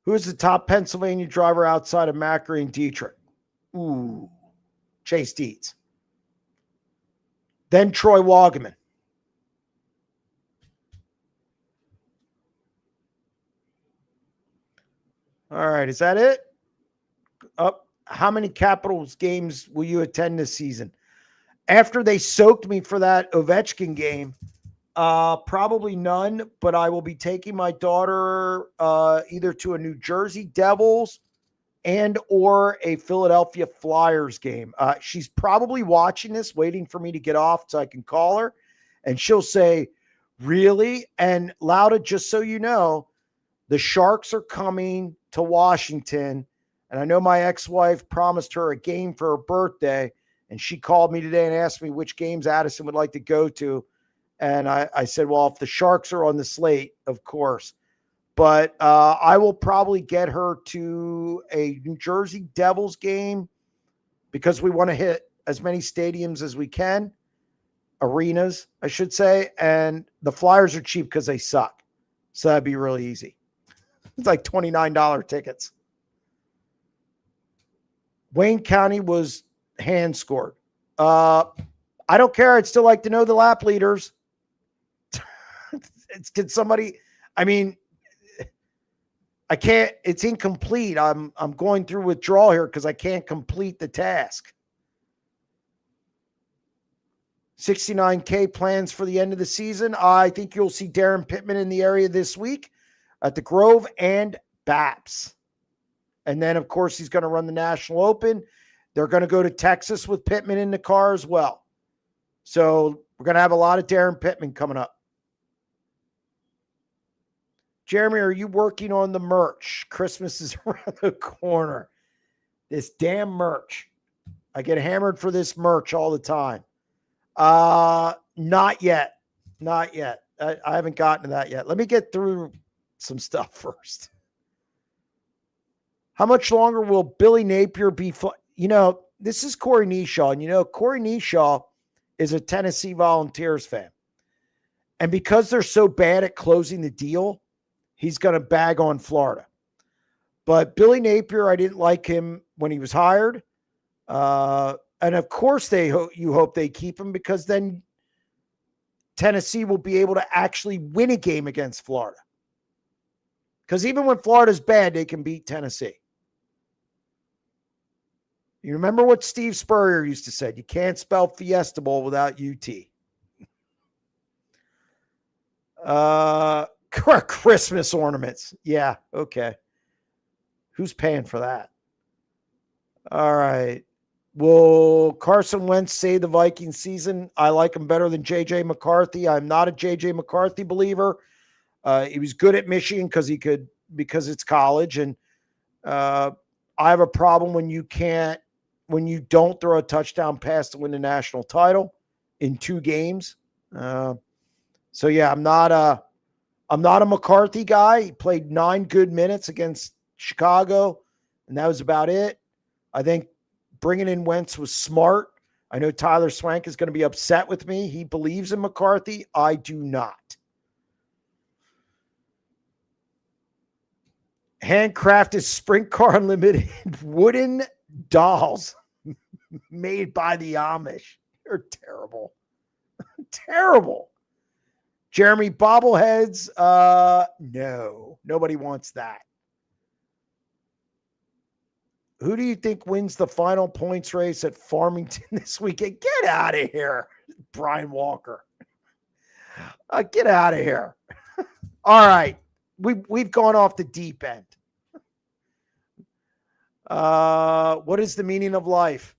S1: Who is the top Pennsylvania driver outside of Macri and Dietrich? Ooh, Chase Dietz. Then Troy Wagaman. All right, is that it? How many Capitals games will you attend this season? After they soaked me for that Ovechkin game, probably none, but I will be taking my daughter either to a New Jersey Devils and or a Philadelphia Flyers game. She's probably watching this, waiting for me to get off so I can call her, and she'll say, really? And Lauda, just so you know, the Sharks are coming to Washington, and I know my ex-wife promised her a game for her birthday, and she called me today and asked me which games Addison would like to go to. And I said, well, if the Sharks are on the slate, of course. But I will probably get her to a New Jersey Devils game because we want to hit as many stadiums as we can. Arenas, I should say. And the Flyers are cheap because they suck. So that'd be really easy. It's like $29 tickets. Wayne County was hand scored. I don't care. I'd still like to know the lap leaders. Can somebody, I mean, I can't, it's incomplete. I'm going through withdrawal here because I can't complete the task. 69K plans for the end of the season. I think you'll see Darren Pittman in the area this week at the Grove and Baps. And then, of course, he's going to run the National Open. They're going to go to Texas with Pittman in the car as well. So we're going to have a lot of Darren Pittman coming up. Jeremy, are you working on the merch? Christmas is around the corner. This damn merch. I get hammered for this merch all the time. Not yet. Not yet. I haven't gotten to that yet. Let me get through some stuff first. How much longer will Billy Napier be? This is Corey Neshaw. And Corey Neshaw is a Tennessee Volunteers fan. And because they're so bad at closing the deal, he's going to bag on Florida. But Billy Napier, I didn't like him when he was hired. And of course, you hope they keep him because then Tennessee will be able to actually win a game against Florida. Because even when Florida's bad, they can beat Tennessee. You remember what Steve Spurrier used to say? You can't spell Fiesta Bowl without UT. Christmas ornaments. Yeah, okay. Who's paying for that? All right. Will Carson Wentz save the Vikings season? I like him better than J.J. McCarthy. I'm not a J.J. McCarthy believer. He was good at Michigan because it's college. And I have a problem when you don't throw a touchdown pass to win the national title in 2 games. So yeah, I'm not a McCarthy guy. He played 9 good minutes against Chicago, and that was about it. I think bringing in Wentz was smart. I know Tyler Swank is going to be upset with me. He believes in McCarthy. I do not. Handcrafted Sprint Car Unlimited wooden dolls made by the Amish. They're terrible. Terrible. Jeremy, bobbleheads. No, nobody wants that. Who do you think wins the final points race at Farmington this weekend? Get out of here, Brian Walker. Get out of here. All right. We've gone off the deep end. What is the meaning of life?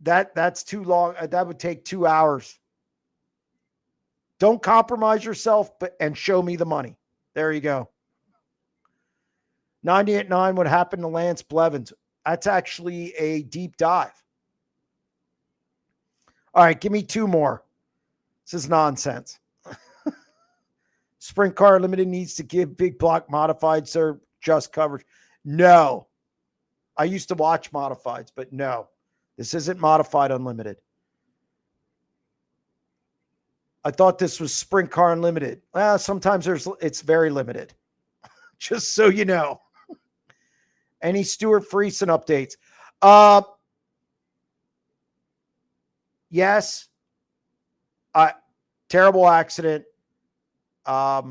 S1: That's too long. That would take 2 hours. Don't compromise yourself, and show me the money. There you go. 90 at 9, what happened to Lance Blevins? That's actually a deep dive. All right, give me 2 more. This is nonsense. Sprint Car Limited needs to give big block modifieds their just coverage. No. I used to watch modifieds, but no. This isn't Modified Unlimited. I thought this was Sprint Car Unlimited. Well, sometimes it's very limited. Just so you know. Any Stuart Friesen updates? Yes. Terrible accident. I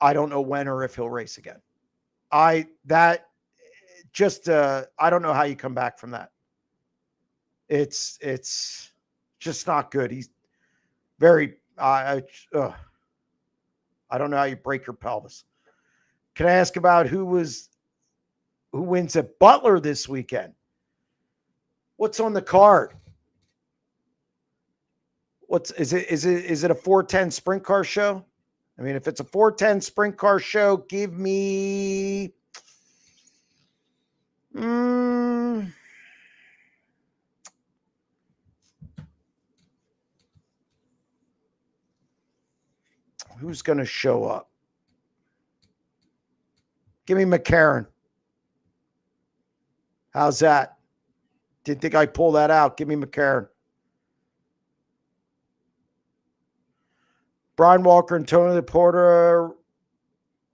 S1: don't know when or if he'll race again. I don't know how you come back from that. It's just not good. He's very, I don't know how you break your pelvis. Can I ask about who wins at Butler this weekend? What's on the card? Is it a 410 sprint car show? I mean, if it's a 410 sprint car show, give me who's going to show up? Give me McCarron. How's that? Didn't think I'd pull that out. Give me McCarron. Brian Walker and Tony Porter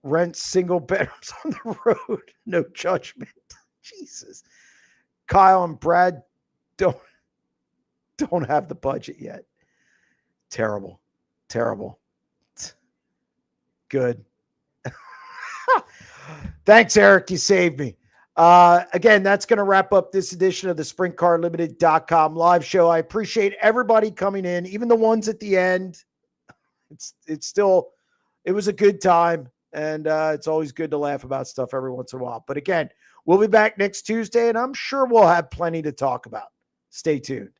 S1: rent single bedrooms on the road. No judgment. Jesus. Kyle and Brad don't have the budget yet. Terrible. Good. Thanks, Eric. You saved me. Again, that's going to wrap up this edition of the SprintCarUnlimited.com live show. I appreciate everybody coming in, even the ones at the end. It was a good time, and it's always good to laugh about stuff every once in a while. But again, we'll be back next Tuesday, and I'm sure we'll have plenty to talk about. Stay tuned.